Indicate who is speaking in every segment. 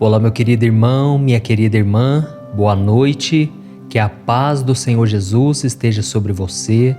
Speaker 1: Olá, meu querido irmão, minha querida irmã, boa noite, que a paz do Senhor Jesus esteja sobre você.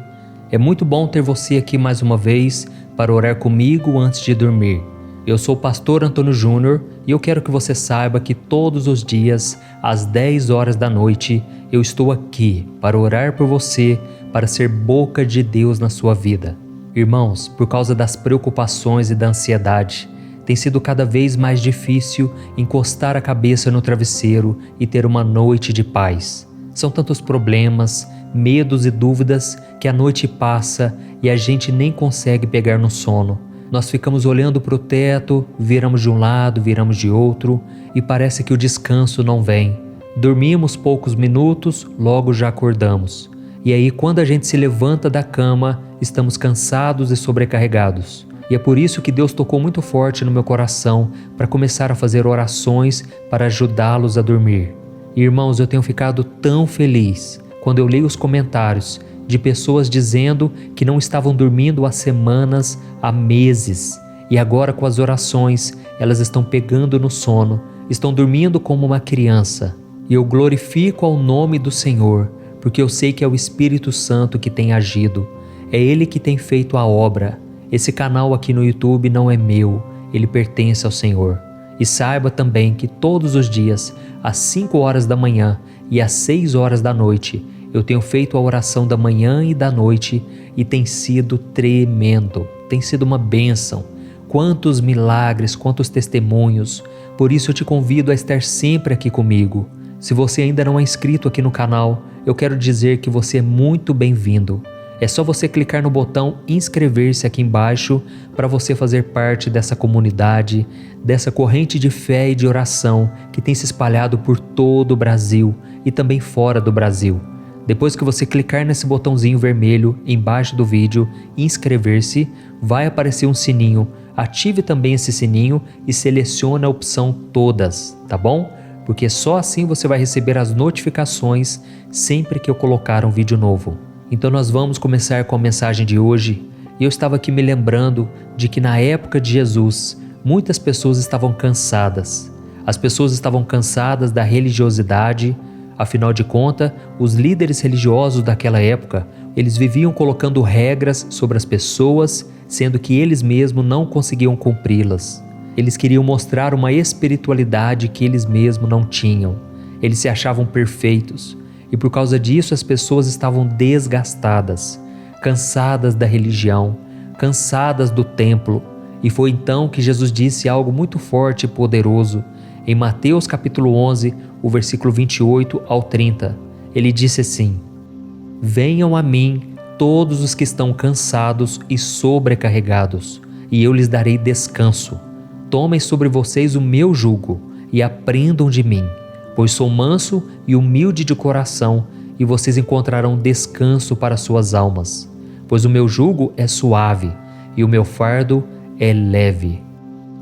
Speaker 1: É muito bom ter você aqui mais uma vez para orar comigo antes de dormir. Eu sou o pastor Antônio Júnior e eu quero que você saiba que todos os dias, às 10 horas da noite, eu estou aqui para orar por você, para ser boca de Deus na sua vida. Irmãos, por causa das preocupações e da ansiedade, tem sido cada vez mais difícil encostar a cabeça no travesseiro e ter uma noite de paz. São tantos problemas, medos e dúvidas que a noite passa e a gente nem consegue pegar no sono. Nós ficamos olhando para o teto, viramos de um lado, viramos de outro e parece que o descanso não vem. Dormimos poucos minutos, logo já acordamos. E aí, quando a gente se levanta da cama, estamos cansados e sobrecarregados. E é por isso que Deus tocou muito forte no meu coração para começar a fazer orações para ajudá-los a dormir. E, irmãos, eu tenho ficado tão feliz quando eu leio os comentários de pessoas dizendo que não estavam dormindo há semanas, há meses. E agora, com as orações, elas estão pegando no sono, estão dormindo como uma criança. E eu glorifico ao nome do Senhor, porque eu sei que é o Espírito Santo que tem agido. É Ele que tem feito a obra. Esse canal aqui no YouTube não é meu, ele pertence ao Senhor. E saiba também que todos os dias, às 5 horas da manhã e às 6 horas da noite, eu tenho feito a oração da manhã e da noite e tem sido tremendo, tem sido uma bênção. Quantos milagres, quantos testemunhos. Por isso eu te convido a estar sempre aqui comigo. Se você ainda não é inscrito aqui no canal, eu quero dizer que você é muito bem-vindo. É só você clicar no botão inscrever-se aqui embaixo para você fazer parte dessa comunidade, dessa corrente de fé e de oração que tem se espalhado por todo o Brasil e também fora do Brasil. Depois que você clicar nesse botãozinho vermelho embaixo do vídeo, inscrever-se, vai aparecer um sininho. Ative também esse sininho e selecione a opção todas, tá bom? Porque só assim você vai receber as notificações sempre que eu colocar um vídeo novo. Então nós vamos começar com a mensagem de hoje. E eu estava aqui me lembrando de que na época de Jesus, muitas pessoas estavam cansadas. As pessoas estavam cansadas da religiosidade. Afinal de contas, os líderes religiosos daquela época, eles viviam colocando regras sobre as pessoas, sendo que eles mesmos não conseguiam cumpri-las. Eles queriam mostrar uma espiritualidade que eles mesmos não tinham. Eles se achavam perfeitos. E por causa disso as pessoas estavam desgastadas, cansadas da religião, cansadas do templo. E foi então que Jesus disse algo muito forte e poderoso. Em Mateus capítulo 11, o versículo 28 ao 30, ele disse assim: Venham a mim todos os que estão cansados e sobrecarregados, e eu lhes darei descanso. Tomem sobre vocês o meu jugo e aprendam de mim, pois sou manso e humilde de coração, e vocês encontrarão descanso para suas almas. Pois o meu jugo é suave e o meu fardo é leve.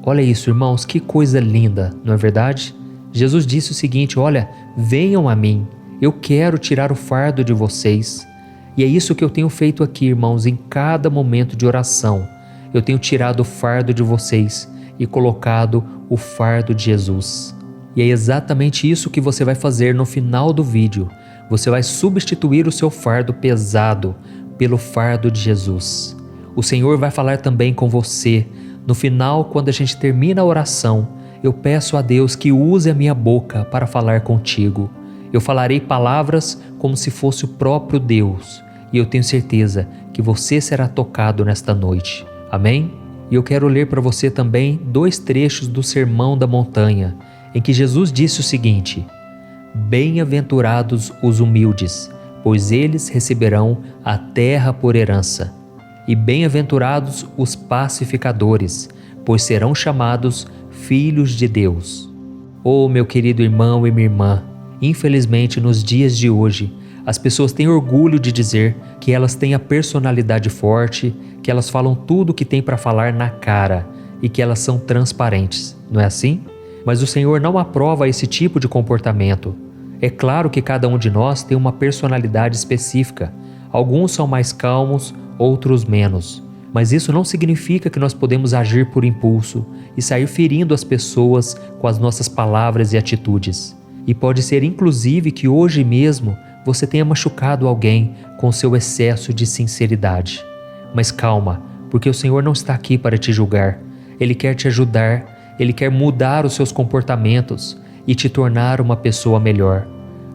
Speaker 1: Olha isso, irmãos, que coisa linda, não é verdade? Jesus disse o seguinte: olha, venham a mim, eu quero tirar o fardo de vocês. E é isso que eu tenho feito aqui, irmãos, em cada momento de oração. Eu tenho tirado o fardo de vocês e colocado o fardo de Jesus. E é exatamente isso que você vai fazer no final do vídeo. Você vai substituir o seu fardo pesado pelo fardo de Jesus. O Senhor vai falar também com você. No final, quando a gente termina a oração, eu peço a Deus que use a minha boca para falar contigo. Eu falarei palavras como se fosse o próprio Deus. E eu tenho certeza que você será tocado nesta noite. Amém? E eu quero ler para você também 2 trechos do Sermão da Montanha, em que Jesus disse o seguinte: Bem-aventurados os humildes, pois eles receberão a terra por herança. E bem-aventurados os pacificadores, pois serão chamados filhos de Deus. Oh, meu querido irmão e minha irmã, infelizmente nos dias de hoje, as pessoas têm orgulho de dizer que elas têm a personalidade forte, que elas falam tudo o que têm para falar na cara e que elas são transparentes, não é assim? Mas o Senhor não aprova esse tipo de comportamento. É claro que cada um de nós tem uma personalidade específica. Alguns são mais calmos, outros menos. Mas isso não significa que nós podemos agir por impulso e sair ferindo as pessoas com as nossas palavras e atitudes. E pode ser inclusive que hoje mesmo você tenha machucado alguém com seu excesso de sinceridade. Mas calma, porque o Senhor não está aqui para te julgar. Ele quer te ajudar, Ele quer mudar os seus comportamentos e te tornar uma pessoa melhor.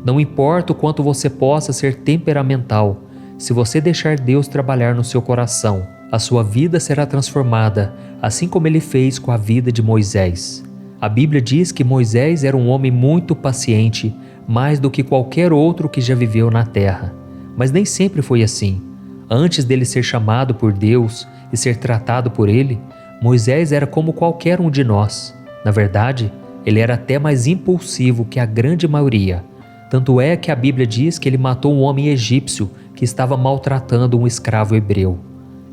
Speaker 1: Não importa o quanto você possa ser temperamental, se você deixar Deus trabalhar no seu coração, a sua vida será transformada, assim como Ele fez com a vida de Moisés. A Bíblia diz que Moisés era um homem muito paciente, mais do que qualquer outro que já viveu na terra. Mas nem sempre foi assim. Antes dele ser chamado por Deus e ser tratado por Ele, Moisés era como qualquer um de nós. Na verdade, ele era até mais impulsivo que a grande maioria. Tanto é que a Bíblia diz que ele matou um homem egípcio que estava maltratando um escravo hebreu.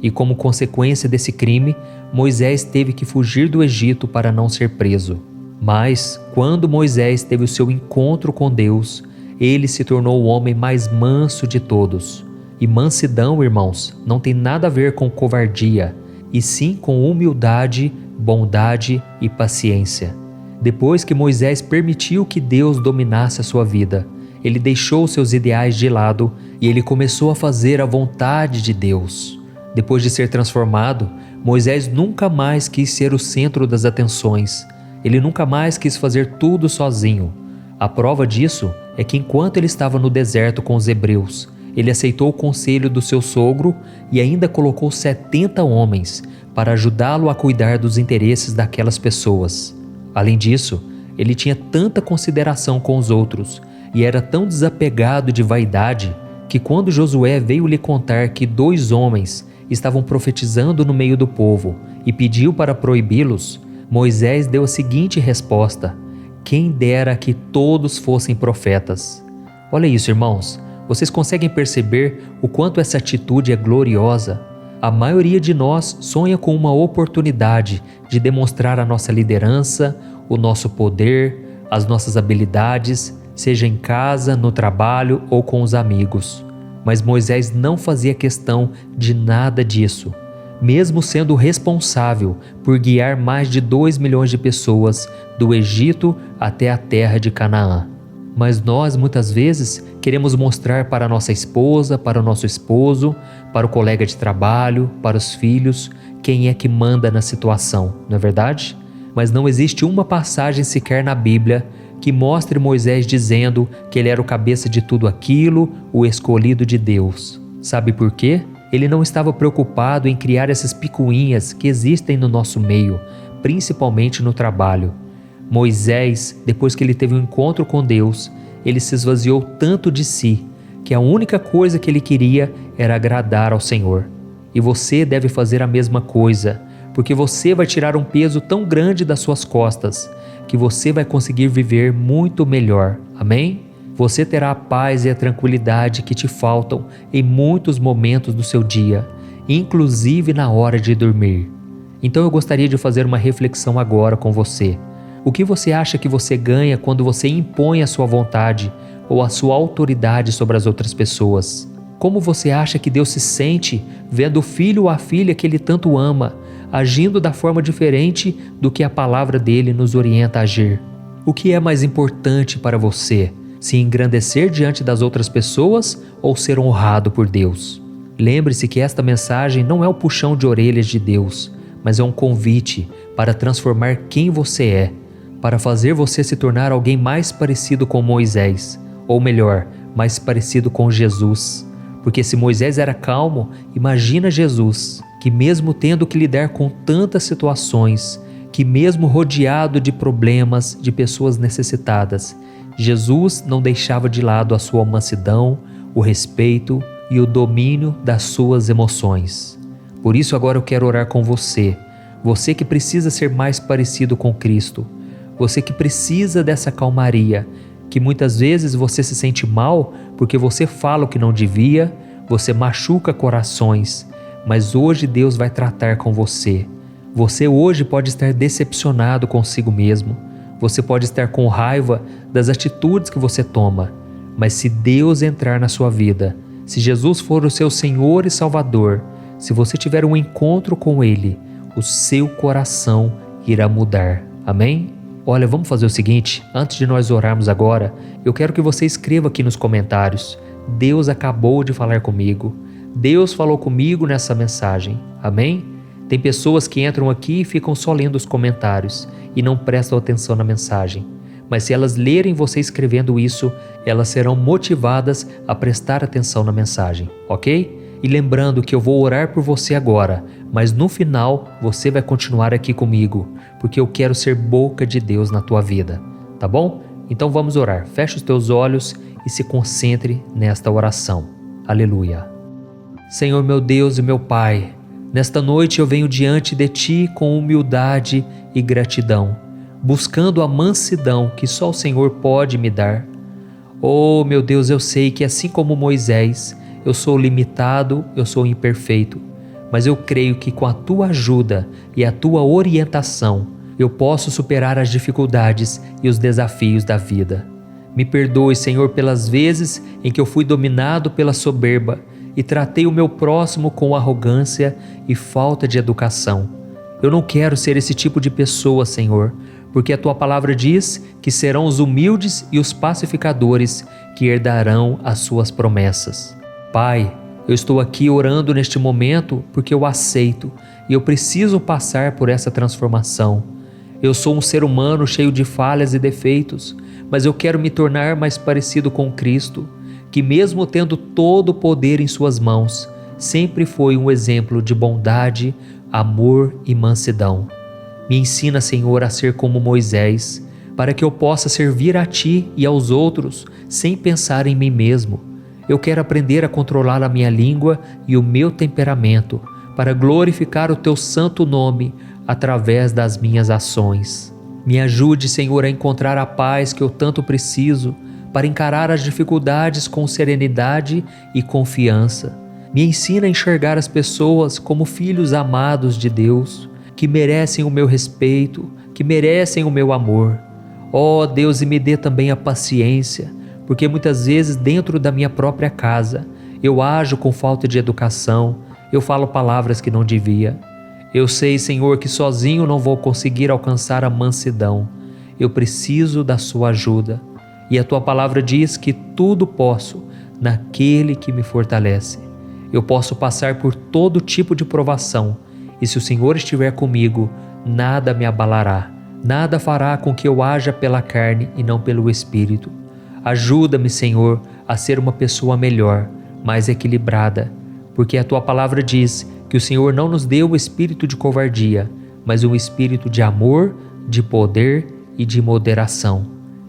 Speaker 1: E como consequência desse crime, Moisés teve que fugir do Egito para não ser preso. Mas, quando Moisés teve o seu encontro com Deus, ele se tornou o homem mais manso de todos. E mansidão, irmãos, não tem nada a ver com covardia, e sim com humildade, bondade e paciência. Depois que Moisés permitiu que Deus dominasse a sua vida, ele deixou seus ideais de lado e ele começou a fazer a vontade de Deus. Depois de ser transformado, Moisés nunca mais quis ser o centro das atenções. Ele nunca mais quis fazer tudo sozinho. A prova disso é que enquanto ele estava no deserto com os hebreus, ele aceitou o conselho do seu sogro e ainda colocou 70 homens para ajudá-lo a cuidar dos interesses daquelas pessoas. Além disso, ele tinha tanta consideração com os outros e era tão desapegado de vaidade que quando Josué veio lhe contar que 2 homens estavam profetizando no meio do povo e pediu para proibi-los, Moisés deu a seguinte resposta: quem dera que todos fossem profetas. Olha isso, irmãos, vocês conseguem perceber o quanto essa atitude é gloriosa? A maioria de nós sonha com uma oportunidade de demonstrar a nossa liderança, o nosso poder, as nossas habilidades, seja em casa, no trabalho ou com os amigos. Mas Moisés não fazia questão de nada disso, mesmo sendo responsável por guiar mais de 2 milhões de pessoas do Egito até a terra de Canaã. Mas nós, muitas vezes, queremos mostrar para nossa esposa, para o nosso esposo, para o colega de trabalho, para os filhos, quem é que manda na situação, não é verdade? Mas não existe uma passagem sequer na Bíblia que mostre Moisés dizendo que ele era o cabeça de tudo aquilo, o escolhido de Deus. Sabe por quê? Ele não estava preocupado em criar essas picuinhas que existem no nosso meio, principalmente no trabalho. Moisés, depois que ele teve um encontro com Deus, ele se esvaziou tanto de si, que a única coisa que ele queria era agradar ao Senhor. E você deve fazer a mesma coisa, porque você vai tirar um peso tão grande das suas costas, que você vai conseguir viver muito melhor. Amém? Você terá a paz e a tranquilidade que te faltam em muitos momentos do seu dia, inclusive na hora de dormir. Então eu gostaria de fazer uma reflexão agora com você. O que você acha que você ganha quando você impõe a sua vontade ou a sua autoridade sobre as outras pessoas? Como você acha que Deus se sente vendo o filho ou a filha que Ele tanto ama, agindo da forma diferente do que a palavra dele nos orienta a agir? O que é mais importante para você? Se engrandecer diante das outras pessoas ou ser honrado por Deus? Lembre-se que esta mensagem não é o puxão de orelhas de Deus, mas é um convite para transformar quem você é, para fazer você se tornar alguém mais parecido com Moisés, ou melhor, mais parecido com Jesus. Porque se Moisés era calmo, imagina Jesus, que mesmo tendo que lidar com tantas situações, que mesmo rodeado de problemas, de pessoas necessitadas, Jesus não deixava de lado a sua mansidão, o respeito e o domínio das suas emoções. Por isso agora eu quero orar com você, você que precisa ser mais parecido com Cristo, você que precisa dessa calmaria, que muitas vezes você se sente mal porque você fala o que não devia, você machuca corações, mas hoje Deus vai tratar com você. Você hoje pode estar decepcionado consigo mesmo, você pode estar com raiva das atitudes que você toma, mas se Deus entrar na sua vida, se Jesus for o seu Senhor e Salvador, Se você tiver um encontro com Ele, o seu coração irá mudar. Amém? Olha, vamos fazer o seguinte, antes de nós orarmos agora, eu quero que você escreva aqui nos comentários: Deus acabou de falar comigo. Deus falou comigo nessa mensagem. Amém? Tem pessoas que entram aqui e ficam só lendo os comentários e não prestam atenção na mensagem. Mas se elas lerem você escrevendo isso, elas serão motivadas a prestar atenção na mensagem, ok? E lembrando que eu vou orar por você agora, mas no final você vai continuar aqui comigo, porque eu quero ser boca de Deus na tua vida, tá bom? Então vamos orar. Feche os teus olhos e se concentre nesta oração. Aleluia. Senhor meu Deus e meu Pai, nesta noite eu venho diante de Ti com humildade e gratidão, buscando a mansidão que só o Senhor pode me dar. Oh meu Deus, eu sei que assim como Moisés, eu sou limitado, eu sou imperfeito, mas eu creio que com a Tua ajuda e a Tua orientação, eu posso superar as dificuldades e os desafios da vida. Me perdoe, Senhor, pelas vezes em que eu fui dominado pela soberba e tratei o meu próximo com arrogância e falta de educação. Eu não quero ser esse tipo de pessoa, Senhor, porque a Tua palavra diz que serão os humildes e os pacificadores que herdarão as Suas promessas. Pai, eu estou aqui orando neste momento porque eu aceito e eu preciso passar por essa transformação. Eu sou um ser humano cheio de falhas e defeitos, mas eu quero me tornar mais parecido com Cristo, que mesmo tendo todo o poder em Suas mãos, sempre foi um exemplo de bondade, amor e mansidão. Me ensina, Senhor, a ser como Moisés, para que eu possa servir a Ti e aos outros sem pensar em mim mesmo. Eu quero aprender a controlar a minha língua e o meu temperamento para glorificar o Teu santo nome através das minhas ações. Me ajude, Senhor, a encontrar a paz que eu tanto preciso para encarar as dificuldades com serenidade e confiança. Me ensina a enxergar as pessoas como filhos amados de Deus, que merecem o meu respeito, que merecem o meu amor. Ó Deus, e me dê também a paciência, porque muitas vezes dentro da minha própria casa eu ajo com falta de educação, eu falo palavras que não devia. Eu sei, Senhor, que sozinho não vou conseguir alcançar a mansidão. Eu preciso da Sua ajuda. E a Tua palavra diz que tudo posso naquele que me fortalece. Eu posso passar por todo tipo de provação, e se o Senhor estiver comigo, nada me abalará, nada fará com que eu haja pela carne e não pelo Espírito. Ajuda-me, Senhor, a ser uma pessoa melhor, mais equilibrada, porque a Tua palavra diz que o Senhor não nos deu o espírito de covardia, mas um espírito de amor, de poder e de moderação.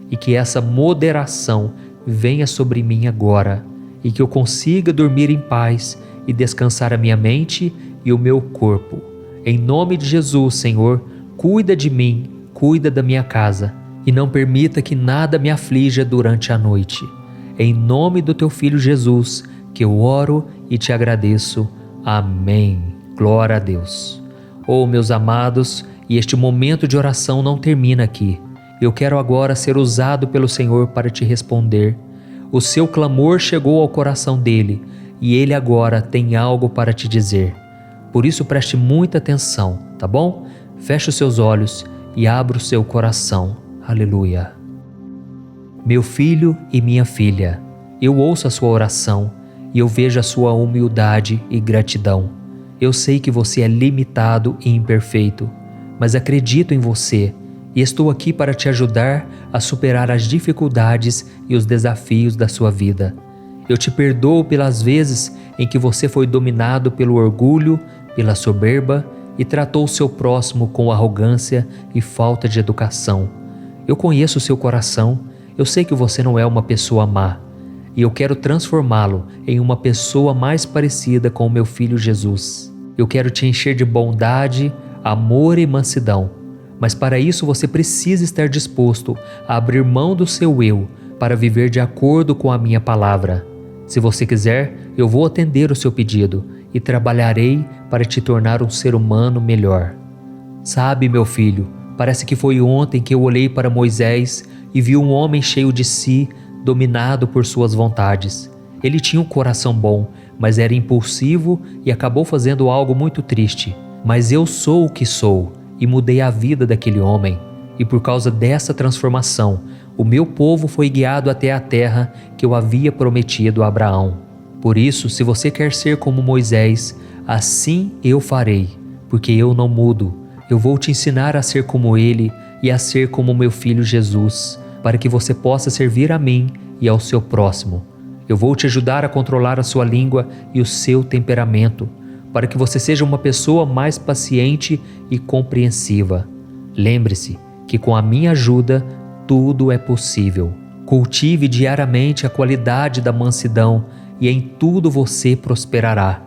Speaker 1: E que essa moderação venha sobre mim agora, e que eu consiga dormir em paz e descansar a minha mente e o meu corpo. Em nome de Jesus, Senhor, cuida de mim, cuida da minha casa, e não permita que nada me aflija durante a noite. Em nome do Teu Filho Jesus, que eu oro e Te agradeço. Amém. Glória a Deus. Oh, meus amados, e este momento de oração não termina aqui. Eu quero agora ser usado pelo Senhor para te responder. O seu clamor chegou ao coração dele, e ele agora tem algo para te dizer. Por isso preste muita atenção, tá bom? Feche os seus olhos e abra o seu coração. Aleluia. Meu filho e minha filha, eu ouço a sua oração e eu vejo a sua humildade e gratidão. Eu sei que você é limitado e imperfeito, mas acredito em você e estou aqui para te ajudar a superar as dificuldades e os desafios da sua vida. Eu te perdoo pelas vezes em que você foi dominado pelo orgulho, pela soberba e tratou o seu próximo com arrogância e falta de educação. Eu conheço o seu coração, eu sei que você não é uma pessoa má, e eu quero transformá-lo em uma pessoa mais parecida com o meu filho Jesus. Eu quero te encher de bondade, amor e mansidão, mas para isso você precisa estar disposto a abrir mão do seu eu para viver de acordo com a minha palavra. Se você quiser, eu vou atender o seu pedido e trabalharei para te tornar um ser humano melhor. Sabe, meu filho, parece que foi ontem que eu olhei para Moisés e vi um homem cheio de si, dominado por suas vontades. Ele tinha um coração bom, mas era impulsivo e acabou fazendo algo muito triste. Mas eu sou o que sou e mudei a vida daquele homem. E por causa dessa transformação, o meu povo foi guiado até a terra que eu havia prometido a Abraão. Por isso, se você quer ser como Moisés, assim eu farei, porque eu não mudo. Eu vou te ensinar a ser como ele e a ser como meu filho Jesus, para que você possa servir a mim e ao seu próximo. Eu vou te ajudar a controlar a sua língua e o seu temperamento, para que você seja uma pessoa mais paciente e compreensiva. Lembre-se que com a minha ajuda, tudo é possível. Cultive diariamente a qualidade da mansidão e em tudo você prosperará.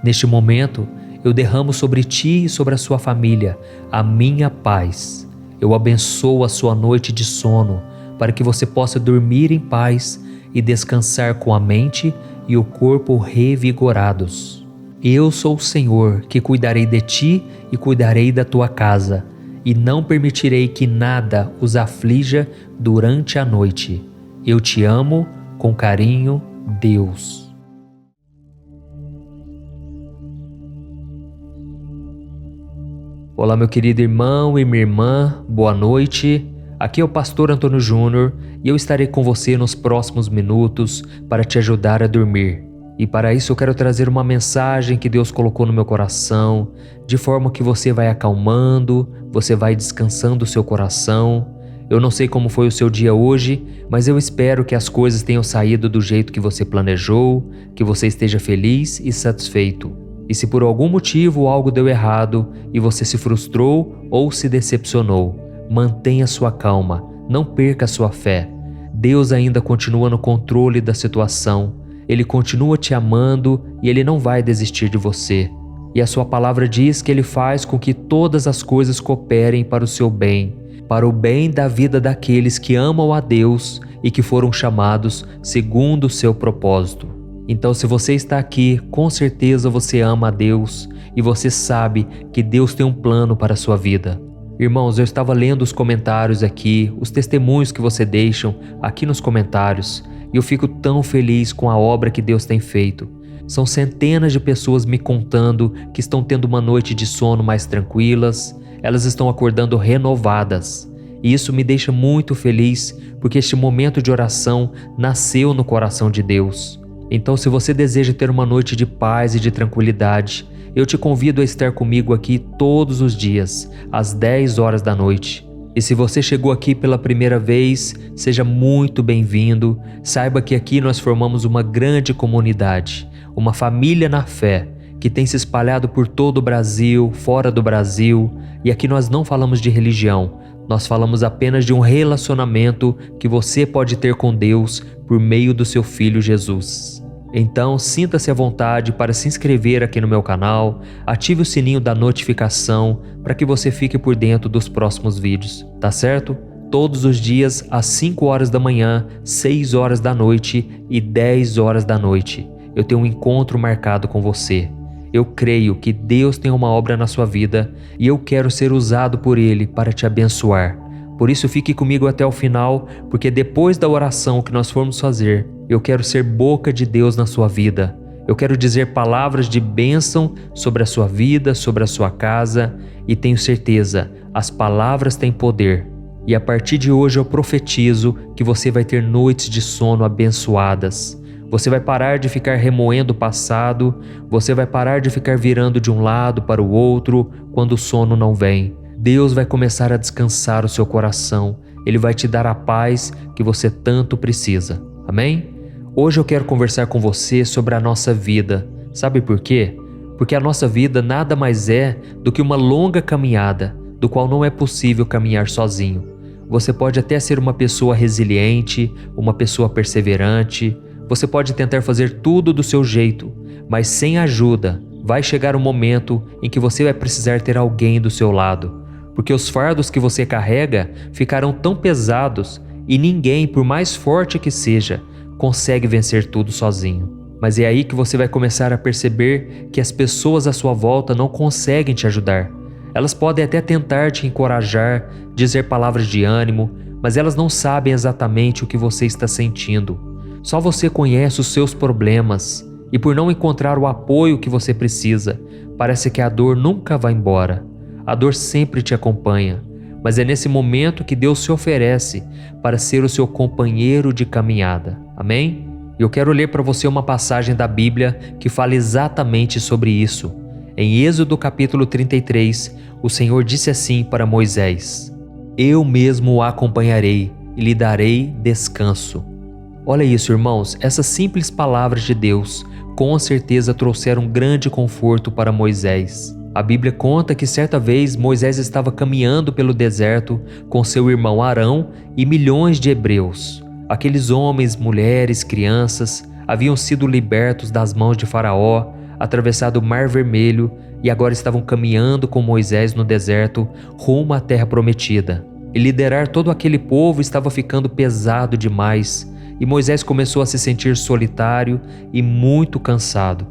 Speaker 1: Neste momento, eu derramo sobre ti e sobre a sua família a minha paz. Eu abençoo a sua noite de sono, para que você possa dormir em paz e descansar com a mente e o corpo revigorados. Eu sou o Senhor que cuidarei de ti e cuidarei da tua casa, e não permitirei que nada os aflija durante a noite. Eu te amo com carinho, Deus. Olá, meu querido irmão e minha irmã, boa noite. Aqui é o pastor Antônio Júnior e eu estarei com você nos próximos minutos para te ajudar a dormir. E para isso eu quero trazer uma mensagem que Deus colocou no meu coração, de forma que você vai acalmando, você vai descansando o seu coração. Eu não sei como foi o seu dia hoje, mas eu espero que as coisas tenham saído do jeito que você planejou, que você esteja feliz e satisfeito. E se por algum motivo algo deu errado e você se frustrou ou se decepcionou, mantenha sua calma, não perca sua fé. Deus ainda continua no controle da situação. Ele continua te amando e Ele não vai desistir de você. E a sua palavra diz que Ele faz com que todas as coisas cooperem para o seu bem, para o bem da vida daqueles que amam a Deus e que foram chamados segundo o seu propósito. Então, se você está aqui, com certeza você ama a Deus e você sabe que Deus tem um plano para a sua vida. Irmãos, eu estava lendo os comentários aqui, os testemunhos que você deixam aqui nos comentários, e eu fico tão feliz com a obra que Deus tem feito. São centenas de pessoas me contando que estão tendo uma noite de sono mais tranquilas, elas estão acordando renovadas. E isso me deixa muito feliz, porque este momento de oração nasceu no coração de Deus. Então, se você deseja ter uma noite de paz e de tranquilidade, eu te convido a estar comigo aqui todos os dias, às 10 horas da noite. E se você chegou aqui pela primeira vez, seja muito bem-vindo. Saiba que aqui nós formamos uma grande comunidade, uma família na fé, que tem se espalhado por todo o Brasil, fora do Brasil. E aqui nós não falamos de religião, nós falamos apenas de um relacionamento que você pode ter com Deus por meio do seu Filho Jesus. Então, sinta-se à vontade para se inscrever aqui no meu canal, ative o sininho da notificação para que você fique por dentro dos próximos vídeos, tá certo? Todos os dias às 5 horas da manhã, 6 horas da noite e 10 horas da noite, eu tenho um encontro marcado com você. Eu creio que Deus tem uma obra na sua vida e eu quero ser usado por Ele para te abençoar. Por isso fique comigo até o final, porque depois da oração que nós formos fazer, eu quero ser boca de Deus na sua vida. Eu quero dizer palavras de bênção sobre a sua vida, sobre a sua casa, e tenho certeza, as palavras têm poder. E a partir de hoje eu profetizo que você vai ter noites de sono abençoadas. Você vai parar de ficar remoendo o passado, você vai parar de ficar virando de um lado para o outro quando o sono não vem. Deus vai começar a descansar o seu coração, Ele vai te dar a paz que você tanto precisa. Amém? Hoje eu quero conversar com você sobre a nossa vida. Sabe por quê? Porque a nossa vida nada mais é do que uma longa caminhada, do qual não é possível caminhar sozinho. Você pode até ser uma pessoa resiliente, uma pessoa perseverante, você pode tentar fazer tudo do seu jeito, mas sem ajuda, vai chegar um momento em que você vai precisar ter alguém do seu lado. Porque os fardos que você carrega ficarão tão pesados e ninguém, por mais forte que seja, consegue vencer tudo sozinho. Mas é aí que você vai começar a perceber que as pessoas à sua volta não conseguem te ajudar. Elas podem até tentar te encorajar, dizer palavras de ânimo, mas elas não sabem exatamente o que você está sentindo. Só você conhece os seus problemas E por não encontrar o apoio que você precisa, parece que a dor nunca vai embora. A dor sempre te acompanha, mas é nesse momento que Deus se oferece para ser o seu companheiro de caminhada. Amém? Eu quero ler para você uma passagem da Bíblia que fala exatamente sobre isso. Em Êxodo capítulo 33, o Senhor disse assim para Moisés: Eu mesmo o acompanharei e lhe darei descanso. Olha isso, irmãos, essas simples palavras de Deus com certeza trouxeram grande conforto para Moisés. A Bíblia conta que certa vez Moisés estava caminhando pelo deserto com seu irmão Arão e milhões de hebreus. Aqueles homens, mulheres, crianças haviam sido libertos das mãos de Faraó, atravessado o Mar Vermelho e agora estavam caminhando com Moisés no deserto rumo à Terra Prometida. E liderar todo aquele povo estava ficando pesado demais e Moisés começou a se sentir solitário e muito cansado.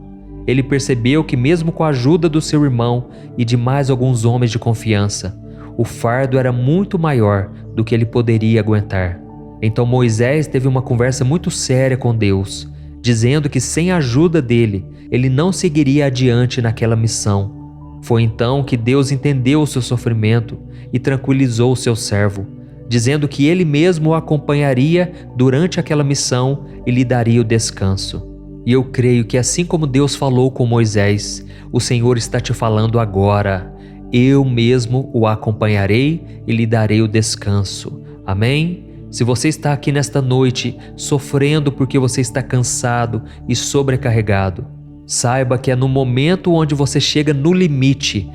Speaker 1: Ele percebeu que mesmo com a ajuda do seu irmão e de mais alguns homens de confiança, o fardo era muito maior do que ele poderia aguentar. Então Moisés teve uma conversa muito séria com Deus, dizendo que sem a ajuda dele, ele não seguiria adiante naquela missão. Foi então que Deus entendeu o seu sofrimento e tranquilizou o seu servo, dizendo que ele mesmo o acompanharia durante aquela missão e lhe daria o descanso. E eu creio que assim como Deus falou com Moisés, o Senhor está te falando agora: eu mesmo o acompanharei e lhe darei o descanso. Amém? Se você está aqui nesta noite sofrendo porque você está cansado e sobrecarregado, saiba que é no momento onde você chega no limite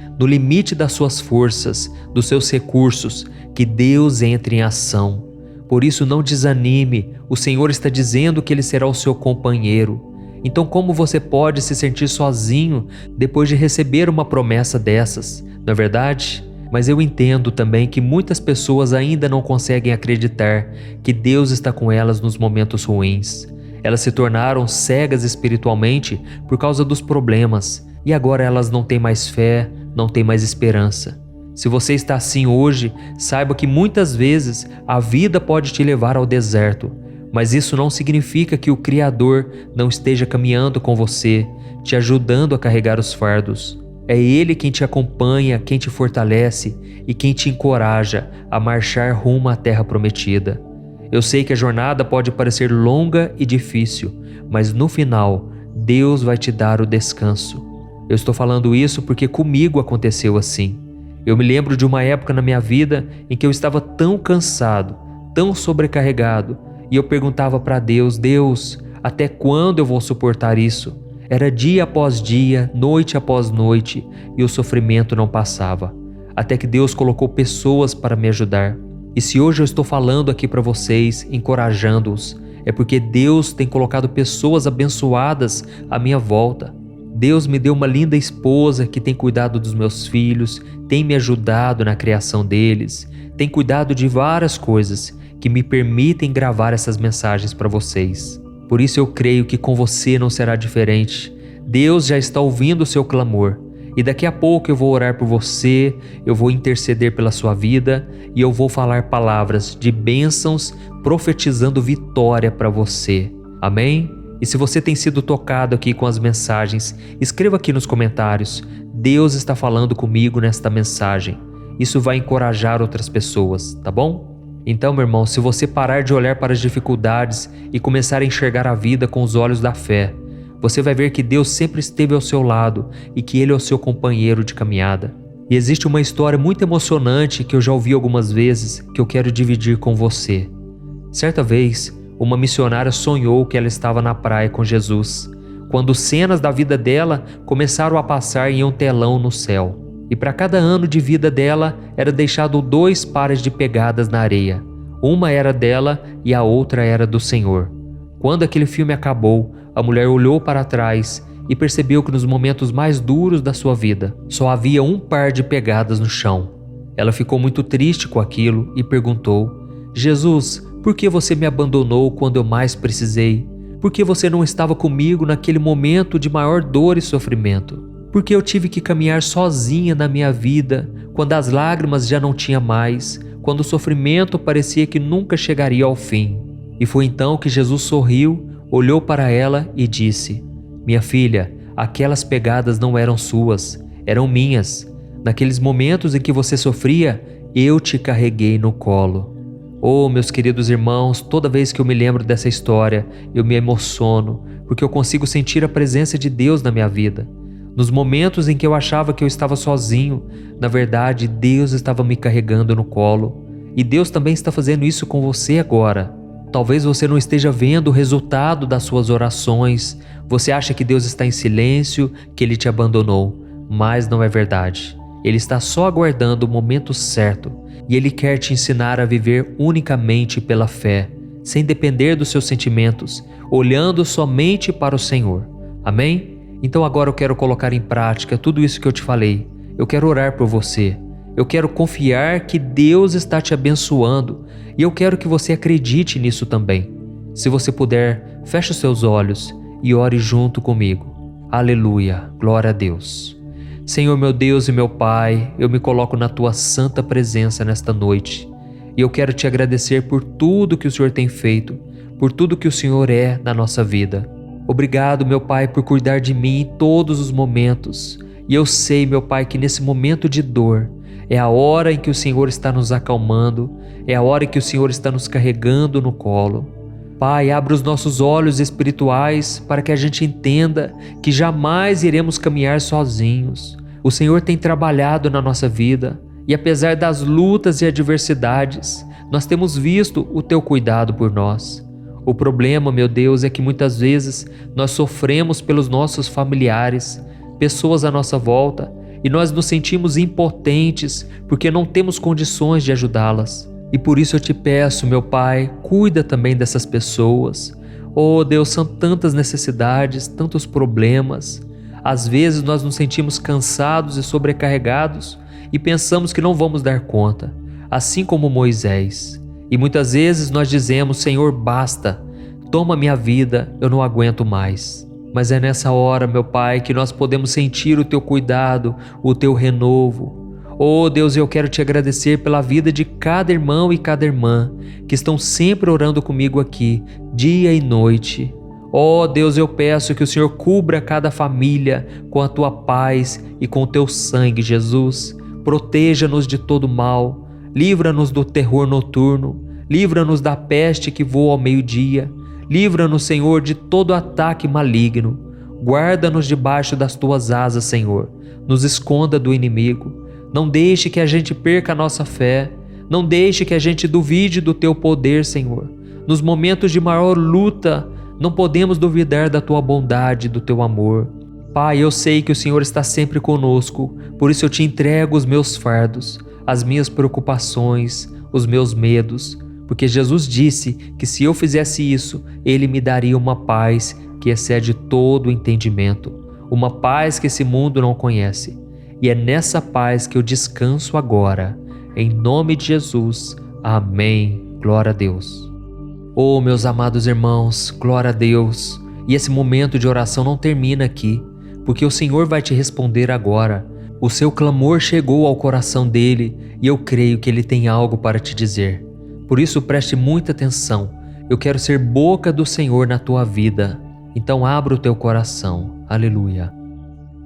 Speaker 1: das suas forças, dos seus recursos, que Deus entra em ação. Por isso não desanime, o Senhor está dizendo que Ele será o seu companheiro. Então como você pode se sentir sozinho depois de receber uma promessa dessas, não é verdade? Mas eu entendo também que muitas pessoas ainda não conseguem acreditar que Deus está com elas nos momentos ruins. Elas se tornaram cegas espiritualmente por causa dos problemas e agora elas não têm mais fé, não têm mais esperança. Se você está assim hoje, saiba que muitas vezes a vida pode te levar ao deserto, mas isso não significa que o Criador não esteja caminhando com você, te ajudando a carregar os fardos. É Ele quem te acompanha, quem te fortalece e quem te encoraja a marchar rumo à Terra Prometida. Eu sei que a jornada pode parecer longa e difícil, mas no final, Deus vai te dar o descanso. Eu estou falando isso porque comigo aconteceu assim. Eu me lembro de uma época na minha vida em que eu estava tão cansado, tão sobrecarregado, e eu perguntava para Deus: Deus, até quando eu vou suportar isso? Era dia após dia, noite após noite, e o sofrimento não passava. Até que Deus colocou pessoas para me ajudar. E se hoje eu estou falando aqui para vocês, encorajando-os, é porque Deus tem colocado pessoas abençoadas à minha volta. Deus me deu uma linda esposa que tem cuidado dos meus filhos, tem me ajudado na criação deles, tem cuidado de várias coisas que me permitem gravar essas mensagens para vocês. Por isso eu creio que com você não será diferente. Deus já está ouvindo o seu clamor. E daqui a pouco eu vou orar por você, eu vou interceder pela sua vida e eu vou falar palavras de bênçãos, profetizando vitória para você. Amém? E se você tem sido tocado aqui com as mensagens, escreva aqui nos comentários: Deus está falando comigo nesta mensagem. Isso vai encorajar outras pessoas, tá bom? Então, meu irmão, se você parar de olhar para as dificuldades e começar a enxergar a vida com os olhos da fé, você vai ver que Deus sempre esteve ao seu lado e que Ele é o seu companheiro de caminhada. E existe uma história muito emocionante que eu já ouvi algumas vezes que eu quero dividir com você. Certa vez, uma missionária sonhou que ela estava na praia com Jesus, quando cenas da vida dela começaram a passar em um telão no céu. E para cada ano de vida dela era deixado 2 pares de pegadas na areia. Uma era dela e a outra era do Senhor. Quando aquele filme acabou, a mulher olhou para trás e percebeu que nos momentos mais duros da sua vida, só havia 1 par de pegadas no chão. Ela ficou muito triste com aquilo e perguntou: Jesus, por que você me abandonou quando eu mais precisei? Por que você não estava comigo naquele momento de maior dor e sofrimento? Por que eu tive que caminhar sozinha na minha vida, quando as lágrimas já não tinha mais, quando o sofrimento parecia que nunca chegaria ao fim? E foi então que Jesus sorriu, olhou para ela e disse: Minha filha, aquelas pegadas não eram suas, eram minhas. Naqueles momentos em que você sofria, eu te carreguei no colo. Oh, meus queridos irmãos, toda vez que eu me lembro dessa história, eu me emociono, porque eu consigo sentir a presença de Deus na minha vida. Nos momentos em que eu achava que eu estava sozinho, na verdade, Deus estava me carregando no colo. E Deus também está fazendo isso com você agora. Talvez você não esteja vendo o resultado das suas orações. Você acha que Deus está em silêncio, que Ele te abandonou. Mas não é verdade. Ele está só aguardando o momento certo. E Ele quer te ensinar a viver unicamente pela fé, sem depender dos seus sentimentos, olhando somente para o Senhor. Amém? Então agora eu quero colocar em prática tudo isso que eu te falei. Eu quero orar por você. Eu quero confiar que Deus está te abençoando e eu quero que você acredite nisso também. Se você puder, feche os seus olhos e ore junto comigo. Aleluia, glória a Deus. Senhor meu Deus e meu Pai, eu me coloco na Tua santa presença nesta noite e eu quero te agradecer por tudo que o Senhor tem feito, por tudo que o Senhor é na nossa vida. Obrigado, meu Pai, por cuidar de mim em todos os momentos. E eu sei, meu Pai, que nesse momento de dor é a hora em que o Senhor está nos acalmando, é a hora em que o Senhor está nos carregando no colo. Pai, abre os nossos olhos espirituais para que a gente entenda que jamais iremos caminhar sozinhos. O Senhor tem trabalhado na nossa vida e apesar das lutas e adversidades, nós temos visto o Teu cuidado por nós. O problema, meu Deus, é que muitas vezes nós sofremos pelos nossos familiares, pessoas à nossa volta, e nós nos sentimos impotentes porque não temos condições de ajudá-las. E por isso eu te peço, meu Pai, cuida também dessas pessoas. Oh Deus, são tantas necessidades, tantos problemas. Às vezes nós nos sentimos cansados e sobrecarregados e pensamos que não vamos dar conta, assim como Moisés. E muitas vezes nós dizemos, Senhor, basta, toma minha vida, eu não aguento mais. Mas é nessa hora, meu Pai, que nós podemos sentir o Teu cuidado, o Teu renovo. Oh Deus, eu quero Te agradecer pela vida de cada irmão e cada irmã que estão sempre orando comigo aqui, dia e noite. Oh Deus, eu peço que o Senhor cubra cada família com a Tua paz e com o Teu sangue, Jesus. Proteja-nos de todo mal. Livra-nos do terror noturno, livra-nos da peste que voa ao meio-dia, livra-nos, Senhor, de todo ataque maligno. Guarda-nos debaixo das Tuas asas, Senhor, nos esconda do inimigo. Não deixe que a gente perca a nossa fé, não deixe que a gente duvide do Teu poder, Senhor. Nos momentos de maior luta, não podemos duvidar da Tua bondade, do Teu amor. Pai, eu sei que o Senhor está sempre conosco, por isso eu Te entrego os meus fardos, as minhas preocupações, os meus medos, porque Jesus disse que se eu fizesse isso, Ele me daria uma paz que excede todo o entendimento, uma paz que esse mundo não conhece. E é nessa paz que eu descanso agora, em nome de Jesus. Amém. Glória a Deus. Oh, meus amados irmãos, glória a Deus. E esse momento de oração não termina aqui, porque o Senhor vai te responder agora. O seu clamor chegou ao coração dele e eu creio que ele tem algo para te dizer. Por isso preste muita atenção. Eu quero ser boca do Senhor na tua vida. Então abra o teu coração. Aleluia.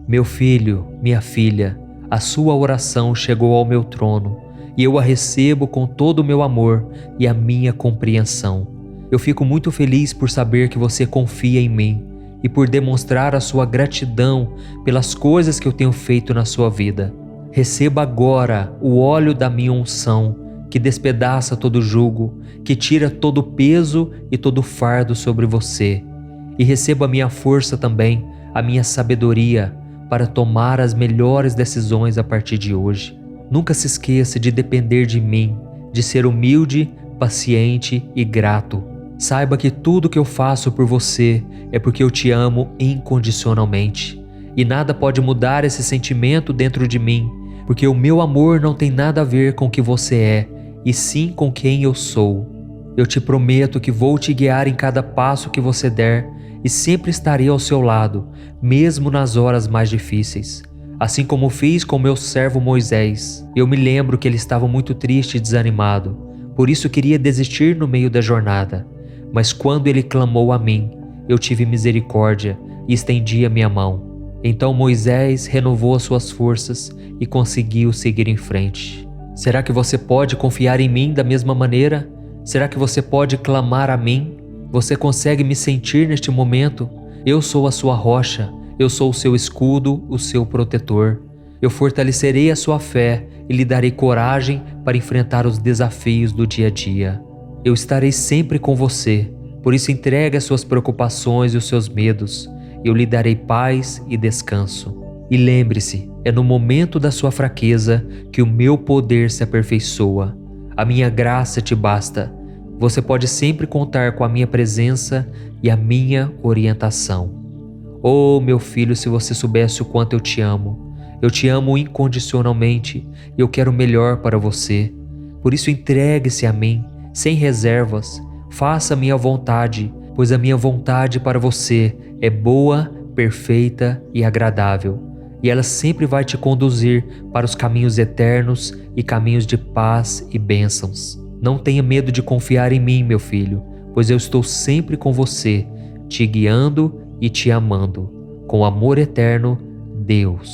Speaker 1: Meu filho, minha filha, a sua oração chegou ao meu trono e eu a recebo com todo o meu amor e a minha compreensão. Eu fico muito feliz por saber que você confia em mim e por demonstrar a sua gratidão pelas coisas que eu tenho feito na sua vida. Receba agora o óleo da minha unção, que despedaça todo jugo, que tira todo o peso e todo o fardo sobre você. E receba a minha força também, a minha sabedoria, para tomar as melhores decisões a partir de hoje. Nunca se esqueça de depender de mim, de ser humilde, paciente e grato. Saiba que tudo que eu faço por você é porque eu te amo incondicionalmente. E nada pode mudar esse sentimento dentro de mim, porque o meu amor não tem nada a ver com o que você é, e sim com quem eu sou. Eu te prometo que vou te guiar em cada passo que você der e sempre estarei ao seu lado, mesmo nas horas mais difíceis. Assim como fiz com meu servo Moisés. Eu me lembro que ele estava muito triste e desanimado, por isso queria desistir no meio da jornada. Mas quando ele clamou a mim, eu tive misericórdia e estendi a minha mão. Então Moisés renovou as suas forças e conseguiu seguir em frente. Será que você pode confiar em mim da mesma maneira? Será que você pode clamar a mim? Você consegue me sentir neste momento? Eu sou a sua rocha, eu sou o seu escudo, o seu protetor. Eu fortalecerei a sua fé e lhe darei coragem para enfrentar os desafios do dia a dia. Eu estarei sempre com você, por isso entregue as suas preocupações e os seus medos. Eu lhe darei paz e descanso. E lembre-se, é no momento da sua fraqueza que o meu poder se aperfeiçoa. A minha graça te basta. Você pode sempre contar com a minha presença e a minha orientação. Oh, meu filho, se você soubesse o quanto eu te amo. Eu te amo incondicionalmente e eu quero o melhor para você. Por isso entregue-se a mim, sem reservas. Faça a minha vontade, pois a minha vontade para você é boa, perfeita e agradável. E ela sempre vai te conduzir para os caminhos eternos e caminhos de paz e bênçãos. Não tenha medo de confiar em mim, meu filho, pois eu estou sempre com você, te guiando e te amando. Com amor eterno, Deus.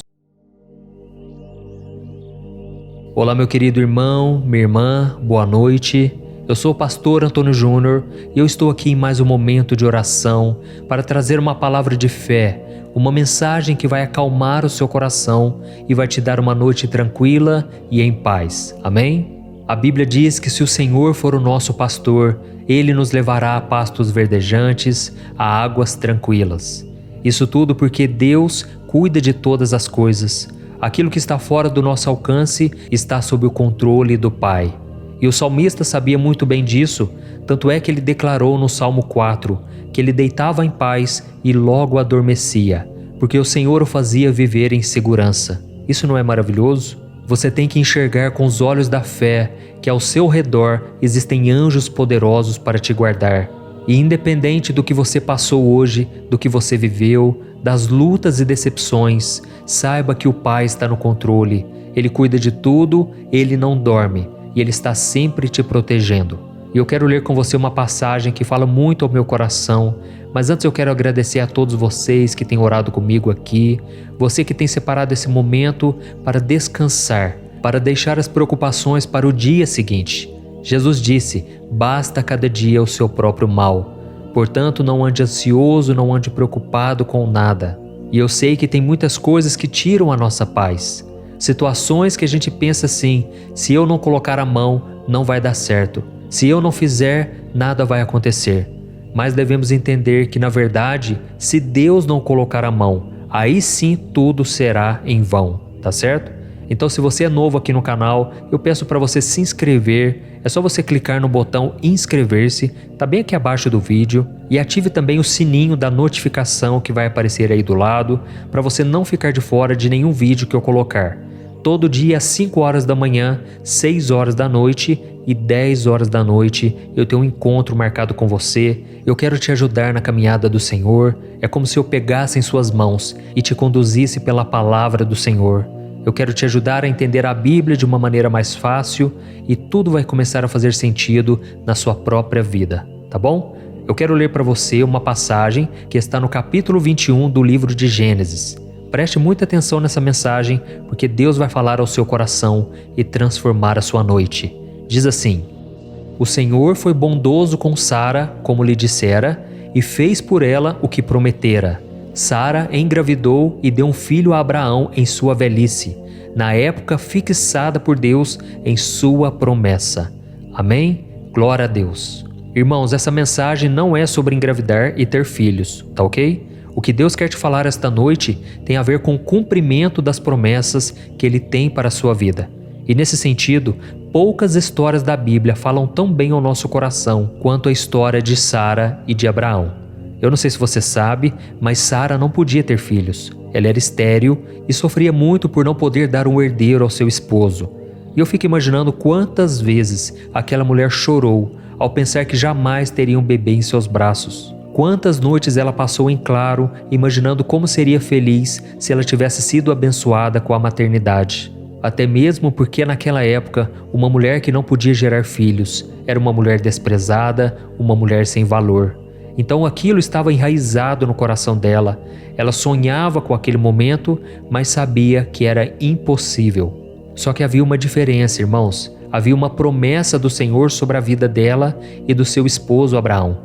Speaker 1: Olá, meu querido irmão, minha irmã, boa noite. Eu sou o pastor Antônio Júnior e eu estou aqui em mais um momento de oração para trazer uma palavra de fé, uma mensagem que vai acalmar o seu coração e vai te dar uma noite tranquila e em paz. Amém? A Bíblia diz que se o Senhor for o nosso pastor, Ele nos levará a pastos verdejantes, a águas tranquilas. Isso tudo porque Deus cuida de todas as coisas. Aquilo que está fora do nosso alcance está sob o controle do Pai. E o salmista sabia muito bem disso, tanto é que ele declarou no Salmo 4 que ele deitava em paz e logo adormecia, porque o Senhor o fazia viver em segurança. Isso não é maravilhoso? Você tem que enxergar com os olhos da fé que ao seu redor existem anjos poderosos para te guardar. E independente do que você passou hoje, do que você viveu, das lutas e decepções, saiba que o Pai está no controle. Ele cuida de tudo, Ele não dorme e Ele está sempre te protegendo. E eu quero ler com você uma passagem que fala muito ao meu coração, mas antes eu quero agradecer a todos vocês que têm orado comigo aqui, você que tem separado esse momento para descansar, para deixar as preocupações para o dia seguinte. Jesus disse: basta cada dia o seu próprio mal. Portanto, não ande ansioso, não ande preocupado com nada. E eu sei que tem muitas coisas que tiram a nossa paz. Situações que a gente pensa assim: se eu não colocar a mão, não vai dar certo. Se eu não fizer, nada vai acontecer. Mas devemos entender que, na verdade, se Deus não colocar a mão, aí sim tudo será em vão, tá certo? Então, se você é novo aqui no canal, eu peço para você se inscrever. É só você clicar no botão inscrever-se, tá bem aqui abaixo do vídeo, e ative também o sininho da notificação que vai aparecer aí do lado, para você não ficar de fora de nenhum vídeo que eu colocar. Todo dia às 5 horas da manhã, 6 horas da noite e 10 horas da noite, eu tenho um encontro marcado com você. Eu quero te ajudar na caminhada do Senhor. É como se eu pegasse em suas mãos e te conduzisse pela palavra do Senhor. Eu quero te ajudar a entender a Bíblia de uma maneira mais fácil e tudo vai começar a fazer sentido na sua própria vida, tá bom? Eu quero ler para você uma passagem que está no capítulo 21 do livro de Gênesis. Preste muita atenção nessa mensagem, porque Deus vai falar ao seu coração e transformar a sua noite. Diz assim: o Senhor foi bondoso com Sara, como lhe dissera, e fez por ela o que prometera. Sara engravidou e deu um filho a Abraão em sua velhice, na época fixada por Deus em sua promessa. Amém? Glória a Deus. Irmãos, essa mensagem não é sobre engravidar e ter filhos, tá ok? O que Deus quer te falar esta noite tem a ver com o cumprimento das promessas que Ele tem para a sua vida. E nesse sentido, poucas histórias da Bíblia falam tão bem ao nosso coração quanto a história de Sara e de Abraão. Eu não sei se você sabe, mas Sara não podia ter filhos. Ela era estéril e sofria muito por não poder dar um herdeiro ao seu esposo. E eu fico imaginando quantas vezes aquela mulher chorou ao pensar que jamais teria um bebê em seus braços. Quantas noites ela passou em claro, imaginando como seria feliz se ela tivesse sido abençoada com a maternidade. Até mesmo porque naquela época, uma mulher que não podia gerar filhos era uma mulher desprezada, uma mulher sem valor. Então aquilo estava enraizado no coração dela. Ela sonhava com aquele momento, mas sabia que era impossível. Só que havia uma diferença, irmãos. Havia uma promessa do Senhor sobre a vida dela e do seu esposo Abraão.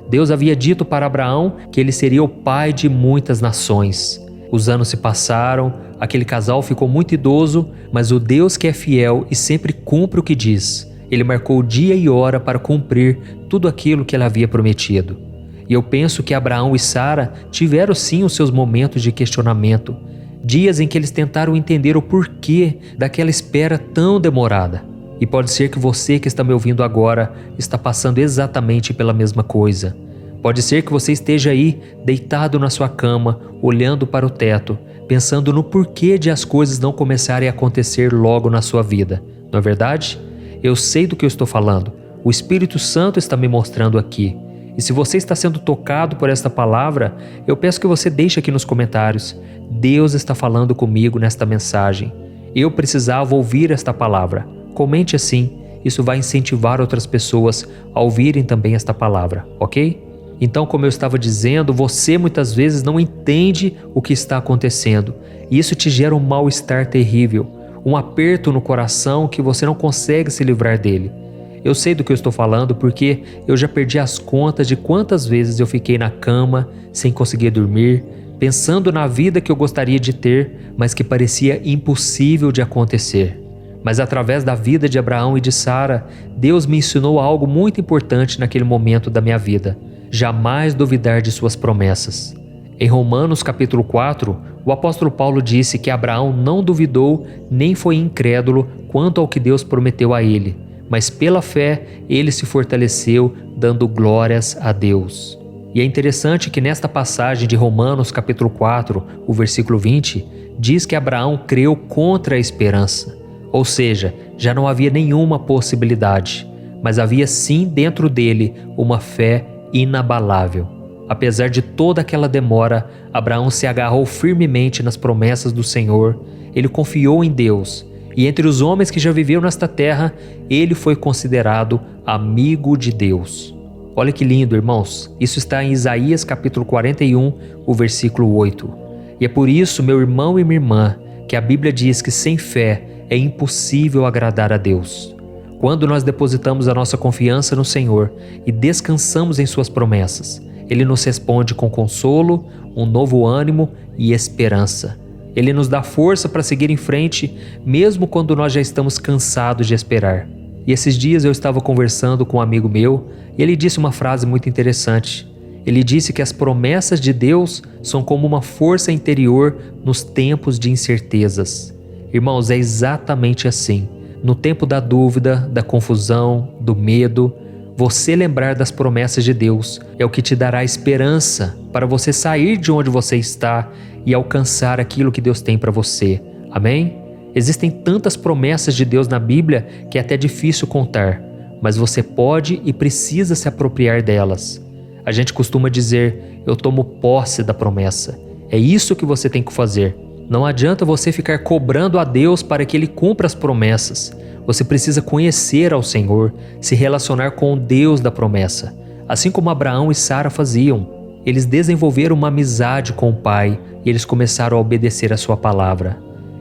Speaker 1: Deus havia dito para Abraão que ele seria o pai de muitas nações. Os anos se passaram, aquele casal ficou muito idoso, mas o Deus que é fiel e sempre cumpre o que diz, ele marcou dia e hora para cumprir tudo aquilo que ele havia prometido. E eu penso que Abraão e Sara tiveram sim os seus momentos de questionamento, dias em que eles tentaram entender o porquê daquela espera tão demorada. E pode ser que você que está me ouvindo agora está passando exatamente pela mesma coisa. Pode ser que você esteja aí deitado na sua cama, olhando para o teto, pensando no porquê de as coisas não começarem a acontecer logo na sua vida. Não é verdade? Eu sei do que eu estou falando. O Espírito Santo está me mostrando aqui. E se você está sendo tocado por esta palavra, eu peço que você deixe aqui nos comentários. Deus está falando comigo nesta mensagem. Eu precisava ouvir esta palavra. Comente assim, isso vai incentivar outras pessoas a ouvirem também esta palavra, ok? Então, como eu estava dizendo, você muitas vezes não entende o que está acontecendo e isso te gera um mal-estar terrível, um aperto no coração que você não consegue se livrar dele. Eu sei do que eu estou falando porque eu já perdi as contas de quantas vezes eu fiquei na cama sem conseguir dormir, pensando na vida que eu gostaria de ter, mas que parecia impossível de acontecer. Mas através da vida de Abraão e de Sara, Deus me ensinou algo muito importante naquele momento da minha vida. Jamais duvidar de suas promessas. Em Romanos capítulo 4, o apóstolo Paulo disse que Abraão não duvidou nem foi incrédulo quanto ao que Deus prometeu a ele, mas pela fé ele se fortaleceu, dando glórias a Deus. E é interessante que nesta passagem de Romanos capítulo 4, o versículo 20, diz que Abraão creu contra a esperança. Ou seja, já não havia nenhuma possibilidade, mas havia sim dentro dele uma fé inabalável. Apesar de toda aquela demora, Abraão se agarrou firmemente nas promessas do Senhor, ele confiou em Deus, e entre os homens que já viveram nesta terra, ele foi considerado amigo de Deus. Olha que lindo, irmãos, isso está em Isaías capítulo 41, o versículo 8. E é por isso, meu irmão e minha irmã, que a Bíblia diz que sem fé é impossível agradar a Deus. Quando nós depositamos a nossa confiança no Senhor e descansamos em suas promessas, Ele nos responde com consolo, um novo ânimo e esperança. Ele nos dá força para seguir em frente, mesmo quando nós já estamos cansados de esperar. E esses dias eu estava conversando com um amigo meu e ele disse uma frase muito interessante. Ele disse que as promessas de Deus são como uma força interior nos tempos de incertezas. Irmãos, é exatamente assim. No tempo da dúvida, da confusão, do medo, você lembrar das promessas de Deus é o que te dará esperança para você sair de onde você está e alcançar aquilo que Deus tem para você. Amém? Existem tantas promessas de Deus na Bíblia que é até difícil contar, mas você pode e precisa se apropriar delas. A gente costuma dizer, eu tomo posse da promessa. É isso que você tem que fazer. Não adianta você ficar cobrando a Deus para que Ele cumpra as promessas. Você precisa conhecer ao Senhor, se relacionar com o Deus da promessa. Assim como Abraão e Sara faziam. Eles desenvolveram uma amizade com o Pai e eles começaram a obedecer a sua palavra.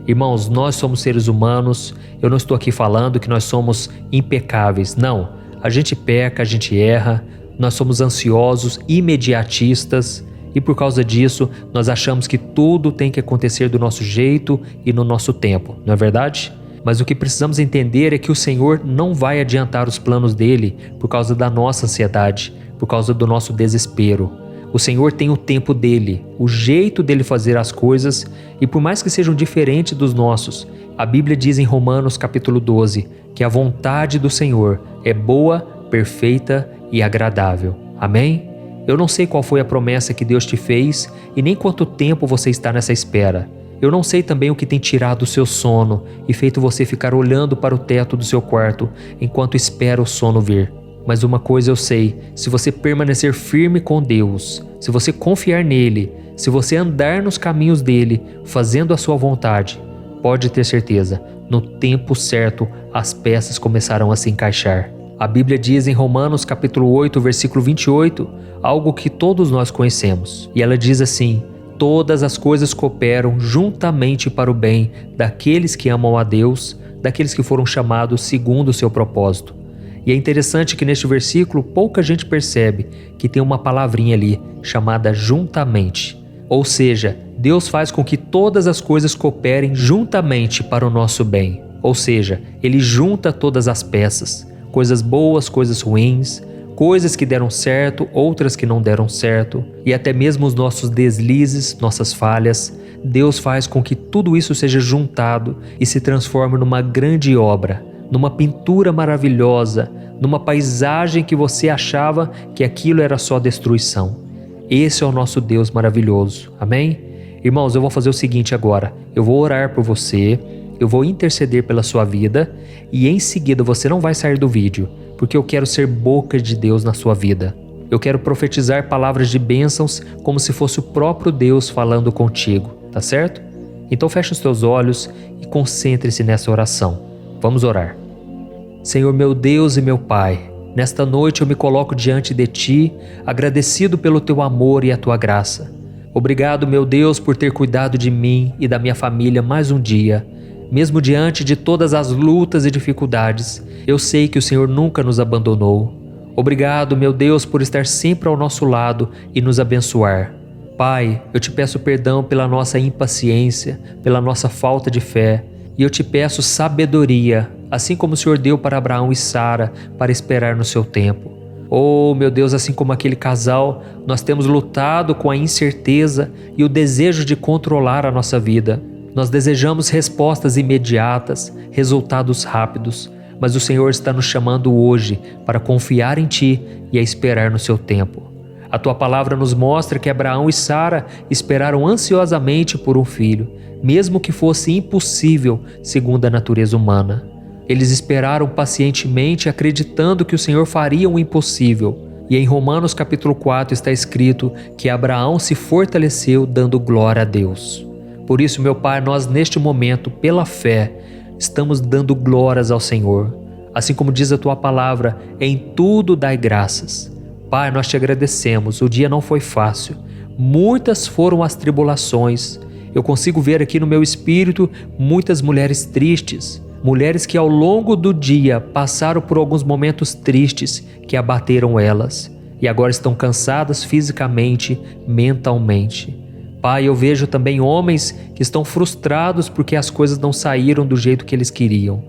Speaker 1: Irmãos, nós somos seres humanos. Eu não estou aqui falando que nós somos impecáveis. Não, a gente peca, a gente erra. Nós somos ansiosos, imediatistas. E por causa disso, nós achamos que tudo tem que acontecer do nosso jeito e no nosso tempo, não é verdade? Mas o que precisamos entender é que o Senhor não vai adiantar os planos dele por causa da nossa ansiedade, por causa do nosso desespero. O Senhor tem o tempo dele, o jeito dele fazer as coisas, e por mais que sejam diferentes dos nossos, a Bíblia diz em Romanos capítulo 12 que a vontade do Senhor é boa, perfeita e agradável. Amém? Eu não sei qual foi a promessa que Deus te fez e nem quanto tempo você está nessa espera. Eu não sei também o que tem tirado o seu sono e feito você ficar olhando para o teto do seu quarto enquanto espera o sono vir. Mas uma coisa eu sei, se você permanecer firme com Deus, se você confiar nele, se você andar nos caminhos dele, fazendo a sua vontade, pode ter certeza, no tempo certo as peças começarão a se encaixar. A Bíblia diz em Romanos capítulo 8, versículo 28, algo que todos nós conhecemos. E ela diz assim: todas as coisas cooperam juntamente para o bem daqueles que amam a Deus, daqueles que foram chamados segundo o seu propósito. E é interessante que neste versículo pouca gente percebe que tem uma palavrinha ali chamada juntamente. Ou seja, Deus faz com que todas as coisas cooperem juntamente para o nosso bem. Ou seja, Ele junta todas as peças, coisas boas, coisas ruins, coisas que deram certo, outras que não deram certo, e até mesmo os nossos deslizes, nossas falhas. Deus faz com que tudo isso seja juntado e se transforme numa grande obra, numa pintura maravilhosa, numa paisagem que você achava que aquilo era só destruição. Esse é o nosso Deus maravilhoso, amém? Irmãos, eu vou fazer o seguinte agora, eu vou orar por você, eu vou interceder pela sua vida e em seguida você não vai sair do vídeo, porque eu quero ser boca de Deus na sua vida. Eu quero profetizar palavras de bênçãos como se fosse o próprio Deus falando contigo, tá certo? Então feche os teus olhos e concentre-se nessa oração. Vamos orar. Senhor meu Deus e meu Pai, nesta noite eu me coloco diante de Ti, agradecido pelo Teu amor e a Tua graça. Obrigado, meu Deus, por ter cuidado de mim e da minha família mais um dia. Mesmo diante de todas as lutas e dificuldades, eu sei que o Senhor nunca nos abandonou. Obrigado, meu Deus, por estar sempre ao nosso lado e nos abençoar. Pai, eu te peço perdão pela nossa impaciência, pela nossa falta de fé, e eu te peço sabedoria, assim como o Senhor deu para Abraão e Sara, para esperar no seu tempo. Oh, meu Deus, assim como aquele casal, nós temos lutado com a incerteza e o desejo de controlar a nossa vida. Nós desejamos respostas imediatas, resultados rápidos, mas o Senhor está nos chamando hoje para confiar em Ti e a esperar no seu tempo. A Tua palavra nos mostra que Abraão e Sara esperaram ansiosamente por um filho, mesmo que fosse impossível segundo a natureza humana. Eles esperaram pacientemente, acreditando que o Senhor faria o impossível. E em Romanos capítulo 4 está escrito que Abraão se fortaleceu dando glória a Deus. Por isso, meu Pai, nós neste momento, pela fé, estamos dando glórias ao Senhor. Assim como diz a Tua palavra, em tudo dai graças. Pai, nós te agradecemos, o dia não foi fácil. Muitas foram as tribulações. Eu consigo ver aqui no meu espírito muitas mulheres tristes, mulheres que ao longo do dia passaram por alguns momentos tristes que abateram elas e agora estão cansadas fisicamente, mentalmente. Pai, eu vejo também homens que estão frustrados porque as coisas não saíram do jeito que eles queriam.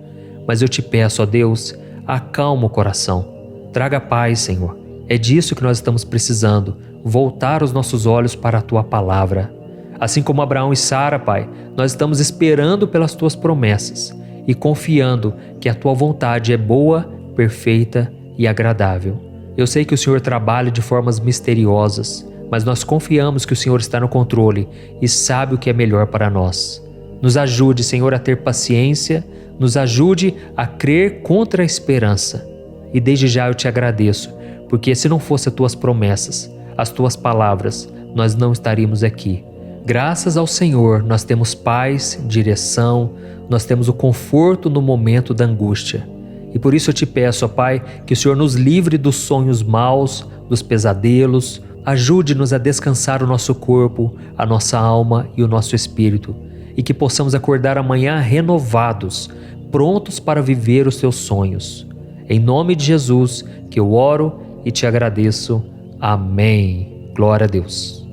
Speaker 1: Mas eu te peço, ó Deus, acalma o coração. Traga paz, Senhor. É disso que nós estamos precisando, voltar os nossos olhos para a Tua palavra. Assim como Abraão e Sara, Pai, nós estamos esperando pelas Tuas promessas e confiando que a Tua vontade é boa, perfeita e agradável. Eu sei que o Senhor trabalha de formas misteriosas, mas nós confiamos que o Senhor está no controle e sabe o que é melhor para nós. Nos ajude, Senhor, a ter paciência, nos ajude a crer contra a esperança. E desde já eu te agradeço, porque se não fossem as Tuas promessas, as Tuas palavras, nós não estaríamos aqui. Graças ao Senhor, nós temos paz, direção, nós temos o conforto no momento da angústia. E por isso eu te peço, ó Pai, que o Senhor nos livre dos sonhos maus, dos pesadelos. Ajude-nos a descansar o nosso corpo, a nossa alma e o nosso espírito, e que possamos acordar amanhã renovados, prontos para viver os Teus sonhos. Em nome de Jesus que eu oro e te agradeço. Amém. Glória a Deus.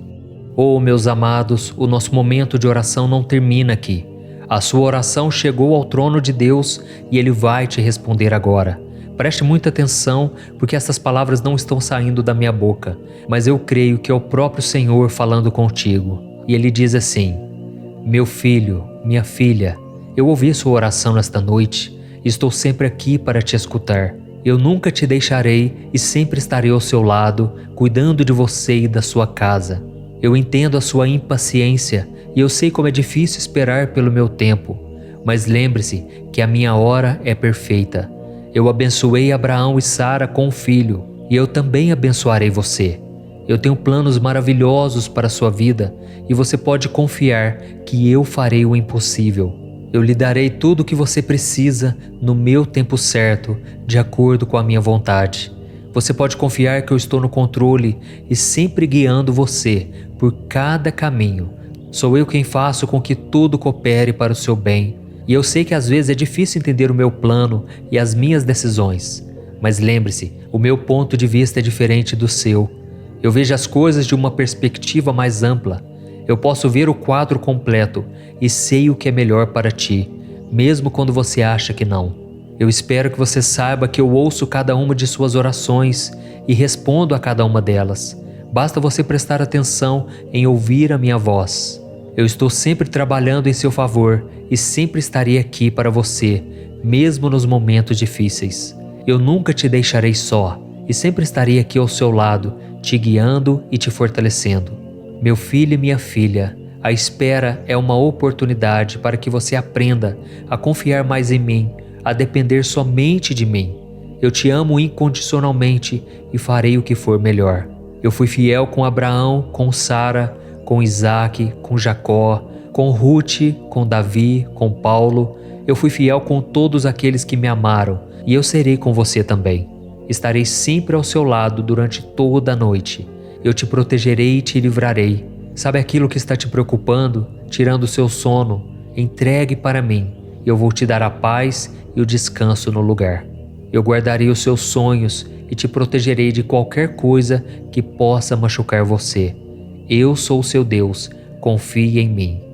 Speaker 1: Oh, meus amados, o nosso momento de oração não termina aqui. A sua oração chegou ao trono de Deus e Ele vai te responder agora. Preste muita atenção, porque essas palavras não estão saindo da minha boca, mas eu creio que é o próprio Senhor falando contigo. E Ele diz assim: meu filho, minha filha, eu ouvi sua oração nesta noite e estou sempre aqui para te escutar. Eu nunca te deixarei e sempre estarei ao seu lado, cuidando de você e da sua casa. Eu entendo a sua impaciência e eu sei como é difícil esperar pelo meu tempo, mas lembre-se que a minha hora é perfeita. Eu abençoei Abraão e Sara com um filho, e eu também abençoarei você. Eu tenho planos maravilhosos para a sua vida, e você pode confiar que eu farei o impossível. Eu lhe darei tudo o que você precisa no meu tempo certo, de acordo com a minha vontade. Você pode confiar que eu estou no controle e sempre guiando você por cada caminho. Sou eu quem faço com que tudo coopere para o seu bem. E eu sei que às vezes é difícil entender o meu plano e as minhas decisões. Mas lembre-se, o meu ponto de vista é diferente do seu. Eu vejo as coisas de uma perspectiva mais ampla. Eu posso ver o quadro completo e sei o que é melhor para ti, mesmo quando você acha que não. Eu espero que você saiba que eu ouço cada uma de suas orações e respondo a cada uma delas. Basta você prestar atenção em ouvir a minha voz. Eu estou sempre trabalhando em seu favor e sempre estarei aqui para você, mesmo nos momentos difíceis. Eu nunca te deixarei só e sempre estarei aqui ao seu lado, te guiando e te fortalecendo. Meu filho e minha filha, a espera é uma oportunidade para que você aprenda a confiar mais em mim, a depender somente de mim. Eu te amo incondicionalmente e farei o que for melhor. Eu fui fiel com Abraão, com Sara, com Isaac, com Jacó, com Ruth, com Davi, com Paulo. Eu fui fiel com todos aqueles que me amaram e eu serei com você também. Estarei sempre ao seu lado durante toda a noite. Eu te protegerei e te livrarei. Sabe aquilo que está te preocupando, tirando o seu sono? Entregue para mim. Eu vou te dar a paz e o descanso no lugar. Eu guardarei os seus sonhos e te protegerei de qualquer coisa que possa machucar você. Eu sou o seu Deus. Confie em mim.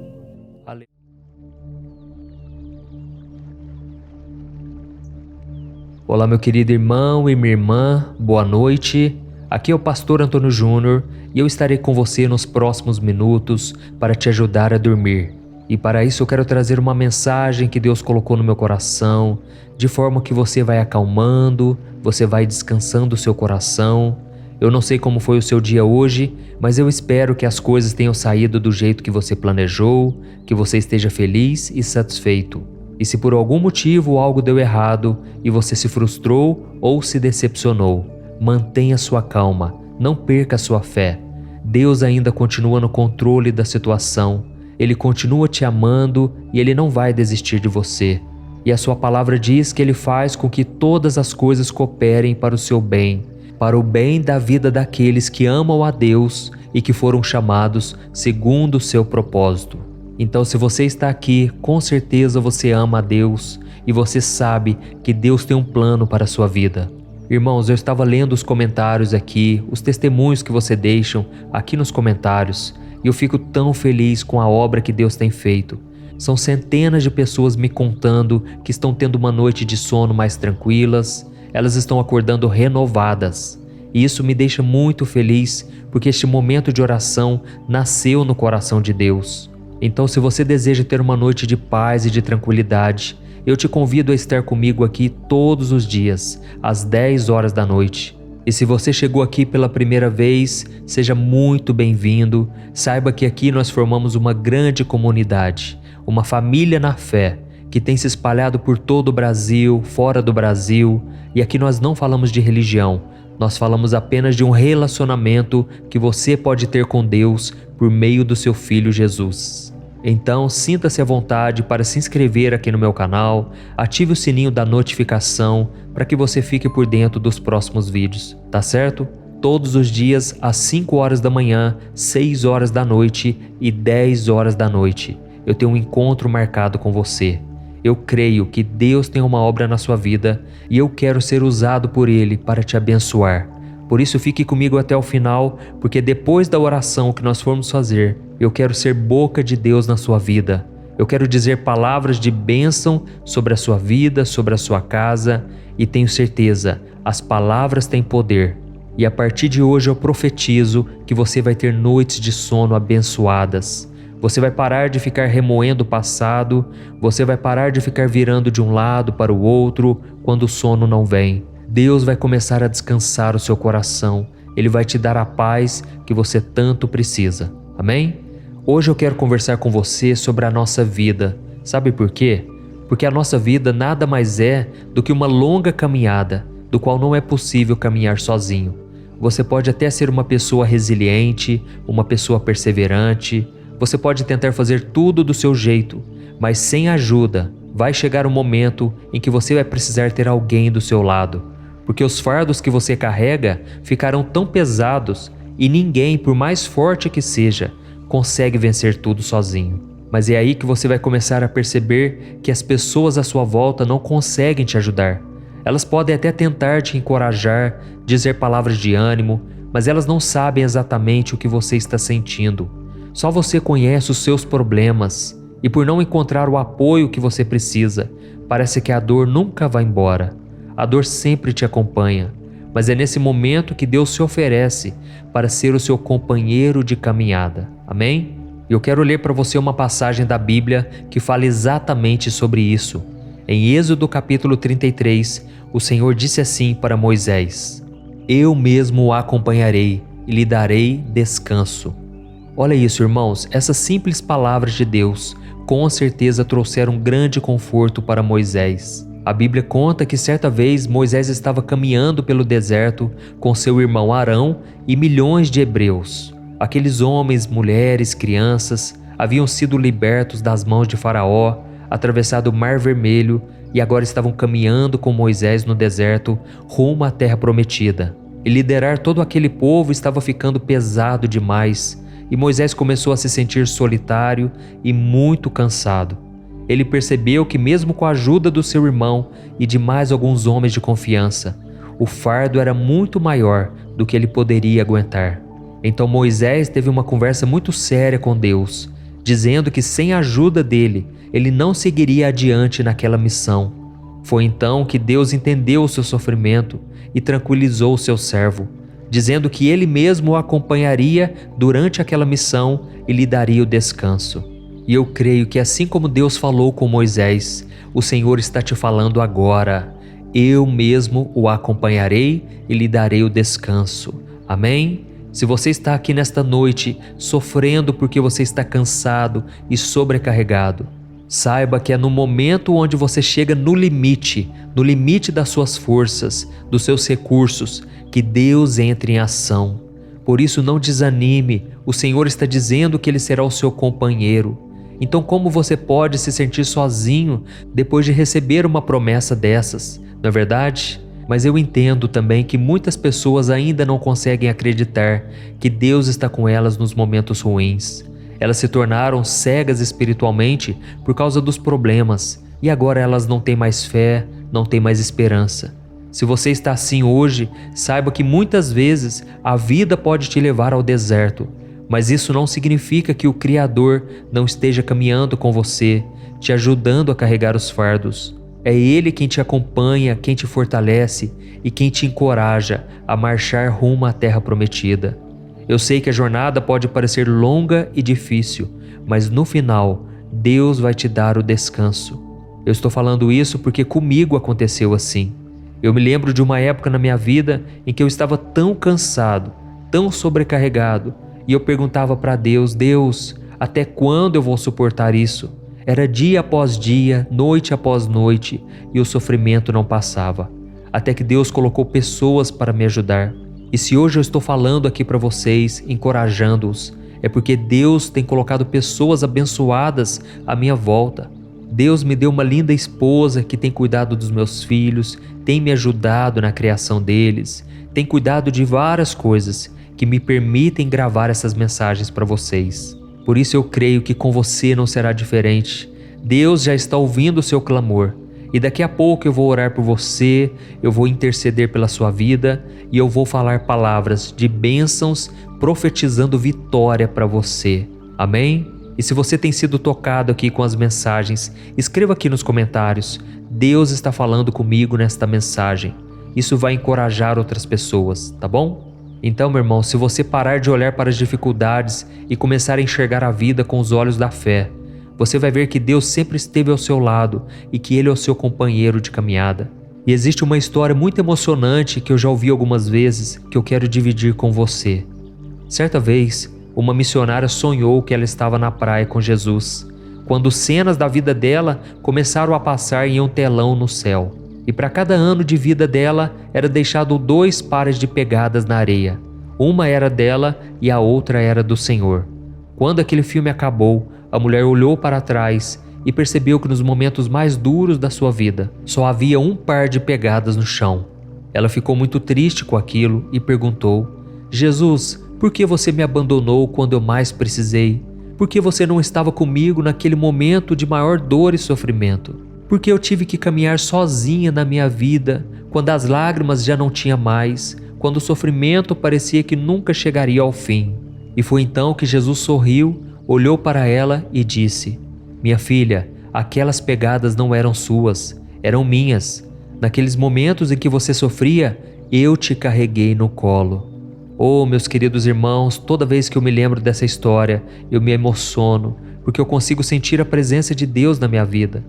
Speaker 1: Olá, meu querido irmão e minha irmã, boa noite. Aqui é o pastor Antônio Júnior e eu estarei com você nos próximos minutos para te ajudar a dormir. E para isso eu quero trazer uma mensagem que Deus colocou no meu coração, de forma que você vai acalmando, você vai descansando o seu coração. Eu não sei como foi o seu dia hoje, mas eu espero que as coisas tenham saído do jeito que você planejou, que você esteja feliz e satisfeito. E se por algum motivo algo deu errado e você se frustrou ou se decepcionou, mantenha sua calma, não perca sua fé. Deus ainda continua no controle da situação. Ele continua te amando e Ele não vai desistir de você. E a sua palavra diz que Ele faz com que todas as coisas cooperem para o seu bem, para o bem da vida daqueles que amam a Deus e que foram chamados segundo o seu propósito. Então, se você está aqui, com certeza você ama a Deus e você sabe que Deus tem um plano para a sua vida. Irmãos, eu estava lendo os comentários aqui, os testemunhos que você deixam aqui nos comentários, e eu fico tão feliz com a obra que Deus tem feito. São centenas de pessoas me contando que estão tendo uma noite de sono mais tranquilas, elas estão acordando renovadas. E isso me deixa muito feliz, porque este momento de oração nasceu no coração de Deus. Então, se você deseja ter uma noite de paz e de tranquilidade, eu te convido a estar comigo aqui todos os dias, às 10 horas da noite. E se você chegou aqui pela primeira vez, seja muito bem-vindo. Saiba que aqui nós formamos uma grande comunidade, uma família na fé, que tem se espalhado por todo o Brasil, fora do Brasil. E aqui nós não falamos de religião, nós falamos apenas de um relacionamento que você pode ter com Deus por meio do seu Filho Jesus. Então, sinta-se à vontade para se inscrever aqui no meu canal, ative o sininho da notificação para que você fique por dentro dos próximos vídeos, tá certo? Todos os dias às 5 horas da manhã, 6 horas da noite e 10 horas da noite, eu tenho um encontro marcado com você. Eu creio que Deus tem uma obra na sua vida e eu quero ser usado por Ele para te abençoar. Por isso fique comigo até o final, porque depois da oração que nós formos fazer, eu quero ser boca de Deus na sua vida. Eu quero dizer palavras de bênção sobre a sua vida, sobre a sua casa, e tenho certeza, as palavras têm poder. E a partir de hoje eu profetizo que você vai ter noites de sono abençoadas. Você vai parar de ficar remoendo o passado, você vai parar de ficar virando de um lado para o outro quando o sono não vem. Deus vai começar a descansar o seu coração, Ele vai te dar a paz que você tanto precisa. Amém? Hoje eu quero conversar com você sobre a nossa vida. Sabe por quê? Porque a nossa vida nada mais é do que uma longa caminhada, do qual não é possível caminhar sozinho. Você pode até ser uma pessoa resiliente, uma pessoa perseverante, você pode tentar fazer tudo do seu jeito, mas sem ajuda, vai chegar um momento em que você vai precisar ter alguém do seu lado, porque os fardos que você carrega ficarão tão pesados e ninguém, por mais forte que seja, consegue vencer tudo sozinho. Mas é aí que você vai começar a perceber que as pessoas à sua volta não conseguem te ajudar. Elas podem até tentar te encorajar, dizer palavras de ânimo, mas elas não sabem exatamente o que você está sentindo. Só você conhece os seus problemas, e por não encontrar o apoio que você precisa, parece que a dor nunca vai embora. A dor sempre te acompanha, mas é nesse momento que Deus se oferece para ser o seu companheiro de caminhada. Amém? Eu quero ler para você uma passagem da Bíblia que fala exatamente sobre isso. Em Êxodo capítulo 33, o Senhor disse assim para Moisés: Eu mesmo o acompanharei e lhe darei descanso. Olha isso, irmãos, essas simples palavras de Deus com certeza trouxeram grande conforto para Moisés. A Bíblia conta que certa vez Moisés estava caminhando pelo deserto com seu irmão Arão e milhões de hebreus. Aqueles homens, mulheres, crianças haviam sido libertos das mãos de Faraó, atravessado o Mar Vermelho e agora estavam caminhando com Moisés no deserto rumo à Terra Prometida. E liderar todo aquele povo estava ficando pesado demais e Moisés começou a se sentir solitário e muito cansado. Ele percebeu que mesmo com a ajuda do seu irmão e de mais alguns homens de confiança, o fardo era muito maior do que ele poderia aguentar. Então Moisés teve uma conversa muito séria com Deus, dizendo que sem a ajuda dele, ele não seguiria adiante naquela missão. Foi então que Deus entendeu o seu sofrimento e tranquilizou o seu servo, dizendo que ele mesmo o acompanharia durante aquela missão e lhe daria o descanso. E eu creio que assim como Deus falou com Moisés, o Senhor está te falando agora: eu mesmo o acompanharei e lhe darei o descanso. Amém? Se você está aqui nesta noite sofrendo porque você está cansado e sobrecarregado, saiba que é no momento onde você chega no limite das suas forças, dos seus recursos, que Deus entra em ação. Por isso não desanime, o Senhor está dizendo que Ele será o seu companheiro. Então como você pode se sentir sozinho depois de receber uma promessa dessas, não é verdade? Mas eu entendo também que muitas pessoas ainda não conseguem acreditar que Deus está com elas nos momentos ruins. Elas se tornaram cegas espiritualmente por causa dos problemas e agora elas não têm mais fé, não têm mais esperança. Se você está assim hoje, saiba que muitas vezes a vida pode te levar ao deserto, mas isso não significa que o Criador não esteja caminhando com você, te ajudando a carregar os fardos. É Ele quem te acompanha, quem te fortalece e quem te encoraja a marchar rumo à Terra Prometida. Eu sei que a jornada pode parecer longa e difícil, mas no final, Deus vai te dar o descanso. Eu estou falando isso porque comigo aconteceu assim. Eu me lembro de uma época na minha vida em que eu estava tão cansado, tão sobrecarregado, e eu perguntava para Deus: Deus, até quando eu vou suportar isso? Era dia após dia, noite após noite, e o sofrimento não passava. Até que Deus colocou pessoas para me ajudar. E se hoje eu estou falando aqui para vocês, encorajando-os, é porque Deus tem colocado pessoas abençoadas à minha volta. Deus me deu uma linda esposa que tem cuidado dos meus filhos, tem me ajudado na criação deles, tem cuidado de várias coisas que me permitem gravar essas mensagens para vocês. Por isso eu creio que com você não será diferente. Deus já está ouvindo o seu clamor. E daqui a pouco eu vou orar por você, eu vou interceder pela sua vida e eu vou falar palavras de bênçãos, profetizando vitória para você. Amém? E se você tem sido tocado aqui com as mensagens, escreva aqui nos comentários: Deus está falando comigo nesta mensagem. Isso vai encorajar outras pessoas, tá bom? Então, meu irmão, se você parar de olhar para as dificuldades e começar a enxergar a vida com os olhos da fé, você vai ver que Deus sempre esteve ao seu lado e que Ele é o seu companheiro de caminhada. E existe uma história muito emocionante que eu já ouvi algumas vezes que eu quero dividir com você. Certa vez, uma missionária sonhou que ela estava na praia com Jesus, quando cenas da vida dela começaram a passar em um telão no céu. E para cada ano de vida dela era deixado 2 pares de pegadas na areia. Uma era dela e a outra era do Senhor. Quando aquele filme acabou, a mulher olhou para trás e percebeu que nos momentos mais duros da sua vida só havia um par de pegadas no chão. Ela ficou muito triste com aquilo e perguntou: Jesus, por que você me abandonou quando eu mais precisei? Por que você não estava comigo naquele momento de maior dor e sofrimento? Por que eu tive que caminhar sozinha na minha vida, quando as lágrimas já não tinha mais, quando o sofrimento parecia que nunca chegaria ao fim? E foi então que Jesus sorriu, olhou para ela e disse: Minha filha, aquelas pegadas não eram suas, eram minhas. Naqueles momentos em que você sofria, eu te carreguei no colo. Oh, meus queridos irmãos, toda vez que eu me lembro dessa história, eu me emociono, porque eu consigo sentir a presença de Deus na minha vida.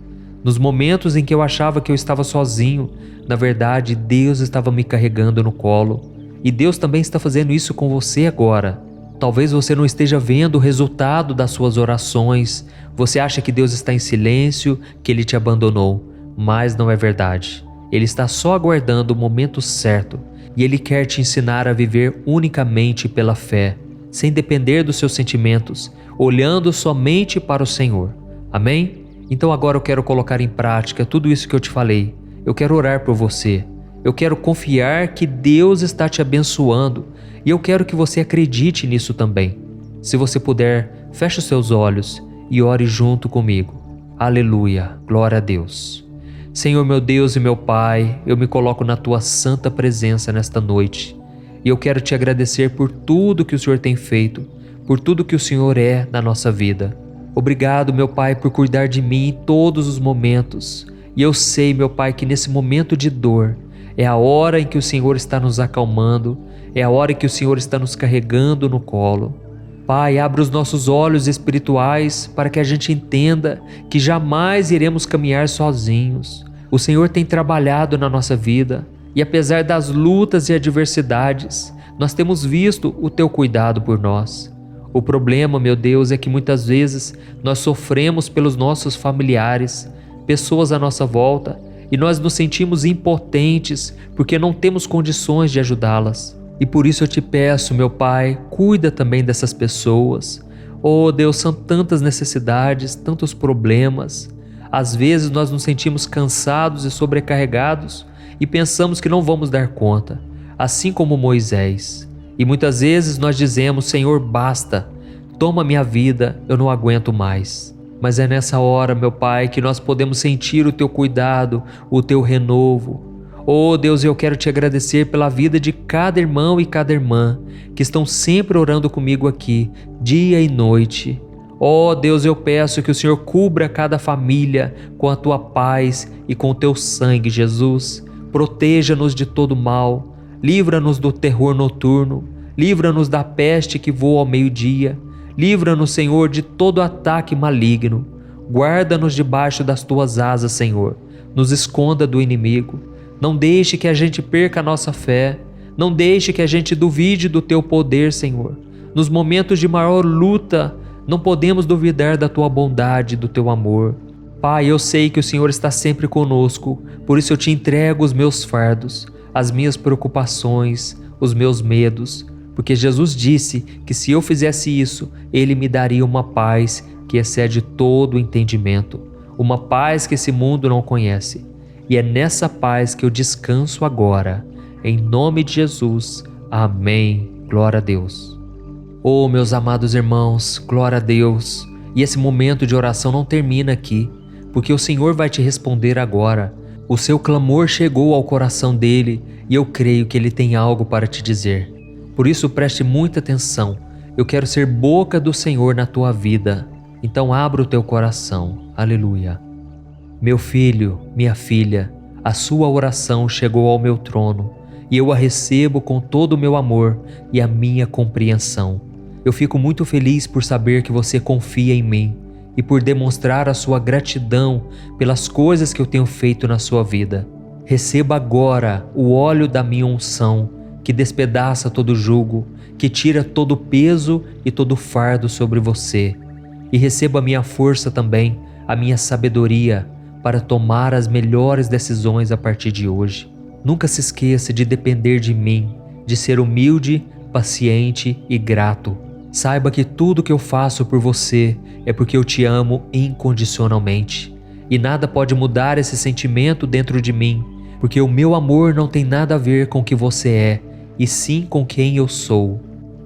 Speaker 1: Nos momentos em que eu achava que eu estava sozinho, na verdade, Deus estava me carregando no colo. E Deus também está fazendo isso com você agora. Talvez você não esteja vendo o resultado das suas orações. Você acha que Deus está em silêncio, que Ele te abandonou. Mas não é verdade. Ele está só aguardando o momento certo. E Ele quer te ensinar a viver unicamente pela fé, sem depender dos seus sentimentos, olhando somente para o Senhor. Amém? Então agora eu quero colocar em prática tudo isso que eu te falei. Eu quero orar por você. Eu quero confiar que Deus está te abençoando e eu quero que você acredite nisso também. Se você puder, feche os seus olhos e ore junto comigo. Aleluia, glória a Deus. Senhor meu Deus e meu Pai, eu me coloco na Tua santa presença nesta noite e eu quero Te agradecer por tudo que o Senhor tem feito, por tudo que o Senhor é na nossa vida. Obrigado, meu Pai, por cuidar de mim em todos os momentos. E eu sei, meu Pai, que nesse momento de dor é a hora em que o Senhor está nos acalmando, é a hora em que o Senhor está nos carregando no colo. Pai, abre os nossos olhos espirituais para que a gente entenda que jamais iremos caminhar sozinhos. O Senhor tem trabalhado na nossa vida e apesar das lutas e adversidades, nós temos visto o Teu cuidado por nós. O problema, meu Deus, é que muitas vezes nós sofremos pelos nossos familiares, pessoas à nossa volta, e nós nos sentimos impotentes porque não temos condições de ajudá-las. E por isso eu te peço, meu Pai, cuida também dessas pessoas. Oh Deus, são tantas necessidades, tantos problemas. Às vezes nós nos sentimos cansados e sobrecarregados e pensamos que não vamos dar conta, assim como Moisés. E muitas vezes nós dizemos: Senhor, basta, toma minha vida, eu não aguento mais. Mas é nessa hora, meu Pai, que nós podemos sentir o Teu cuidado, o Teu renovo. Oh Deus, eu quero Te agradecer pela vida de cada irmão e cada irmã que estão sempre orando comigo aqui, dia e noite. Oh Deus, eu peço que o Senhor cubra cada família com a Tua paz e com o Teu sangue, Jesus. Proteja-nos de todo mal. Livra-nos do terror noturno, livra-nos da peste que voa ao meio-dia, livra-nos, Senhor, de todo ataque maligno. Guarda-nos debaixo das Tuas asas, Senhor. Nos esconda do inimigo. Não deixe que a gente perca a nossa fé. Não deixe que a gente duvide do Teu poder, Senhor. Nos momentos de maior luta, não podemos duvidar da Tua bondade, do Teu amor. Pai, eu sei que o Senhor está sempre conosco, por isso eu Te entrego os meus fardos, as minhas preocupações, os meus medos, porque Jesus disse que se eu fizesse isso, Ele me daria uma paz que excede todo o entendimento, uma paz que esse mundo não conhece. E é nessa paz que eu descanso agora, em nome de Jesus. Amém. Glória a Deus. Oh, meus amados irmãos, glória a Deus. E esse momento de oração não termina aqui, porque o Senhor vai te responder agora. O seu clamor chegou ao coração dele e eu creio que ele tem algo para te dizer. Por isso preste muita atenção. Eu quero ser boca do Senhor na tua vida. Então abra o teu coração. Aleluia. Meu filho, minha filha, a sua oração chegou ao meu trono e eu a recebo com todo o meu amor e a minha compreensão. Eu fico muito feliz por saber que você confia em mim e por demonstrar a sua gratidão pelas coisas que eu tenho feito na sua vida. Receba agora o óleo da minha unção, que despedaça todo jugo, que tira todo o peso e todo o fardo sobre você. E receba a minha força também, a minha sabedoria, para tomar as melhores decisões a partir de hoje. Nunca se esqueça de depender de mim, de ser humilde, paciente e grato. Saiba que tudo que eu faço por você é porque eu te amo incondicionalmente. E nada pode mudar esse sentimento dentro de mim, porque o meu amor não tem nada a ver com o que você é, e sim com quem eu sou.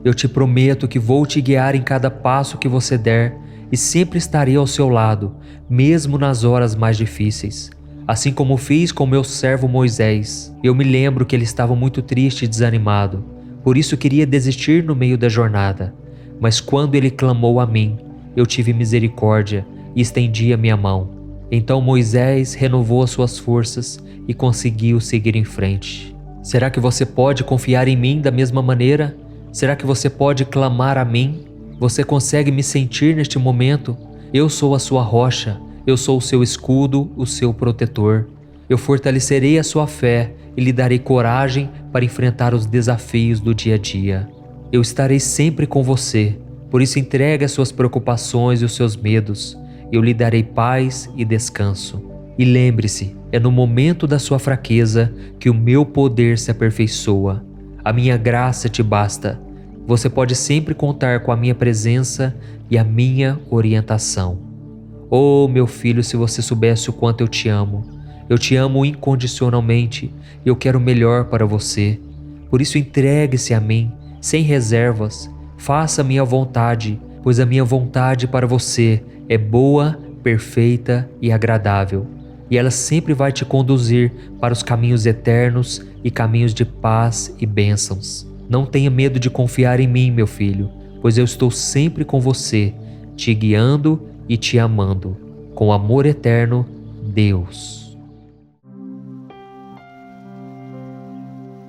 Speaker 1: Eu te prometo que vou te guiar em cada passo que você der e sempre estarei ao seu lado, mesmo nas horas mais difíceis. Assim como fiz com meu servo Moisés. Eu me lembro que ele estava muito triste e desanimado, por isso queria desistir no meio da jornada. Mas quando ele clamou a mim, eu tive misericórdia e estendi a minha mão. Então Moisés renovou as suas forças e conseguiu seguir em frente. Será que você pode confiar em mim da mesma maneira? Será que você pode clamar a mim? Você consegue me sentir neste momento? Eu sou a sua rocha, eu sou o seu escudo, o seu protetor. Eu fortalecerei a sua fé e lhe darei coragem para enfrentar os desafios do dia a dia. Eu estarei sempre com você, por isso entregue as suas preocupações e os seus medos. Eu lhe darei paz e descanso. E lembre-se, é no momento da sua fraqueza que o meu poder se aperfeiçoa. A minha graça te basta. Você pode sempre contar com a minha presença e a minha orientação. Oh, meu filho, se você soubesse o quanto eu te amo. Eu te amo incondicionalmente e eu quero o melhor para você. Por isso entregue-se a mim, sem reservas. Faça a minha vontade, pois a minha vontade para você é boa, perfeita e agradável. E ela sempre vai te conduzir para os caminhos eternos e caminhos de paz e bênçãos. Não tenha medo de confiar em mim, meu filho, pois eu estou sempre com você, te guiando e te amando. Com amor eterno, Deus.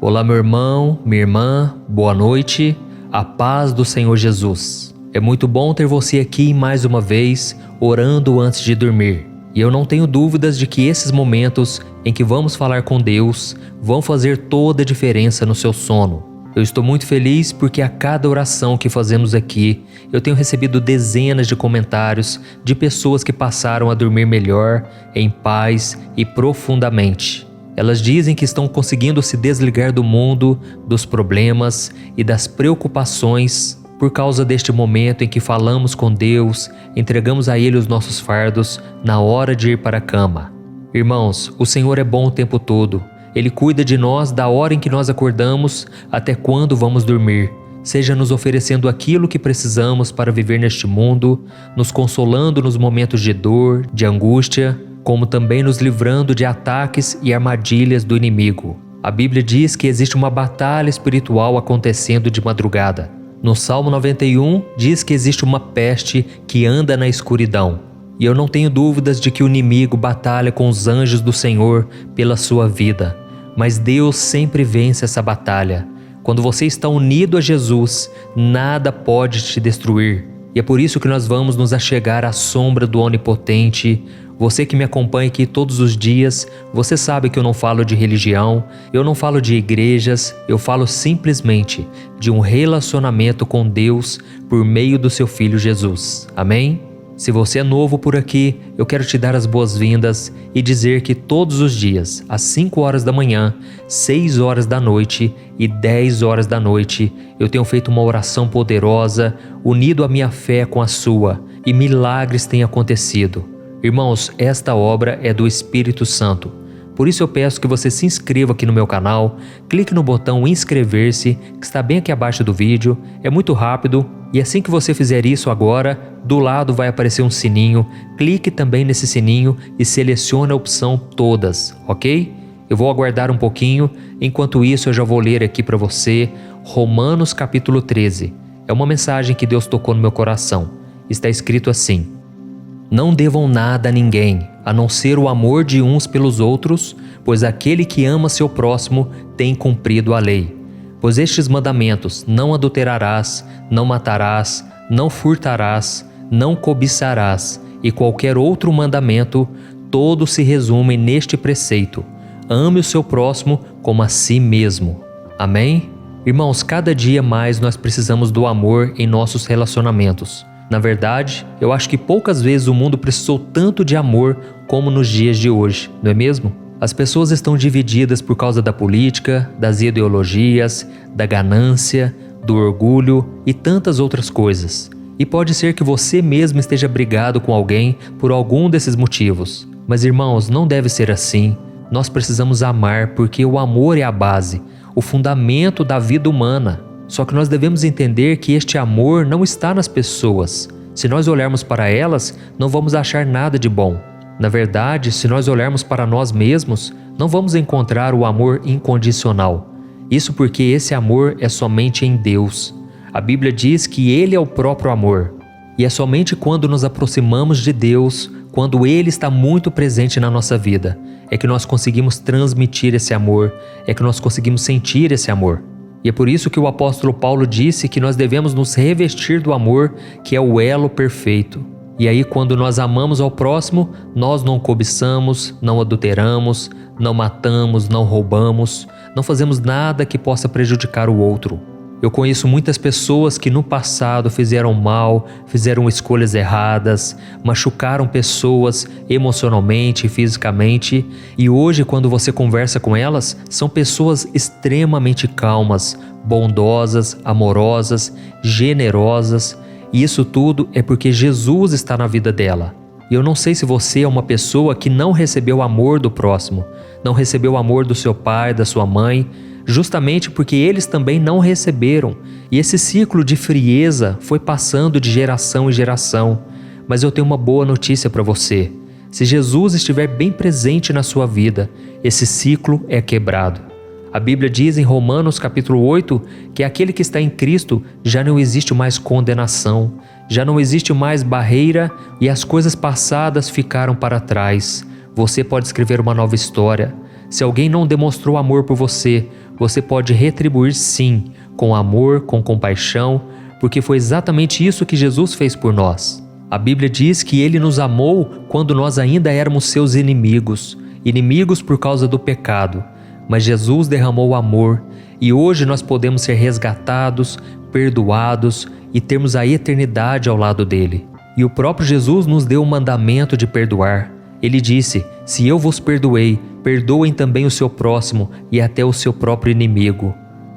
Speaker 1: Olá, meu irmão, minha irmã, boa noite, a paz do Senhor Jesus. É muito bom ter você aqui mais uma vez, orando antes de dormir. E eu não tenho dúvidas de que esses momentos em que vamos falar com Deus vão fazer toda a diferença no seu sono. Eu estou muito feliz porque a cada oração que fazemos aqui, eu tenho recebido dezenas de comentários de pessoas que passaram a dormir melhor, em paz e profundamente. Elas dizem que estão conseguindo se desligar do mundo, dos problemas e das preocupações por causa deste momento em que falamos com Deus, entregamos a Ele os nossos fardos na hora de ir para a cama. Irmãos, o Senhor é bom o tempo todo. Ele cuida de nós da hora em que nós acordamos até quando vamos dormir, seja nos oferecendo aquilo que precisamos para viver neste mundo, nos consolando nos momentos de dor, de angústia, como também nos livrando de ataques e armadilhas do inimigo. A Bíblia diz que existe uma batalha espiritual acontecendo de madrugada. No Salmo 91 diz que existe uma peste que anda na escuridão. E eu não tenho dúvidas de que o inimigo batalha com os anjos do Senhor pela sua vida. Mas Deus sempre vence essa batalha. Quando você está unido a Jesus, nada pode te destruir. E é por isso que nós vamos nos achegar à sombra do Onipotente. Você que me acompanha aqui todos os dias, você sabe que eu não falo de religião, eu não falo de igrejas, eu falo simplesmente de um relacionamento com Deus por meio do seu Filho Jesus. Amém? Se você é novo por aqui, eu quero te dar as boas-vindas e dizer que todos os dias, às 5 horas da manhã, 6 horas da noite e 10 horas da noite, eu tenho feito uma oração poderosa, unido a minha fé com a sua, e milagres têm acontecido. Irmãos, esta obra é do Espírito Santo. Por isso eu peço que você se inscreva aqui no meu canal, clique no botão inscrever-se, que está bem aqui abaixo do vídeo, é muito rápido, e assim que você fizer isso agora, do lado vai aparecer um sininho, clique também nesse sininho e selecione a opção todas, ok? Eu vou aguardar um pouquinho, enquanto isso eu já vou ler aqui para você, Romanos capítulo 13. É uma mensagem que Deus tocou no meu coração. Está escrito assim: Não devam nada a ninguém, a não ser o amor de uns pelos outros, pois aquele que ama seu próximo tem cumprido a lei. Pois estes mandamentos: não adulterarás, não matarás, não furtarás, não cobiçarás, e qualquer outro mandamento, todos se resumem neste preceito: ame o seu próximo como a si mesmo. Amém? Irmãos, cada dia mais nós precisamos do amor em nossos relacionamentos. Na verdade, eu acho que poucas vezes o mundo precisou tanto de amor como nos dias de hoje, não é mesmo? As pessoas estão divididas por causa da política, das ideologias, da ganância, do orgulho e tantas outras coisas. E pode ser que você mesmo esteja brigado com alguém por algum desses motivos. Mas irmãos, não deve ser assim. Nós precisamos amar porque o amor é a base, o fundamento da vida humana. Só que nós devemos entender que este amor não está nas pessoas. Se nós olharmos para elas, não vamos achar nada de bom. Na verdade, se nós olharmos para nós mesmos, não vamos encontrar o amor incondicional. Isso porque esse amor é somente em Deus. A Bíblia diz que Ele é o próprio amor. E é somente quando nos aproximamos de Deus, quando Ele está muito presente na nossa vida, é que nós conseguimos transmitir esse amor, é que nós conseguimos sentir esse amor. E é por isso que o apóstolo Paulo disse que nós devemos nos revestir do amor, que é o elo perfeito. E aí, quando nós amamos ao próximo, nós não cobiçamos, não adulteramos, não matamos, não roubamos, não fazemos nada que possa prejudicar o outro. Eu conheço muitas pessoas que no passado fizeram mal, fizeram escolhas erradas, machucaram pessoas emocionalmente e fisicamente, e hoje, quando você conversa com elas, são pessoas extremamente calmas, bondosas, amorosas, generosas, e isso tudo é porque Jesus está na vida dela. E eu não sei se você é uma pessoa que não recebeu o amor do próximo, não recebeu o amor do seu pai, da sua mãe, justamente porque eles também não receberam. E esse ciclo de frieza foi passando de geração em geração. Mas eu tenho uma boa notícia para você. Se Jesus estiver bem presente na sua vida, esse ciclo é quebrado. A Bíblia diz em Romanos capítulo 8 que aquele que está em Cristo já não existe mais condenação, já não existe mais barreira e as coisas passadas ficaram para trás. Você pode escrever uma nova história. Se alguém não demonstrou amor por você, você pode retribuir sim, com amor, com compaixão, porque foi exatamente isso que Jesus fez por nós. A Bíblia diz que Ele nos amou quando nós ainda éramos seus inimigos, inimigos por causa do pecado. Mas Jesus derramou amor e hoje nós podemos ser resgatados, perdoados e termos a eternidade ao lado dele. E o próprio Jesus nos deu o mandamento de perdoar. Ele disse: se eu vos perdoei, perdoem também o seu próximo e até o seu próprio inimigo.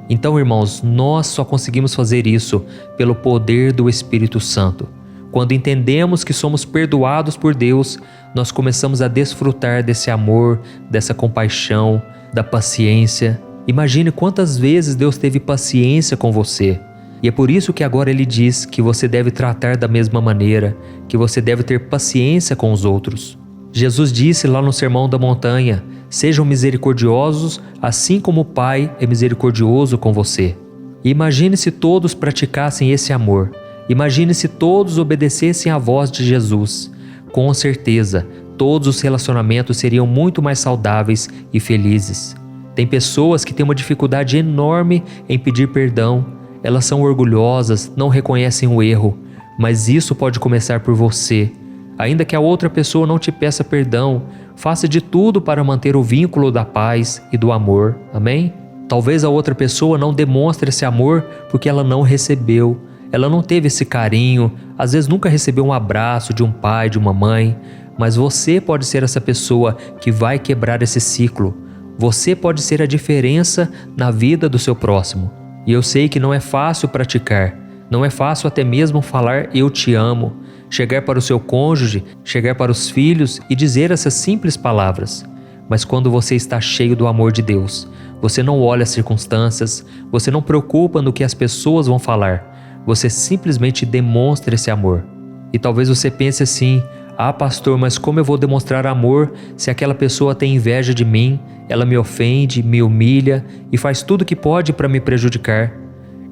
Speaker 1: Então, irmãos, nós só conseguimos fazer isso pelo poder do Espírito Santo. Quando entendemos que somos perdoados por Deus, nós começamos a desfrutar desse amor, dessa compaixão, da paciência. Imagine quantas vezes Deus teve paciência com você. E é por isso que agora Ele diz que você deve tratar da mesma maneira, que você deve ter paciência com os outros. Jesus disse lá no Sermão da Montanha: sejam misericordiosos, assim como o Pai é misericordioso com você. E imagine se todos praticassem esse amor. Imagine se todos obedecessem à voz de Jesus. Com certeza, todos os relacionamentos seriam muito mais saudáveis e felizes. Tem pessoas que têm uma dificuldade enorme em pedir perdão. Elas são orgulhosas, não reconhecem o erro. Mas isso pode começar por você. Ainda que a outra pessoa não te peça perdão, faça de tudo para manter o vínculo da paz e do amor. Amém? Talvez a outra pessoa não demonstre esse amor porque ela não recebeu. Ela não teve esse carinho, às vezes nunca recebeu um abraço de um pai, de uma mãe. Mas você pode ser essa pessoa que vai quebrar esse ciclo. Você pode ser a diferença na vida do seu próximo. E eu sei que não é fácil praticar. Não é fácil até mesmo falar eu te amo. Chegar para o seu cônjuge, chegar para os filhos e dizer essas simples palavras. Mas quando você está cheio do amor de Deus, você não olha as circunstâncias, você não preocupa no que as pessoas vão falar. Você simplesmente demonstra esse amor. E talvez você pense assim: ah, pastor, mas como eu vou demonstrar amor se aquela pessoa tem inveja de mim, ela me ofende, me humilha e faz tudo que pode para me prejudicar?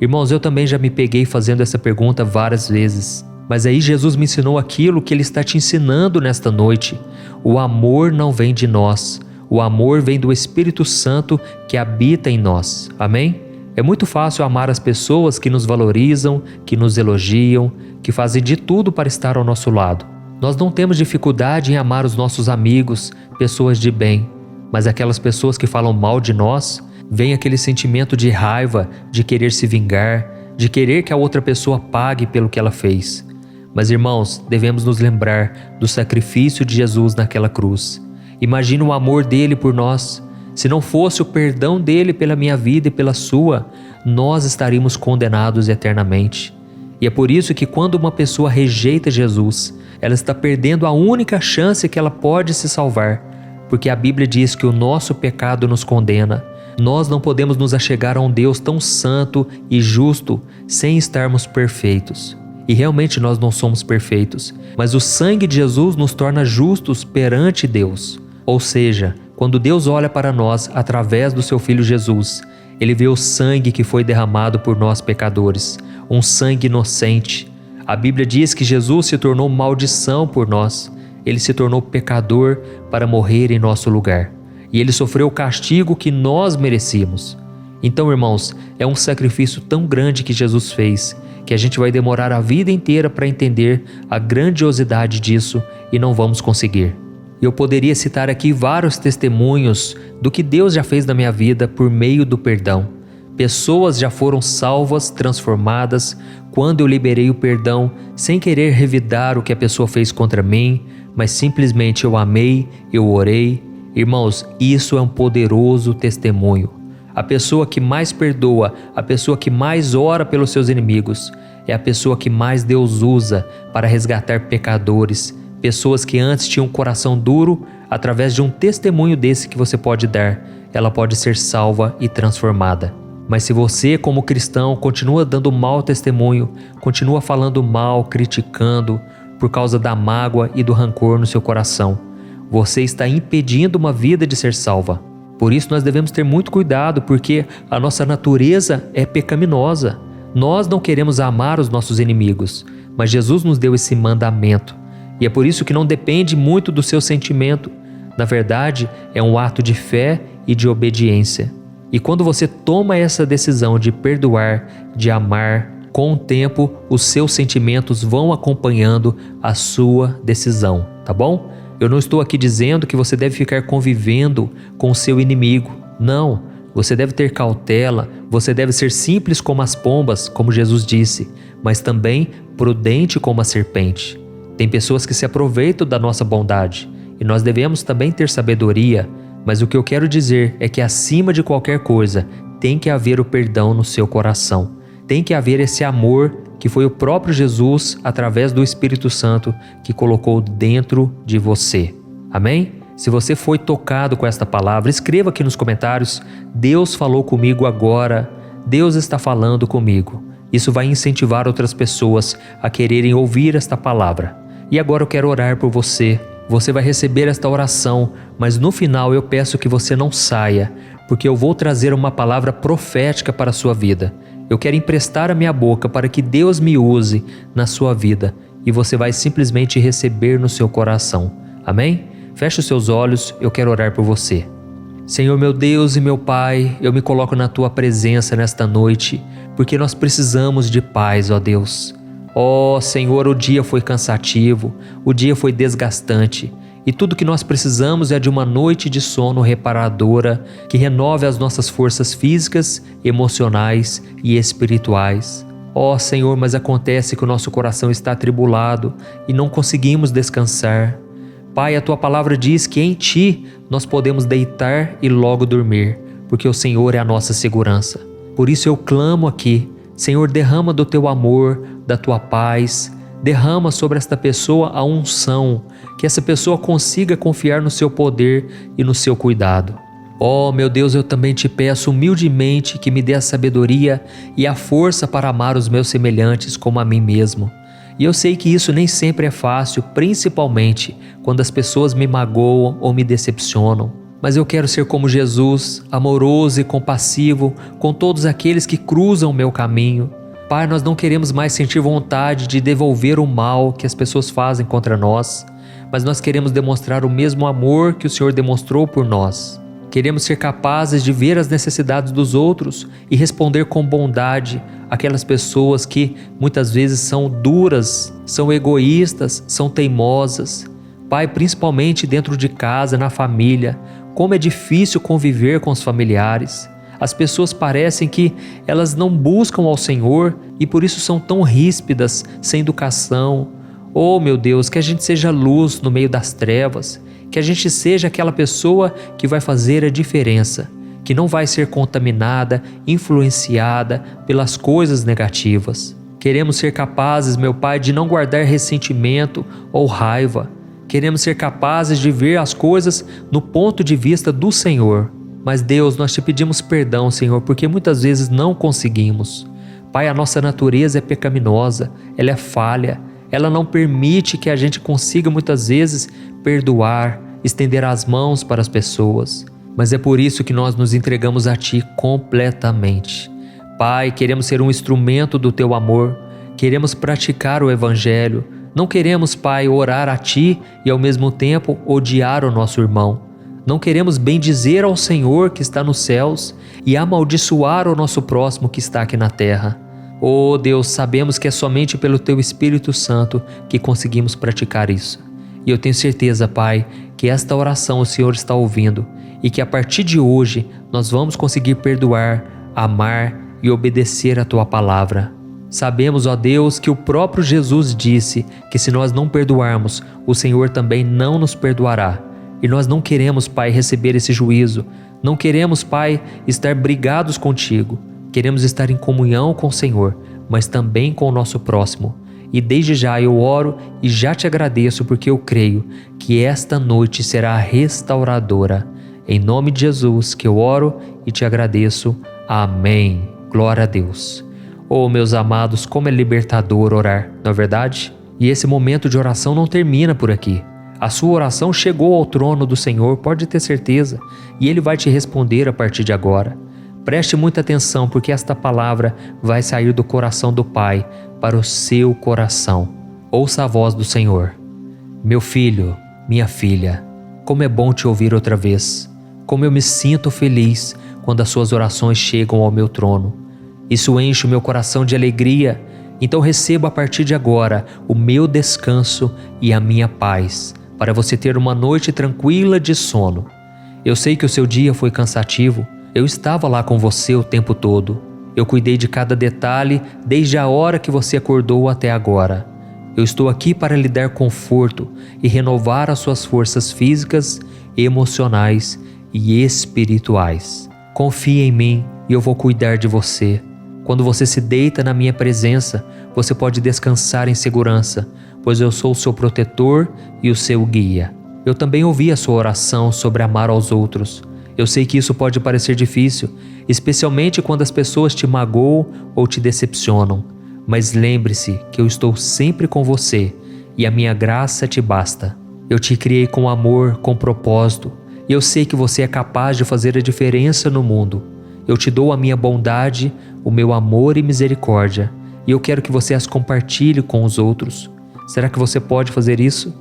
Speaker 1: Irmãos, eu também já me peguei fazendo essa pergunta várias vezes. Mas aí Jesus me ensinou aquilo que Ele está te ensinando nesta noite. O amor não vem de nós. O amor vem do Espírito Santo que habita em nós. Amém? É muito fácil amar as pessoas que nos valorizam, que nos elogiam, que fazem de tudo para estar ao nosso lado. Nós não temos dificuldade em amar os nossos amigos, pessoas de bem, mas aquelas pessoas que falam mal de nós, vem aquele sentimento de raiva, de querer se vingar, de querer que a outra pessoa pague pelo que ela fez. Mas irmãos, devemos nos lembrar do sacrifício de Jesus naquela cruz. Imagina o amor dele por nós. Se não fosse o perdão dele pela minha vida e pela sua, nós estaríamos condenados eternamente. E é por isso que quando uma pessoa rejeita Jesus, ela está perdendo a única chance que ela pode se salvar, porque a Bíblia diz que o nosso pecado nos condena. Nós não podemos nos achegar a um Deus tão santo e justo sem estarmos perfeitos. E realmente nós não somos perfeitos, mas o sangue de Jesus nos torna justos perante Deus. Ou seja, quando Deus olha para nós através do seu Filho Jesus, Ele vê o sangue que foi derramado por nós pecadores, um sangue inocente. A Bíblia diz que Jesus se tornou maldição por nós. Ele se tornou pecador para morrer em nosso lugar. E Ele sofreu o castigo que nós merecíamos. Então, irmãos, é um sacrifício tão grande que Jesus fez, que a gente vai demorar a vida inteira para entender a grandiosidade disso e não vamos conseguir. Eu poderia citar aqui vários testemunhos do que Deus já fez na minha vida por meio do perdão. Pessoas já foram salvas, transformadas, quando eu liberei o perdão, sem querer revidar o que a pessoa fez contra mim, mas simplesmente eu amei, eu orei. Irmãos, isso é um poderoso testemunho. A pessoa que mais perdoa, a pessoa que mais ora pelos seus inimigos, é a pessoa que mais Deus usa para resgatar pecadores, pessoas que antes tinham um coração duro. Através de um testemunho desse que você pode dar, ela pode ser salva e transformada. Mas se você, como cristão, continua dando mau testemunho, continua falando mal, criticando, por causa da mágoa e do rancor no seu coração, você está impedindo uma vida de ser salva. Por isso nós devemos ter muito cuidado, porque a nossa natureza é pecaminosa. Nós não queremos amar os nossos inimigos, mas Jesus nos deu esse mandamento. E é por isso que não depende muito do seu sentimento. Na verdade, é um ato de fé e de obediência. E quando você toma essa decisão de perdoar, de amar, com o tempo, os seus sentimentos vão acompanhando a sua decisão, tá bom? Eu não estou aqui dizendo que você deve ficar convivendo com o seu inimigo. Não, você deve ter cautela, você deve ser simples como as pombas, como Jesus disse, mas também prudente como a serpente. Tem pessoas que se aproveitam da nossa bondade e nós devemos também ter sabedoria, mas o que eu quero dizer é que acima de qualquer coisa tem que haver o perdão no seu coração. Tem que haver esse amor que foi o próprio Jesus, através do Espírito Santo, que colocou dentro de você. Amém? Se você foi tocado com esta palavra, escreva aqui nos comentários: Deus falou comigo agora, Deus está falando comigo. Isso vai incentivar outras pessoas a quererem ouvir esta palavra. E agora eu quero orar por você. Você vai receber esta oração, mas no final eu peço que você não saia, porque eu vou trazer uma palavra profética para a sua vida. Eu quero emprestar a minha boca para que Deus me use na sua vida e você vai simplesmente receber no seu coração. Amém? Feche os seus olhos, eu quero orar por você. Senhor meu Deus e meu Pai, eu me coloco na Tua presença nesta noite, porque nós precisamos de paz, ó Deus. Ó Senhor, o dia foi cansativo, o dia foi desgastante, e tudo que nós precisamos é de uma noite de sono reparadora que renove as nossas forças físicas, emocionais e espirituais. Ó Senhor, mas acontece que o nosso coração está atribulado e não conseguimos descansar. Pai, a Tua palavra diz que em Ti nós podemos deitar e logo dormir, porque o Senhor é a nossa segurança. Por isso eu clamo aqui: Senhor, derrama do Teu amor, da Tua paz, derrama sobre esta pessoa a unção, que essa pessoa consiga confiar no Seu poder e no Seu cuidado. Oh, meu Deus, eu também Te peço humildemente que me dê a sabedoria e a força para amar os meus semelhantes como a mim mesmo. E eu sei que isso nem sempre é fácil, principalmente quando as pessoas me magoam ou me decepcionam. Mas eu quero ser como Jesus, amoroso e compassivo com todos aqueles que cruzam o meu caminho. Pai, nós não queremos mais sentir vontade de devolver o mal que as pessoas fazem contra nós, mas nós queremos demonstrar o mesmo amor que o Senhor demonstrou por nós. Queremos ser capazes de ver as necessidades dos outros e responder com bondade àquelas pessoas que muitas vezes são duras, são egoístas, são teimosas. Pai, principalmente dentro de casa, na família, como é difícil conviver com os familiares. As pessoas parecem que elas não buscam ao Senhor e por isso são tão ríspidas, sem educação. Oh, meu Deus, que a gente seja luz no meio das trevas, Que a gente seja aquela pessoa que vai fazer a diferença, que não vai ser contaminada, influenciada pelas coisas negativas. Queremos ser capazes, meu Pai, de não guardar ressentimento ou raiva. Queremos ser capazes de ver as coisas no ponto de vista do Senhor. Mas Deus, nós te pedimos perdão, Senhor, porque muitas vezes não conseguimos. Pai, a nossa natureza é pecaminosa, ela é falha, ela não permite que a gente consiga muitas vezes perdoar, estender as mãos para as pessoas. Mas é por isso que nós nos entregamos a Ti completamente. Pai, queremos ser um instrumento do Teu amor, queremos praticar o Evangelho, não queremos, Pai, orar a Ti e ao mesmo tempo odiar o nosso irmão. Não queremos bendizer ao Senhor que está nos céus e amaldiçoar o nosso próximo que está aqui na terra. Oh Deus, sabemos que é somente pelo Teu Espírito Santo que conseguimos praticar isso. E eu tenho certeza, Pai, que esta oração o Senhor está ouvindo e que a partir de hoje nós vamos conseguir perdoar, amar e obedecer a Tua palavra. Sabemos, ó Deus, que o próprio Jesus disse que se nós não perdoarmos, o Senhor também não nos perdoará. E nós não queremos, Pai, receber esse juízo. Não queremos, Pai, estar brigados contigo. Queremos estar em comunhão com o Senhor, mas também com o nosso próximo. E desde já eu oro e já te agradeço porque eu creio que esta noite será restauradora. Em nome de Jesus que eu oro e te agradeço. Amém. Glória a Deus. Oh, meus amados, como é libertador orar, não é verdade? E esse momento de oração não termina por aqui. A sua oração chegou ao trono do Senhor, pode ter certeza, e Ele vai te responder a partir de agora. Preste muita atenção, porque esta palavra vai sair do coração do Pai para o seu coração. Ouça a voz do Senhor. Meu filho, minha filha, como é bom te ouvir outra vez. Como eu me sinto feliz quando as suas orações chegam ao meu trono. Isso enche o meu coração de alegria. Então receba a partir de agora o meu descanso e a minha paz, para você ter uma noite tranquila de sono. Eu sei que o seu dia foi cansativo. Eu estava lá com você o tempo todo. Eu cuidei de cada detalhe desde a hora que você acordou até agora. Eu estou aqui para lhe dar conforto e renovar as suas forças físicas, emocionais e espirituais. Confie em mim e eu vou cuidar de você. Quando você se deita na minha presença, você pode descansar em segurança, pois eu sou o seu protetor e o seu guia. Eu também ouvi a sua oração sobre amar aos outros. Eu sei que isso pode parecer difícil, especialmente quando as pessoas te magoam ou te decepcionam. Mas lembre-se que eu estou sempre com você e a minha graça te basta. Eu te criei com amor, com propósito, e eu sei que você é capaz de fazer a diferença no mundo. Eu te dou a minha bondade, o meu amor e misericórdia, e eu quero que você as compartilhe com os outros. Será que você pode fazer isso?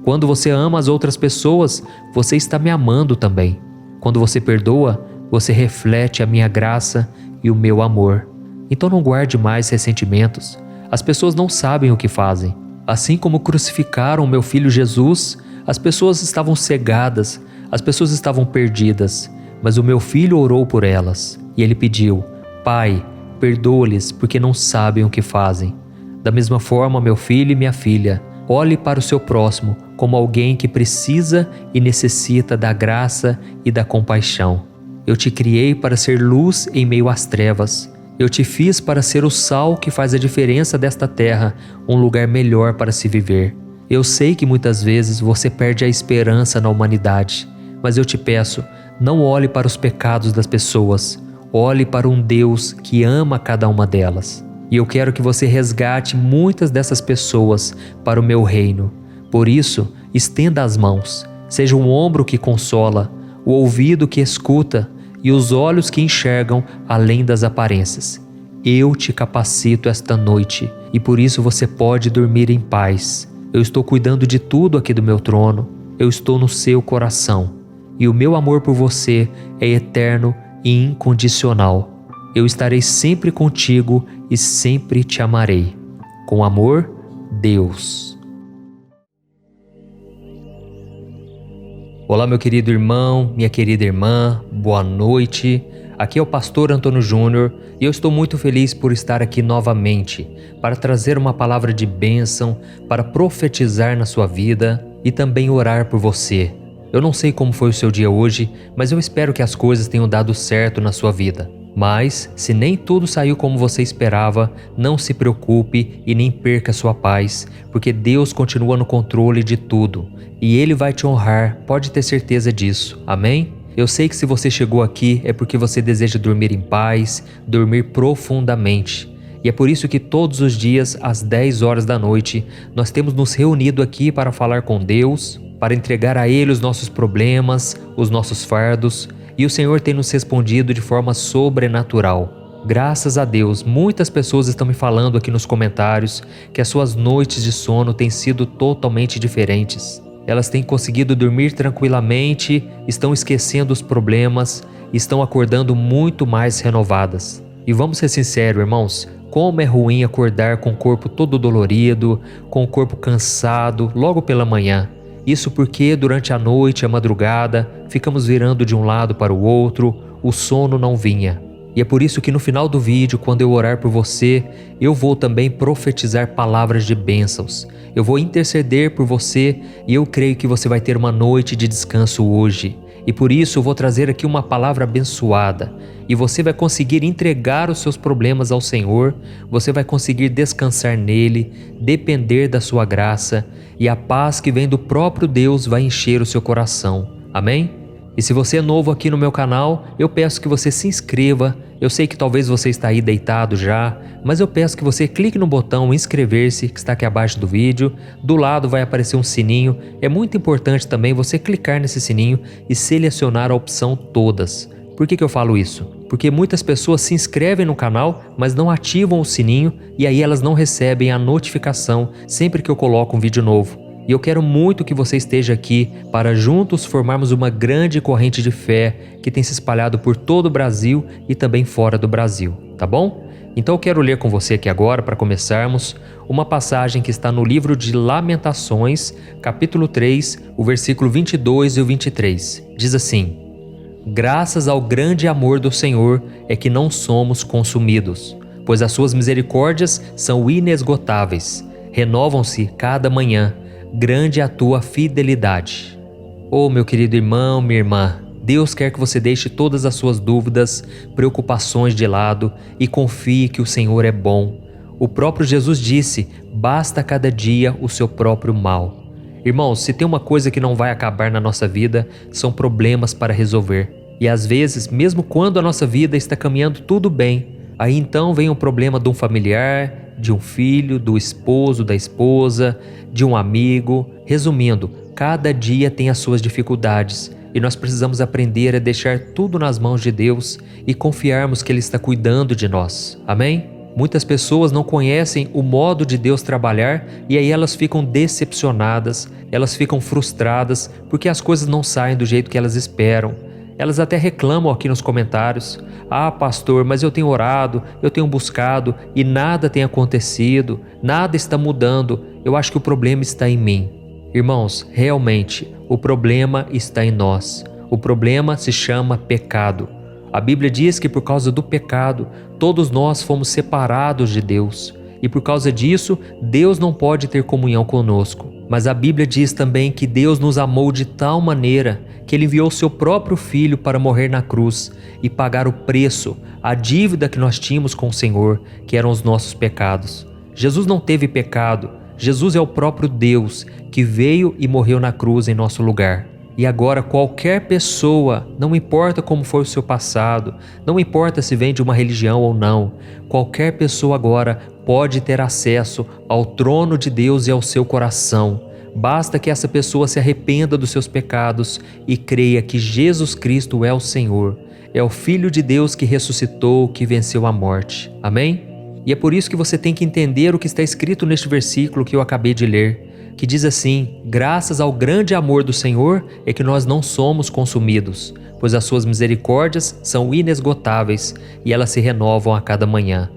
Speaker 1: Quando você ama as outras pessoas, você está me amando também. Quando você perdoa, você reflete a minha graça e o meu amor. Então não guarde mais ressentimentos. As pessoas não sabem o que fazem. Assim como crucificaram o meu filho Jesus, as pessoas estavam cegadas, as pessoas estavam perdidas, mas o meu filho orou por elas e ele pediu: Pai, perdoa-lhes porque não sabem o que fazem. Da mesma forma, meu filho e minha filha, olhe para o seu próximo como alguém que precisa e necessita da graça e da compaixão. Eu te criei para ser luz em meio às trevas. Eu te fiz para ser o sal que faz a diferença desta terra, um lugar melhor para se viver. Eu sei que muitas vezes você perde a esperança na humanidade, mas eu te peço, não olhe para os pecados das pessoas, olhe para um Deus que ama cada uma delas. E eu quero que você resgate muitas dessas pessoas para o meu reino. Por isso, estenda as mãos, seja um ombro que consola, o ouvido que escuta e os olhos que enxergam além das aparências. Eu te capacito esta noite e por isso você pode dormir em paz. Eu estou cuidando de tudo aqui do meu trono, eu estou no seu coração e o meu amor por você é eterno e incondicional. Eu estarei sempre contigo e sempre te amarei. Com amor, Deus. Olá, meu querido irmão, minha querida irmã, boa noite. Aqui é o pastor Antônio Júnior e eu estou muito feliz por estar aqui novamente para trazer uma palavra de bênção, para profetizar na sua vida e também orar por você. Eu não sei como foi o seu dia hoje, mas eu espero que as coisas tenham dado certo na sua vida. Mas, se nem tudo saiu como você esperava, não se preocupe e nem perca sua paz, porque Deus continua no controle de tudo e Ele vai te honrar, pode ter certeza disso. Amém? Eu sei que se você chegou aqui é porque você deseja dormir em paz, dormir profundamente. E é por isso que todos os dias, às 10 horas da noite, nós temos nos reunido aqui para falar com Deus, para entregar a Ele os nossos problemas, os nossos fardos, e o Senhor tem nos respondido de forma sobrenatural. Graças a Deus, muitas pessoas estão me falando aqui nos comentários que as suas noites de sono têm sido totalmente diferentes. Elas têm conseguido dormir tranquilamente, estão esquecendo os problemas, estão acordando muito mais renovadas. E vamos ser sinceros, irmãos, como é ruim acordar com o corpo todo dolorido, com o corpo cansado logo pela manhã. Isso porque durante a noite, a madrugada, ficamos virando de um lado para o outro, o sono não vinha. E é por isso que no final do vídeo, quando eu orar por você, eu vou também profetizar palavras de bênçãos. Eu vou interceder por você e eu creio que você vai ter uma noite de descanso hoje. E por isso eu vou trazer aqui uma palavra abençoada. E você vai conseguir entregar os seus problemas ao Senhor, você vai conseguir descansar nele, depender da sua graça, e a paz que vem do próprio Deus vai encher o seu coração. Amém? E se você é novo aqui no meu canal, eu peço que você se inscreva. Eu sei que talvez você está aí deitado já, mas eu peço que você clique no botão inscrever-se que está aqui abaixo do vídeo. Do lado vai aparecer um sininho. É muito importante também você clicar nesse sininho e selecionar a opção todas. Por que eu falo isso? Porque muitas pessoas se inscrevem no canal, mas não ativam o sininho e aí elas não recebem a notificação sempre que eu coloco um vídeo novo. E eu quero muito que você esteja aqui para juntos formarmos uma grande corrente de fé que tem se espalhado por todo o Brasil e também fora do Brasil, tá bom? Então eu quero ler com você aqui agora, para começarmos, uma passagem que está no livro de Lamentações, capítulo 3, o versículo 22 e o 23. Diz assim: Graças ao grande amor do Senhor é que não somos consumidos, pois as suas misericórdias são inesgotáveis, renovam-se cada manhã. Grande é a tua fidelidade. Oh, meu querido irmão, minha irmã, Deus quer que você deixe todas as suas dúvidas, preocupações de lado e confie que o Senhor é bom. O próprio Jesus disse: basta cada dia o seu próprio mal. Irmãos, se tem uma coisa que não vai acabar na nossa vida, são problemas para resolver. E às vezes, mesmo quando a nossa vida está caminhando tudo bem, aí então vem um problema de um familiar, de um filho, do esposo, da esposa, de um amigo. Resumindo, cada dia tem as suas dificuldades e nós precisamos aprender a deixar tudo nas mãos de Deus e confiarmos que Ele está cuidando de nós. Amém? Muitas pessoas não conhecem o modo de Deus trabalhar e aí elas ficam decepcionadas, elas ficam frustradas porque as coisas não saem do jeito que elas esperam. Elas até reclamam aqui nos comentários: ah, pastor, mas eu tenho orado, eu tenho buscado e nada tem acontecido, nada está mudando, eu acho que o problema está em mim. Irmãos, realmente, o problema está em nós. O problema se chama pecado. A Bíblia diz que por causa do pecado, todos nós fomos separados de Deus. E por causa disso, Deus não pode ter comunhão conosco. Mas a Bíblia diz também que Deus nos amou de tal maneira que Ele enviou seu próprio Filho para morrer na cruz e pagar o preço, a dívida que nós tínhamos com o Senhor, que eram os nossos pecados. Jesus não teve pecado. Jesus é o próprio Deus que veio e morreu na cruz em nosso lugar. E agora qualquer pessoa, não importa como foi o seu passado, não importa se vem de uma religião ou não, qualquer pessoa agora pode ter acesso ao trono de Deus e ao seu coração. Basta que essa pessoa se arrependa dos seus pecados e creia que Jesus Cristo é o Senhor, é o Filho de Deus que ressuscitou, que venceu a morte. Amém? E é por isso que você tem que entender o que está escrito neste versículo que eu acabei de ler, que diz assim: graças ao grande amor do Senhor é que nós não somos consumidos, pois as suas misericórdias são inesgotáveis e elas se renovam a cada manhã.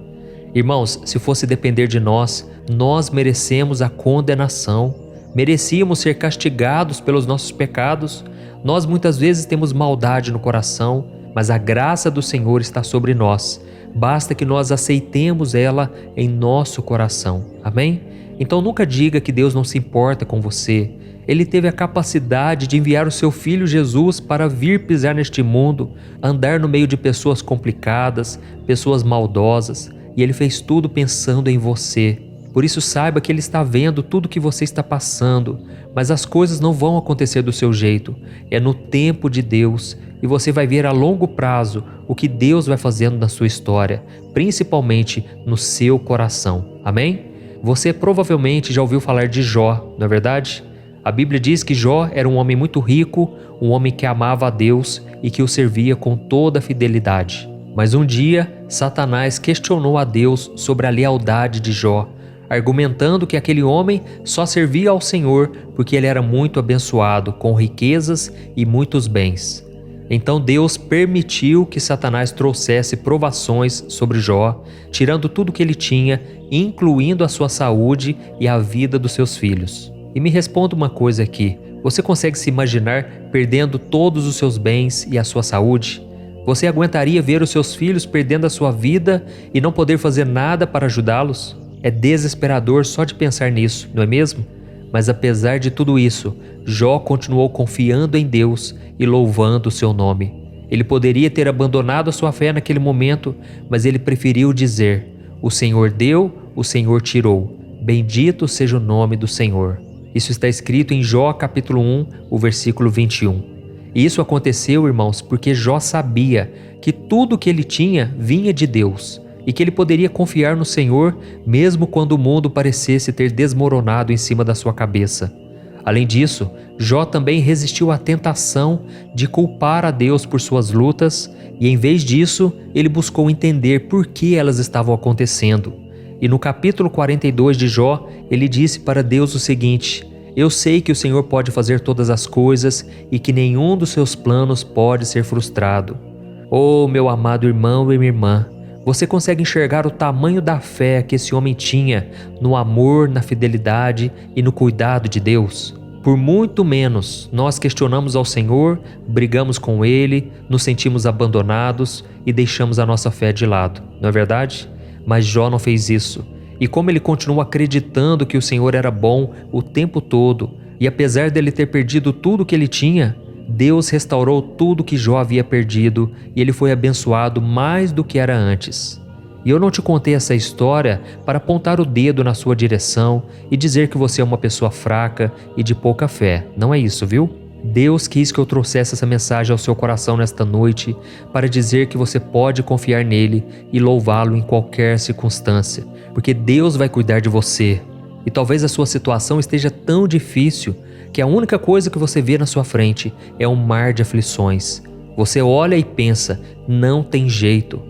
Speaker 1: Irmãos, se fosse depender de nós, nós merecemos a condenação, merecíamos ser castigados pelos nossos pecados. Nós muitas vezes temos maldade no coração, mas a graça do Senhor está sobre nós. Basta que nós aceitemos ela em nosso coração. Amém? Então nunca diga que Deus não se importa com você. Ele teve a capacidade de enviar o seu filho Jesus para vir pisar neste mundo, andar no meio de pessoas complicadas, pessoas maldosas, e ele fez tudo pensando em você. Por isso saiba que ele está vendo tudo que você está passando, mas as coisas não vão acontecer do seu jeito. É no tempo de Deus, e você vai ver a longo prazo o que Deus vai fazendo na sua história, principalmente no seu coração. Amém? Você provavelmente já ouviu falar de Jó, não é verdade? A Bíblia diz que Jó era um homem muito rico, um homem que amava a Deus e que o servia com toda a fidelidade. Mas um dia, Satanás questionou a Deus sobre a lealdade de Jó, argumentando que aquele homem só servia ao Senhor porque ele era muito abençoado, com riquezas e muitos bens. Então Deus permitiu que Satanás trouxesse provações sobre Jó, tirando tudo que ele tinha, incluindo a sua saúde e a vida dos seus filhos. E me responda uma coisa aqui: você consegue se imaginar perdendo todos os seus bens e a sua saúde? Você aguentaria ver os seus filhos perdendo a sua vida e não poder fazer nada para ajudá-los? É desesperador só de pensar nisso, não é mesmo? Mas apesar de tudo isso, Jó continuou confiando em Deus e louvando o seu nome. Ele poderia ter abandonado a sua fé naquele momento, mas ele preferiu dizer: o Senhor deu, o Senhor tirou. Bendito seja o nome do Senhor. Isso está escrito em Jó capítulo 1, o versículo 21. E isso aconteceu, irmãos, porque Jó sabia que tudo que ele tinha vinha de Deus e que ele poderia confiar no Senhor mesmo quando o mundo parecesse ter desmoronado em cima da sua cabeça. Além disso, Jó também resistiu à tentação de culpar a Deus por suas lutas e, em vez disso, ele buscou entender por que elas estavam acontecendo. E no capítulo 42 de Jó, ele disse para Deus o seguinte: eu sei que o Senhor pode fazer todas as coisas e que nenhum dos seus planos pode ser frustrado. Oh, meu amado irmão e minha irmã, você consegue enxergar o tamanho da fé que esse homem tinha no amor, na fidelidade e no cuidado de Deus? Por muito menos, nós questionamos ao Senhor, brigamos com Ele, nos sentimos abandonados e deixamos a nossa fé de lado, não é verdade? Mas Jó não fez isso. E como ele continuou acreditando que o Senhor era bom o tempo todo, e apesar dele ter perdido tudo que ele tinha, Deus restaurou tudo que Jó havia perdido e ele foi abençoado mais do que era antes. E eu não te contei essa história para apontar o dedo na sua direção e dizer que você é uma pessoa fraca e de pouca fé. Não é isso, viu? Deus quis que eu trouxesse essa mensagem ao seu coração nesta noite para dizer que você pode confiar nele e louvá-lo em qualquer circunstância, porque Deus vai cuidar de você. E talvez a sua situação esteja tão difícil que a única coisa que você vê na sua frente é um mar de aflições. Você olha e pensa: não tem jeito.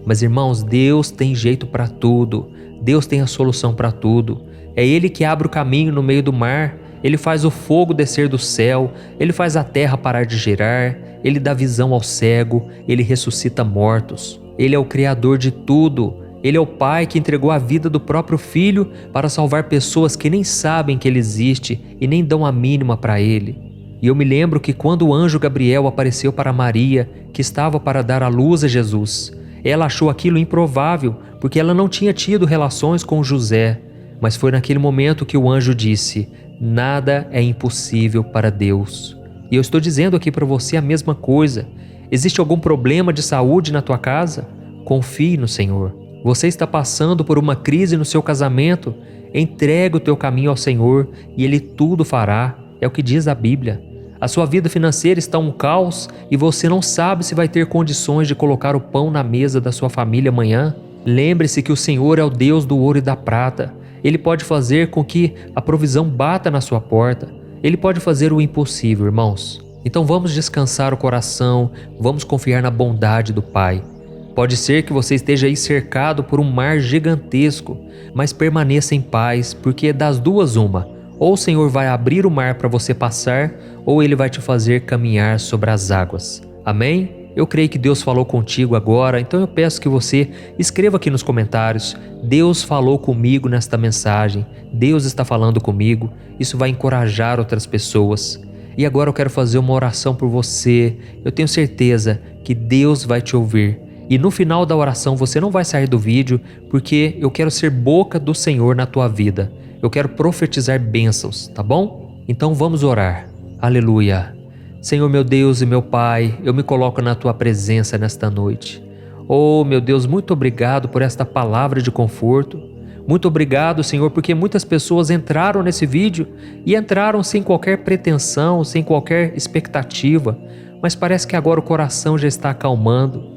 Speaker 1: Mas irmãos, Deus tem jeito para tudo. Deus tem a solução para tudo. É Ele que abre o caminho no meio do mar. Ele faz o fogo descer do céu. Ele faz a terra parar de girar. Ele dá visão ao cego. Ele ressuscita mortos. Ele é o Criador de tudo. Ele é o Pai que entregou a vida do próprio Filho para salvar pessoas que nem sabem que Ele existe e nem dão a mínima para Ele. E eu me lembro que quando o anjo Gabriel apareceu para Maria, que estava para dar à luz a Jesus, ela achou aquilo improvável, porque ela não tinha tido relações com José. Mas foi naquele momento que o anjo disse: nada é impossível para Deus. E eu estou dizendo aqui para você a mesma coisa. Existe algum problema de saúde na tua casa? Confie no Senhor. Você está passando por uma crise no seu casamento? Entregue o teu caminho ao Senhor e Ele tudo fará. É o que diz a Bíblia. A sua vida financeira está um caos e você não sabe se vai ter condições de colocar o pão na mesa da sua família amanhã? Lembre-se que o Senhor é o Deus do ouro e da prata. Ele pode fazer com que a provisão bata na sua porta. Ele pode fazer o impossível, irmãos. Então vamos descansar o coração, vamos confiar na bondade do Pai. Pode ser que você esteja aí cercado por um mar gigantesco, mas permaneça em paz, porque das duas uma: ou o Senhor vai abrir o mar para você passar, ou Ele vai te fazer caminhar sobre as águas. Amém? Eu creio que Deus falou contigo agora, então eu peço que você escreva aqui nos comentários: Deus falou comigo nesta mensagem, Deus está falando comigo. Isso vai encorajar outras pessoas. E agora eu quero fazer uma oração por você. Eu tenho certeza que Deus vai te ouvir. E no final da oração você não vai sair do vídeo, porque eu quero ser boca do Senhor na tua vida. Eu quero profetizar bênçãos, tá bom? Então vamos orar. Aleluia. Senhor meu Deus e meu Pai, eu me coloco na Tua presença nesta noite. Oh meu Deus, muito obrigado por esta palavra de conforto. Muito obrigado, Senhor, porque muitas pessoas entraram nesse vídeo e entraram sem qualquer pretensão, sem qualquer expectativa, mas parece que agora o coração já está acalmando.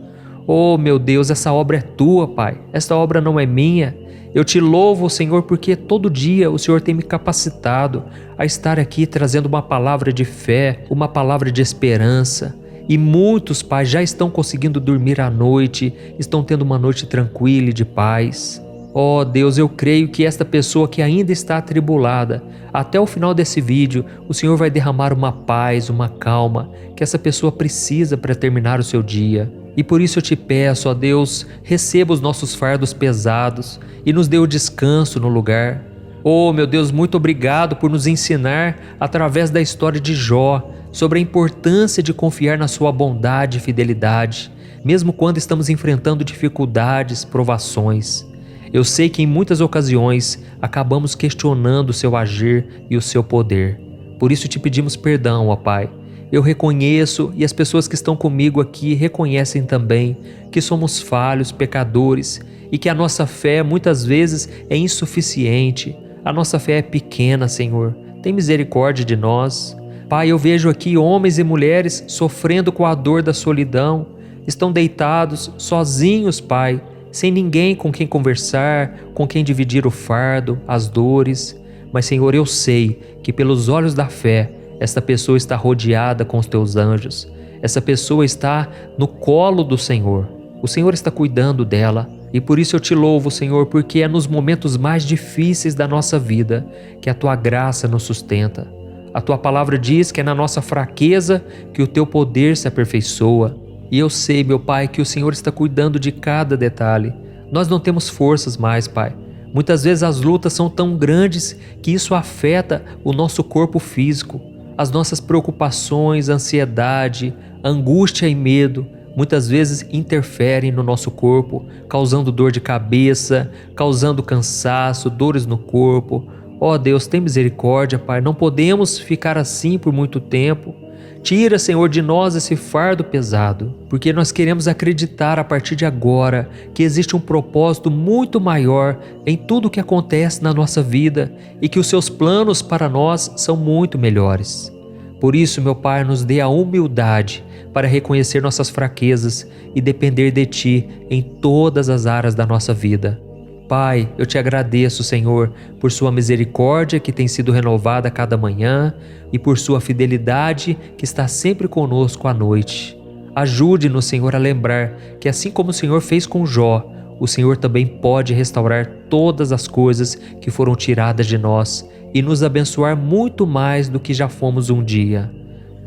Speaker 1: Oh meu Deus, essa obra é Tua, Pai, esta obra não é minha. Eu te louvo, Senhor, porque todo dia o Senhor tem me capacitado a estar aqui trazendo uma palavra de fé, uma palavra de esperança. E muitos, Pai, já estão conseguindo dormir à noite, estão tendo uma noite tranquila e de paz. Oh Deus, eu creio que esta pessoa que ainda está atribulada, até o final desse vídeo, o Senhor vai derramar uma paz, uma calma, que essa pessoa precisa para terminar o seu dia. E por isso eu te peço, ó Deus, receba os nossos fardos pesados e nos dê o descanso no lugar. Oh meu Deus, muito obrigado por nos ensinar, através da história de Jó, sobre a importância de confiar na sua bondade e fidelidade, mesmo quando estamos enfrentando dificuldades, provações. Eu sei que em muitas ocasiões acabamos questionando o seu agir e o seu poder. Por isso te pedimos perdão, ó Pai. Eu reconheço, e as pessoas que estão comigo aqui reconhecem também, que somos falhos, pecadores, e que a nossa fé muitas vezes é insuficiente. A nossa fé é pequena, Senhor. Tem misericórdia de nós. Pai, eu vejo aqui homens e mulheres sofrendo com a dor da solidão. Estão deitados, sozinhos, Pai, sem ninguém com quem conversar, com quem dividir o fardo, as dores. Mas, Senhor, eu sei que pelos olhos da fé, esta pessoa está rodeada com os teus anjos. Essa pessoa está no colo do Senhor. O Senhor está cuidando dela. E por isso eu te louvo, Senhor, porque é nos momentos mais difíceis da nossa vida que a tua graça nos sustenta. A tua palavra diz que é na nossa fraqueza que o teu poder se aperfeiçoa. E eu sei, meu Pai, que o Senhor está cuidando de cada detalhe. Nós não temos forças mais, Pai. Muitas vezes as lutas são tão grandes que isso afeta o nosso corpo físico. As nossas preocupações, ansiedade, angústia e medo muitas vezes interferem no nosso corpo, causando dor de cabeça, causando cansaço, dores no corpo. Ó Deus, tem misericórdia, Pai, não podemos ficar assim por muito tempo. Tira, Senhor, de nós esse fardo pesado, porque nós queremos acreditar a partir de agora que existe um propósito muito maior em tudo o que acontece na nossa vida e que os seus planos para nós são muito melhores. Por isso, meu Pai, nos dê a humildade para reconhecer nossas fraquezas e depender de Ti em todas as áreas da nossa vida. Pai, eu te agradeço, Senhor, por sua misericórdia que tem sido renovada a cada manhã e por sua fidelidade que está sempre conosco à noite. Ajude-nos, Senhor, a lembrar que assim como o Senhor fez com Jó, o Senhor também pode restaurar todas as coisas que foram tiradas de nós e nos abençoar muito mais do que já fomos um dia.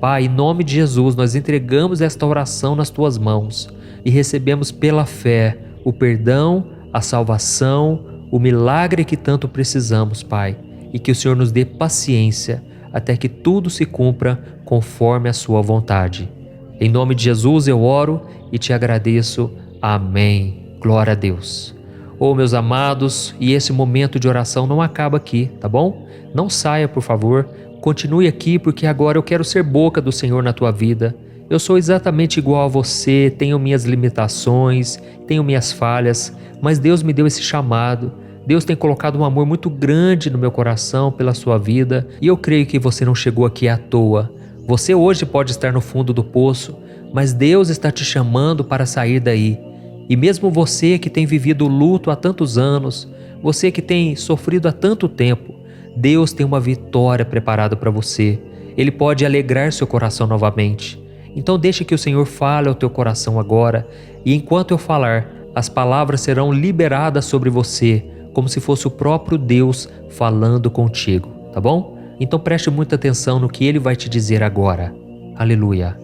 Speaker 1: Pai, em nome de Jesus, nós entregamos esta oração nas Tuas mãos e recebemos pela fé o perdão, a salvação, o milagre que tanto precisamos, Pai, e que o Senhor nos dê paciência até que tudo se cumpra conforme a sua vontade. Em nome de Jesus eu oro e te agradeço. Amém. Glória a Deus. Oh, meus amados, e esse momento de oração não acaba aqui, tá bom? Não saia, por favor. Continue aqui, porque agora eu quero ser boca do Senhor na tua vida. Eu sou exatamente igual a você, tenho minhas limitações, tenho minhas falhas, mas Deus me deu esse chamado. Deus tem colocado um amor muito grande no meu coração pela sua vida e eu creio que você não chegou aqui à toa. Você hoje pode estar no fundo do poço, mas Deus está te chamando para sair daí. E mesmo você que tem vivido o luto há tantos anos, você que tem sofrido há tanto tempo, Deus tem uma vitória preparada para você. Ele pode alegrar seu coração novamente. Então deixe que o Senhor fale ao teu coração agora e enquanto eu falar, as palavras serão liberadas sobre você, como se fosse o próprio Deus falando contigo, tá bom? Então preste muita atenção no que Ele vai te dizer agora. Aleluia.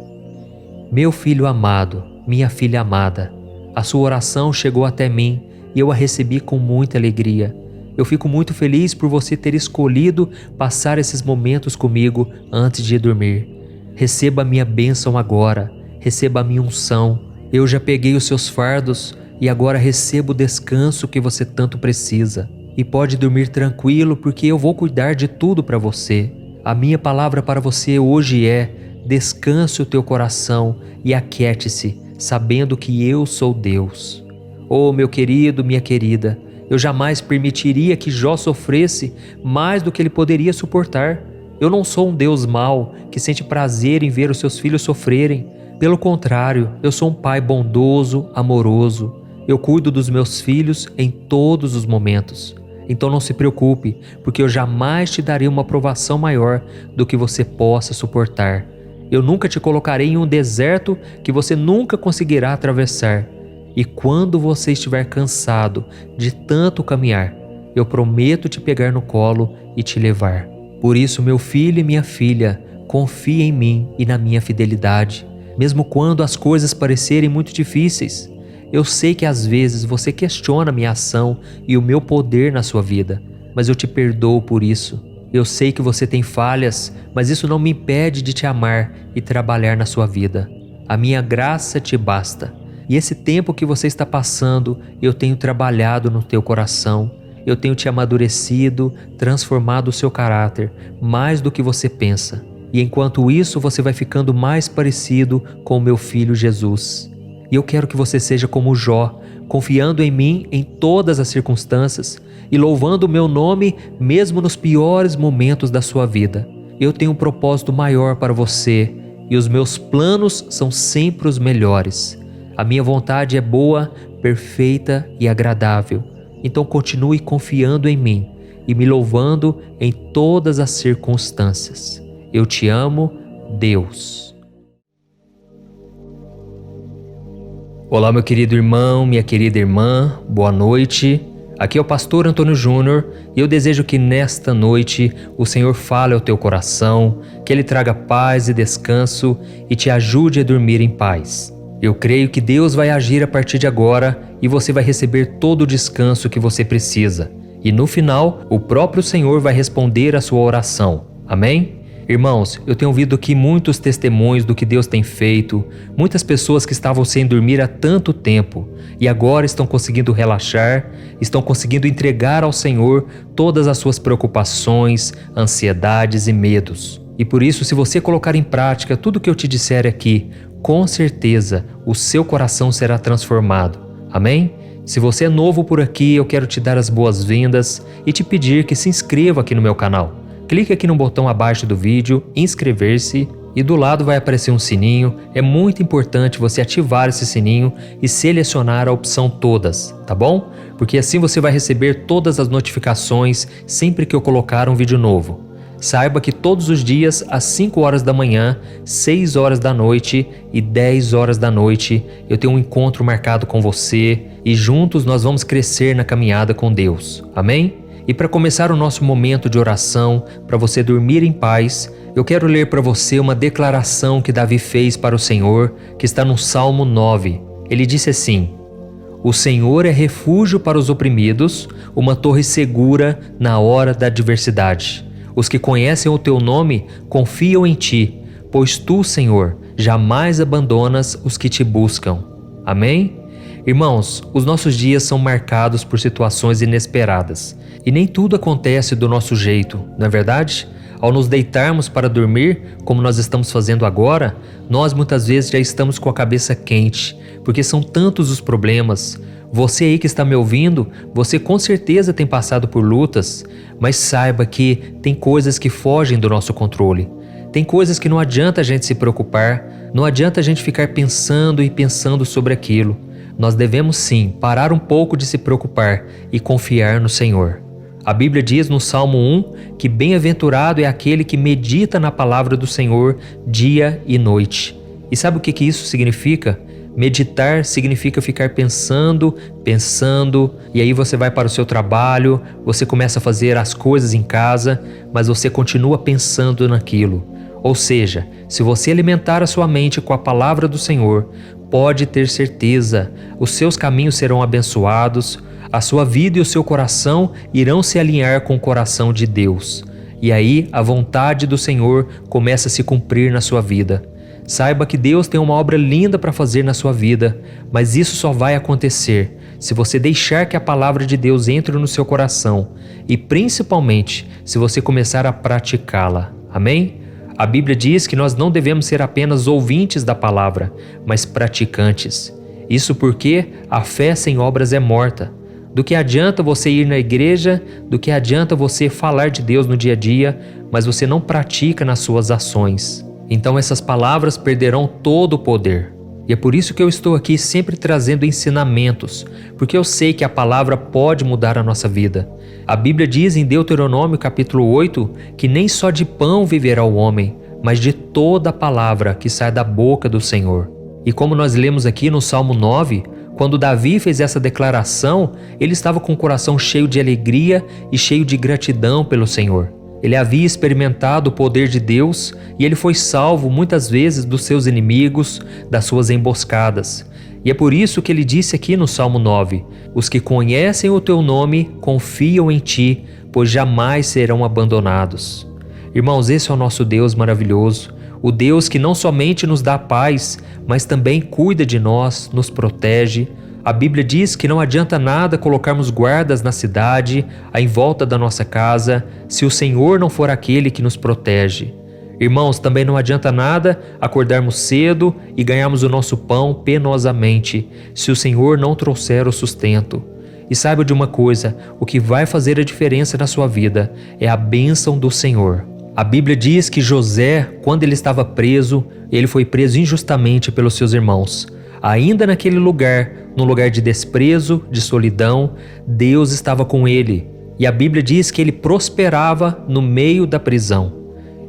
Speaker 1: Meu filho amado, minha filha amada, a sua oração chegou até mim e eu a recebi com muita alegria. Eu fico muito feliz por você ter escolhido passar esses momentos comigo antes de dormir. Receba a minha bênção agora, receba a minha unção. Eu já peguei os seus fardos e agora recebo o descanso que você tanto precisa. E pode dormir tranquilo porque eu vou cuidar de tudo para você. A minha palavra para você hoje é: descanse o teu coração e aquiete-se, sabendo que eu sou Deus. Oh, meu querido, minha querida, eu jamais permitiria que Jó sofresse mais do que ele poderia suportar. Eu não sou um Deus mau que sente prazer em ver os seus filhos sofrerem. Pelo contrário, eu sou um pai bondoso, amoroso. Eu cuido dos meus filhos em todos os momentos. Então não se preocupe, porque eu jamais te darei uma provação maior do que você possa suportar. Eu nunca te colocarei em um deserto que você nunca conseguirá atravessar. E quando você estiver cansado de tanto caminhar, eu prometo te pegar no colo e te levar. Por isso, meu filho e minha filha, confie em mim e na minha fidelidade, mesmo quando as coisas parecerem muito difíceis. Eu sei que às vezes você questiona minha ação e o meu poder na sua vida, mas eu te perdoo por isso. Eu sei que você tem falhas, mas isso não me impede de te amar e trabalhar na sua vida. A minha graça te basta. E esse tempo que você está passando, eu tenho trabalhado no teu coração. Eu tenho te amadurecido, transformado o seu caráter, mais do que você pensa. E enquanto isso, você vai ficando mais parecido com o meu filho Jesus. E eu quero que você seja como Jó, confiando em mim em todas as circunstâncias e louvando o meu nome mesmo nos piores momentos da sua vida. Eu tenho um propósito maior para você e os meus planos são sempre os melhores. A minha vontade é boa, perfeita e agradável. Então continue confiando em mim e me louvando em todas as circunstâncias. Eu te amo, Deus. Olá, meu querido irmão, minha querida irmã, boa noite. Aqui é o pastor Antônio Júnior e eu desejo que nesta noite o Senhor fale ao teu coração, que Ele traga paz e descanso e te ajude a dormir em paz. Eu creio que Deus vai agir a partir de agora e você vai receber todo o descanso que você precisa. E no final, o próprio Senhor vai responder a sua oração. Amém? Irmãos, eu tenho ouvido aqui muitos testemunhos do que Deus tem feito, muitas pessoas que estavam sem dormir há tanto tempo e agora estão conseguindo relaxar, estão conseguindo entregar ao Senhor todas as suas preocupações, ansiedades e medos. E por isso, se você colocar em prática tudo o que eu te disser aqui, com certeza o seu coração será transformado. Amém? Se você é novo por aqui, eu quero te dar as boas-vindas e te pedir que se inscreva aqui no meu canal. Clique aqui no botão abaixo do vídeo, inscrever-se, e do lado vai aparecer um sininho. É muito importante você ativar esse sininho e selecionar a opção todas, tá bom? Porque assim você vai receber todas as notificações sempre que eu colocar um vídeo novo. Saiba que todos os dias, às 5 horas da manhã, 6 horas da noite e 10 horas da noite, eu tenho um encontro marcado com você e juntos nós vamos crescer na caminhada com Deus. Amém? E para começar o nosso momento de oração, para você dormir em paz, eu quero ler para você uma declaração que Davi fez para o Senhor, que está no Salmo 9. Ele disse assim: O Senhor é refúgio para os oprimidos, uma torre segura na hora da adversidade. Os que conhecem o teu nome confiam em ti, pois tu, Senhor, jamais abandonas os que te buscam. Amém? Irmãos, os nossos dias são marcados por situações inesperadas e nem tudo acontece do nosso jeito, não é verdade? Ao nos deitarmos para dormir, como nós estamos fazendo agora, nós muitas vezes já estamos com a cabeça quente, porque são tantos os problemas. Você aí que está me ouvindo, você com certeza tem passado por lutas, mas saiba que tem coisas que fogem do nosso controle. Tem coisas que não adianta a gente se preocupar, não adianta a gente ficar pensando e pensando sobre aquilo. Nós devemos sim parar um pouco de se preocupar e confiar no Senhor. A Bíblia diz no Salmo 1 que bem-aventurado é aquele que medita na palavra do Senhor dia e noite. E sabe o que isso significa? Meditar significa ficar pensando, e aí você vai para o seu trabalho, você começa a fazer as coisas em casa, mas você continua pensando naquilo. Ou seja, se você alimentar a sua mente com a palavra do Senhor, pode ter certeza, os seus caminhos serão abençoados, a sua vida e o seu coração irão se alinhar com o coração de Deus. E aí a vontade do Senhor começa a se cumprir na sua vida. Saiba que Deus tem uma obra linda para fazer na sua vida, mas isso só vai acontecer se você deixar que a palavra de Deus entre no seu coração e principalmente se você começar a praticá-la. Amém? A Bíblia diz que nós não devemos ser apenas ouvintes da palavra, mas praticantes. Isso porque a fé sem obras é morta. Do que adianta você ir na igreja, do que adianta você falar de Deus no dia a dia, mas você não pratica nas suas ações. Então essas palavras perderão todo o poder. E é por isso que eu estou aqui sempre trazendo ensinamentos, porque eu sei que a palavra pode mudar a nossa vida. A Bíblia diz em Deuteronômio capítulo 8 que nem só de pão viverá o homem, mas de toda a palavra que sai da boca do Senhor. E como nós lemos aqui no Salmo 9, quando Davi fez essa declaração, ele estava com o coração cheio de alegria e cheio de gratidão pelo Senhor. Ele havia experimentado o poder de Deus e ele foi salvo muitas vezes dos seus inimigos, das suas emboscadas. E é por isso que ele disse aqui no Salmo 9: os que conhecem o teu nome confiam em ti, pois jamais serão abandonados. Irmãos, esse é o nosso Deus maravilhoso, o Deus que não somente nos dá paz, mas também cuida de nós, nos protege. A Bíblia diz que não adianta nada colocarmos guardas na cidade, em volta da nossa casa, se o Senhor não for aquele que nos protege. Irmãos, também não adianta nada acordarmos cedo e ganharmos o nosso pão penosamente, se o Senhor não trouxer o sustento. E saiba de uma coisa, o que vai fazer a diferença na sua vida é a bênção do Senhor. A Bíblia diz que José, quando ele estava preso, ele foi preso injustamente pelos seus irmãos. Ainda naquele lugar, num lugar de desprezo, de solidão, Deus estava com ele. E a Bíblia diz que ele prosperava no meio da prisão.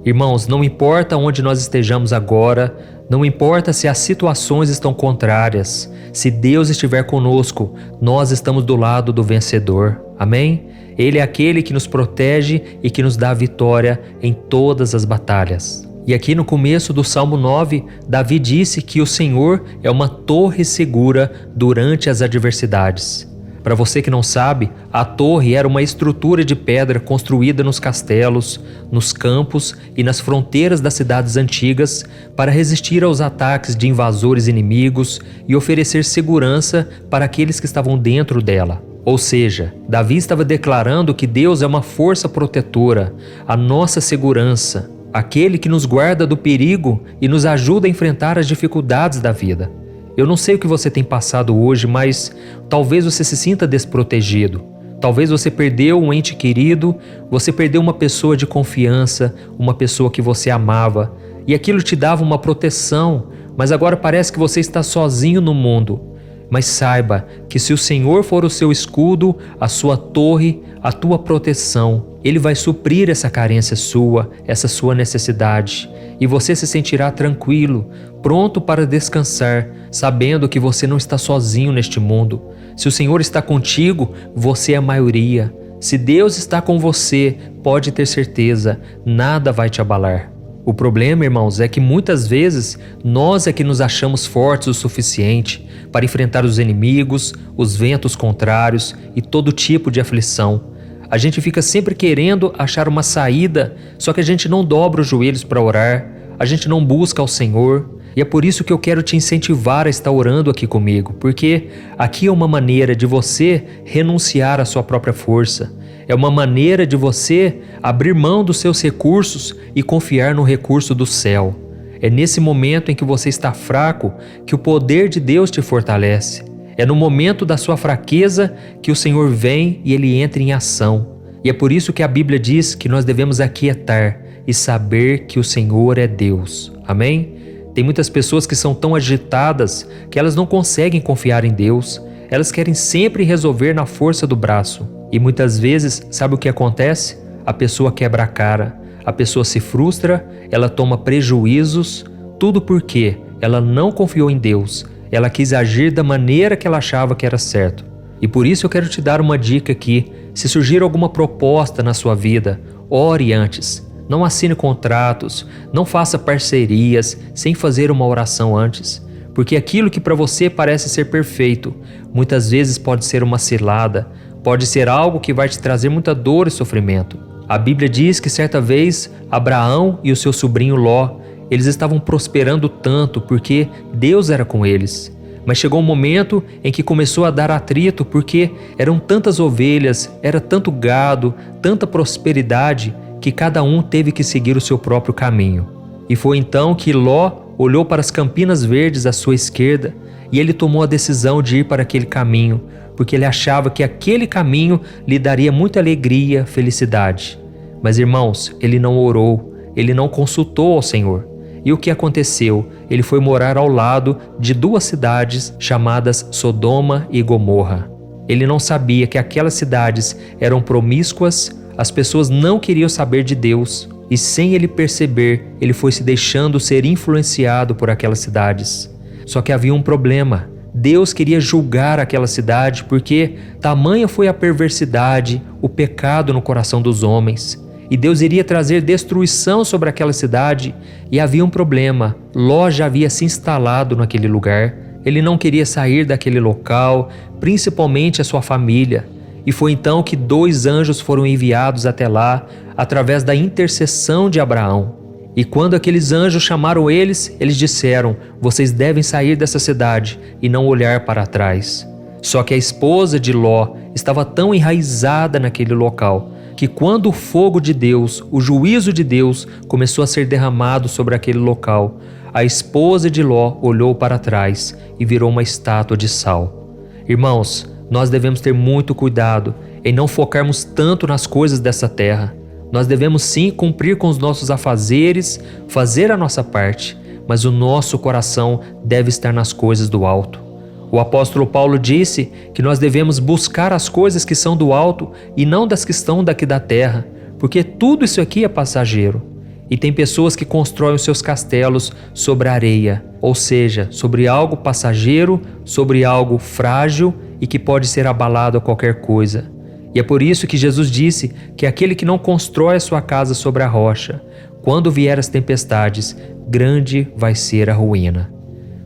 Speaker 1: Irmãos, não importa onde nós estejamos agora, não importa se as situações estão contrárias, se Deus estiver conosco, nós estamos do lado do vencedor. Amém? Ele é aquele que nos protege e que nos dá a vitória em todas as batalhas. E aqui no começo do Salmo 9, Davi disse que o Senhor é uma torre segura durante as adversidades. Para você que não sabe, a torre era uma estrutura de pedra construída nos castelos, nos campos e nas fronteiras das cidades antigas para resistir aos ataques de invasores inimigos e oferecer segurança para aqueles que estavam dentro dela. Ou seja, Davi estava declarando que Deus é uma força protetora, a nossa segurança, aquele que nos guarda do perigo e nos ajuda a enfrentar as dificuldades da vida. Eu não sei o que você tem passado hoje, mas talvez você se sinta desprotegido. Talvez você perdeu um ente querido, você perdeu uma pessoa de confiança, uma pessoa que você amava, e aquilo te dava uma proteção, mas agora parece que você está sozinho no mundo. Mas saiba que se o Senhor for o seu escudo, a sua torre, a tua proteção, Ele vai suprir essa carência sua, essa sua necessidade. E você se sentirá tranquilo, pronto para descansar, sabendo que você não está sozinho neste mundo. Se o Senhor está contigo, você é a maioria. Se Deus está com você, pode ter certeza, nada vai te abalar. O problema, irmãos, é que muitas vezes nós é que nos achamos fortes o suficiente para enfrentar os inimigos, os ventos contrários e todo tipo de aflição. A gente fica sempre querendo achar uma saída, só que a gente não dobra os joelhos para orar, a gente não busca ao Senhor. E é por isso que eu quero te incentivar a estar orando aqui comigo, porque aqui é uma maneira de você renunciar à sua própria força. É uma maneira de você abrir mão dos seus recursos e confiar no recurso do céu. É nesse momento em que você está fraco que o poder de Deus te fortalece. É no momento da sua fraqueza que o Senhor vem e Ele entra em ação. E é por isso que a Bíblia diz que nós devemos aquietar e saber que o Senhor é Deus. Amém? Tem muitas pessoas que são tão agitadas que elas não conseguem confiar em Deus. Elas querem sempre resolver na força do braço. E muitas vezes, sabe o que acontece? A pessoa quebra a cara, a pessoa se frustra, ela toma prejuízos, tudo porque ela não confiou em Deus, ela quis agir da maneira que ela achava que era certo. E por isso eu quero te dar uma dica aqui: se surgir alguma proposta na sua vida, ore antes. Não assine contratos, não faça parcerias sem fazer uma oração antes. Porque aquilo que para você parece ser perfeito, muitas vezes pode ser uma cilada, pode ser algo que vai te trazer muita dor e sofrimento. A Bíblia diz que certa vez Abraão e o seu sobrinho Ló, eles estavam prosperando tanto porque Deus era com eles. Mas chegou um momento em que começou a dar atrito porque eram tantas ovelhas, era tanto gado, tanta prosperidade, que cada um teve que seguir o seu próprio caminho. E foi então que Ló olhou para as campinas verdes à sua esquerda e ele tomou a decisão de ir para aquele caminho, porque ele achava que aquele caminho lhe daria muita alegria, felicidade. Mas irmãos, ele não orou, ele não consultou ao Senhor. E o que aconteceu? Ele foi morar ao lado de duas cidades chamadas Sodoma e Gomorra. Ele não sabia que aquelas cidades eram promíscuas, as pessoas não queriam saber de Deus, e sem ele perceber, ele foi se deixando ser influenciado por aquelas cidades. Só que havia um problema. Deus queria julgar aquela cidade porque tamanha foi a perversidade, o pecado no coração dos homens. E Deus iria trazer destruição sobre aquela cidade, e havia um problema. Ló já havia se instalado naquele lugar. Ele não queria sair daquele local, principalmente a sua família. E foi então que 2 anjos foram enviados até lá, através da intercessão de Abraão. E quando aqueles anjos chamaram eles disseram: vocês devem sair dessa cidade e não olhar para trás. Só que a esposa de Ló estava tão enraizada naquele local, que quando o fogo de Deus, o juízo de Deus, começou a ser derramado sobre aquele local, a esposa de Ló olhou para trás e virou uma estátua de sal. Irmãos, nós devemos ter muito cuidado em não focarmos tanto nas coisas dessa terra. Nós devemos sim cumprir com os nossos afazeres, fazer a nossa parte, mas o nosso coração deve estar nas coisas do alto. O apóstolo Paulo disse que nós devemos buscar as coisas que são do alto e não das que estão daqui da terra, porque tudo isso aqui é passageiro. E tem pessoas que constroem os seus castelos sobre a areia, ou seja, sobre algo passageiro, sobre algo frágil e que pode ser abalado a qualquer coisa. E é por isso que Jesus disse que aquele que não constrói a sua casa sobre a rocha, quando vier as tempestades, grande vai ser a ruína.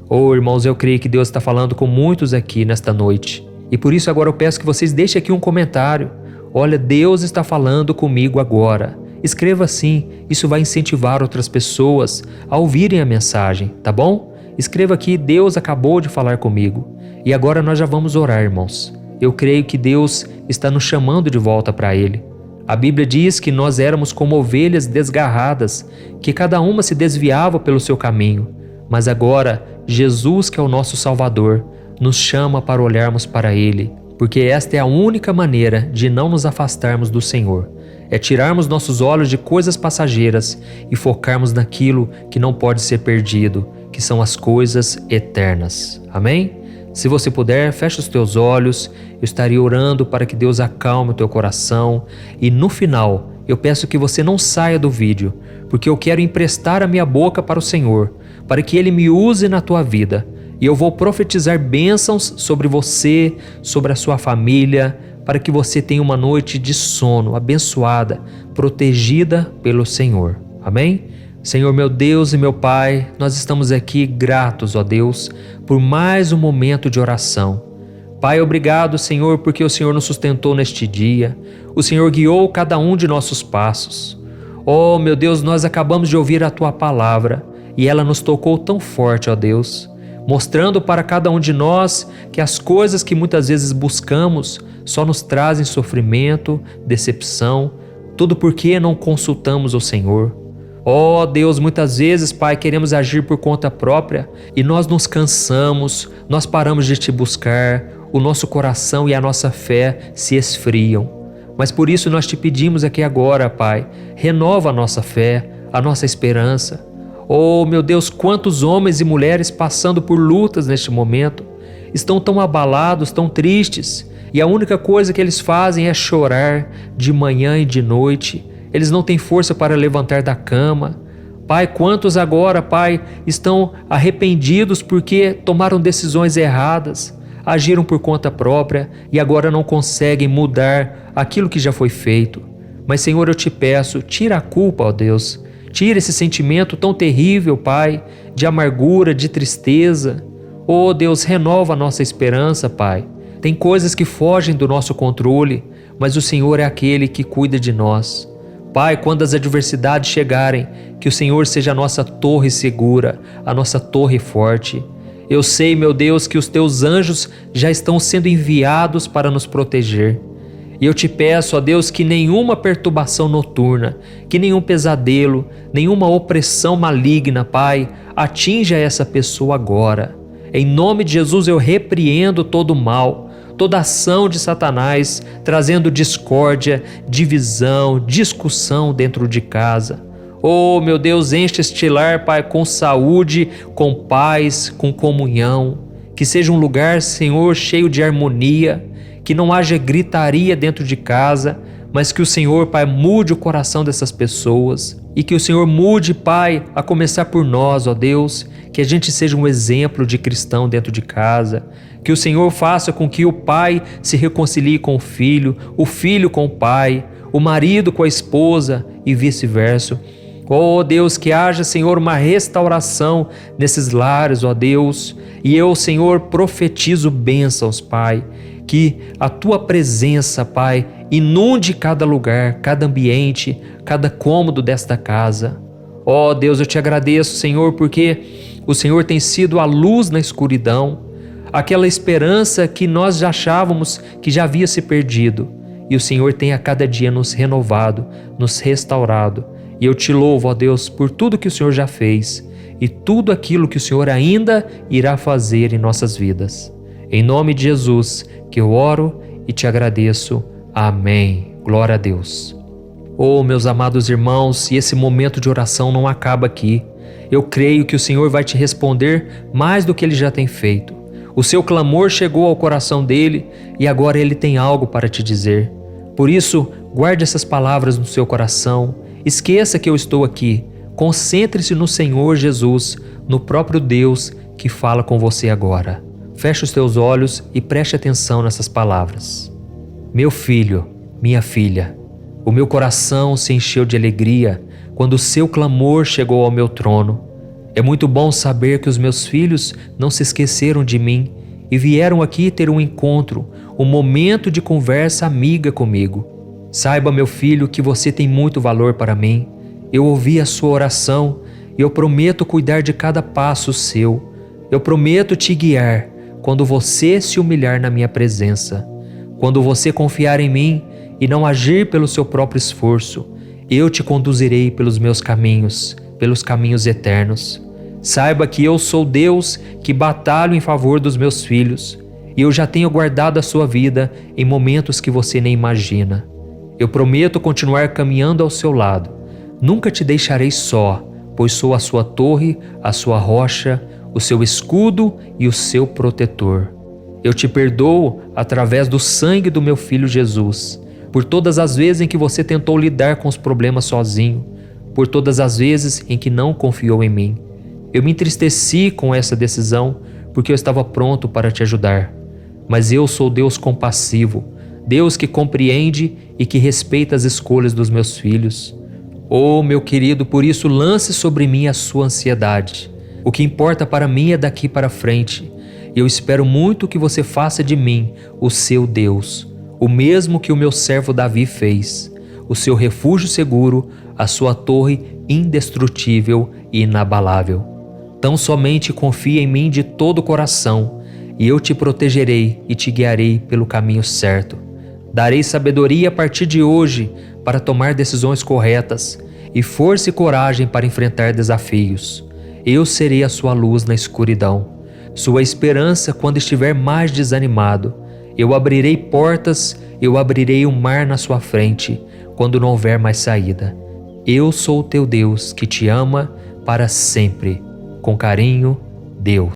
Speaker 1: Oh, irmãos, eu creio que Deus está falando com muitos aqui nesta noite. E por isso agora eu peço que vocês deixem aqui um comentário. Olha, Deus está falando comigo agora. Escreva assim, isso vai incentivar outras pessoas a ouvirem a mensagem, tá bom? Escreva aqui, Deus acabou de falar comigo. E agora nós já vamos orar, irmãos. Eu creio que Deus está nos chamando de volta para Ele. A Bíblia diz que nós éramos como ovelhas desgarradas, que cada uma se desviava pelo seu caminho. Mas agora, Jesus, que é o nosso Salvador, nos chama para olharmos para Ele, porque esta é a única maneira de não nos afastarmos do Senhor. É tirarmos nossos olhos de coisas passageiras e focarmos naquilo que não pode ser perdido, que são as coisas eternas. Amém? Se você puder, feche os teus olhos. Eu estaria orando para que Deus acalme o teu coração. E no final, eu peço que você não saia do vídeo, porque eu quero emprestar a minha boca para o Senhor, para que Ele me use na tua vida. E eu vou profetizar bênçãos sobre você, sobre a sua família, para que você tenha uma noite de sono abençoada, protegida pelo Senhor. Amém? Senhor, meu Deus e meu Pai, nós estamos aqui gratos, ó Deus, por mais um momento de oração. Pai, obrigado, Senhor, porque o Senhor nos sustentou neste dia. O Senhor guiou cada um de nossos passos. Oh, meu Deus, nós acabamos de ouvir a Tua palavra e ela nos tocou tão forte, ó Deus, mostrando para cada um de nós que as coisas que muitas vezes buscamos só nos trazem sofrimento, decepção, tudo porque não consultamos o Senhor. Oh Deus, muitas vezes, Pai, queremos agir por conta própria e nós nos cansamos, nós paramos de Te buscar, o nosso coração e a nossa fé se esfriam. Mas por isso nós Te pedimos aqui agora, Pai, renova a nossa fé, a nossa esperança. Oh meu Deus, quantos homens e mulheres passando por lutas neste momento, estão tão abalados, tão tristes, e a única coisa que eles fazem é chorar de manhã e de noite. Eles não têm força para levantar da cama. Pai, quantos agora, Pai, estão arrependidos porque tomaram decisões erradas, agiram por conta própria e agora não conseguem mudar aquilo que já foi feito. Mas, Senhor, eu Te peço, tira a culpa, ó Deus. Tira esse sentimento tão terrível, Pai, de amargura, de tristeza. Oh Deus, renova a nossa esperança, Pai. Tem coisas que fogem do nosso controle, mas o Senhor é aquele que cuida de nós. Pai, quando as adversidades chegarem, que o Senhor seja a nossa torre segura, a nossa torre forte. Eu sei, meu Deus, que os Teus anjos já estão sendo enviados para nos proteger. E eu te peço, ó Deus, que nenhuma perturbação noturna, que nenhum pesadelo, nenhuma opressão maligna, Pai, atinja essa pessoa agora. Em nome de Jesus eu repreendo todo o mal, toda ação de Satanás, trazendo discórdia, divisão, discussão dentro de casa. Oh, meu Deus, enche este lar, Pai, com saúde, com paz, com comunhão. Que seja um lugar, Senhor, cheio de harmonia, que não haja gritaria dentro de casa, mas que o Senhor, Pai, mude o coração dessas pessoas e que o Senhor mude, Pai, a começar por nós, ó Deus, que a gente seja um exemplo de cristão dentro de casa, que o Senhor faça com que o pai se reconcilie com o filho com o pai, o marido com a esposa e vice-versa. Ó Deus, que haja, Senhor, uma restauração nesses lares, ó Deus, e eu, Senhor, profetizo bênçãos, Pai, que a Tua presença, Pai, inunde cada lugar, cada ambiente, cada cômodo desta casa. Ó Deus, eu te agradeço, Senhor, porque o Senhor tem sido a luz na escuridão, aquela esperança que nós já achávamos que já havia se perdido, e o Senhor tem a cada dia nos renovado, nos restaurado. E eu te louvo, ó Deus, por tudo que o Senhor já fez e tudo aquilo que o Senhor ainda irá fazer em nossas vidas. Em nome de Jesus que eu oro e te agradeço. Amém. Glória a Deus. Oh, meus amados irmãos, e esse momento de oração não acaba aqui. Eu creio que o Senhor vai te responder mais do que Ele já tem feito. O seu clamor chegou ao coração dele e agora Ele tem algo para te dizer. Por isso, guarde essas palavras no seu coração. Esqueça que eu estou aqui. Concentre-se no Senhor Jesus, no próprio Deus que fala com você agora. Feche os teus olhos e preste atenção nessas palavras. Meu filho, minha filha, o meu coração se encheu de alegria quando o seu clamor chegou ao meu trono. É muito bom saber que os meus filhos não se esqueceram de mim e vieram aqui ter um encontro, um momento de conversa amiga comigo. Saiba, meu filho, que você tem muito valor para mim. Eu ouvi a sua oração e eu prometo cuidar de cada passo seu. Eu prometo te guiar quando você se humilhar na minha presença. Quando você confiar em mim e não agir pelo seu próprio esforço, eu te conduzirei pelos meus caminhos, pelos caminhos eternos. Saiba que eu sou Deus que batalho em favor dos meus filhos e eu já tenho guardado a sua vida em momentos que você nem imagina. Eu prometo continuar caminhando ao seu lado. Nunca te deixarei só, pois sou a sua torre, a sua rocha, o seu escudo e o seu protetor. Eu te perdoo através do sangue do meu filho Jesus, por todas as vezes em que você tentou lidar com os problemas sozinho, por todas as vezes em que não confiou em mim. Eu me entristeci com essa decisão porque eu estava pronto para te ajudar. Mas eu sou Deus compassivo, Deus que compreende e que respeita as escolhas dos meus filhos. Oh, meu querido, por isso lance sobre mim a sua ansiedade. O que importa para mim é daqui para frente. Eu espero muito que você faça de mim o seu Deus, o mesmo que o meu servo Davi fez, o seu refúgio seguro, a sua torre indestrutível e inabalável. Tão somente confia em mim de todo o coração, e eu te protegerei e te guiarei pelo caminho certo. Darei sabedoria a partir de hoje para tomar decisões corretas e força e coragem para enfrentar desafios. Eu serei a sua luz na escuridão, sua esperança quando estiver mais desanimado. Eu abrirei portas, eu abrirei o mar na sua frente quando não houver mais saída. Eu sou o teu Deus que te ama para sempre. Com carinho, Deus.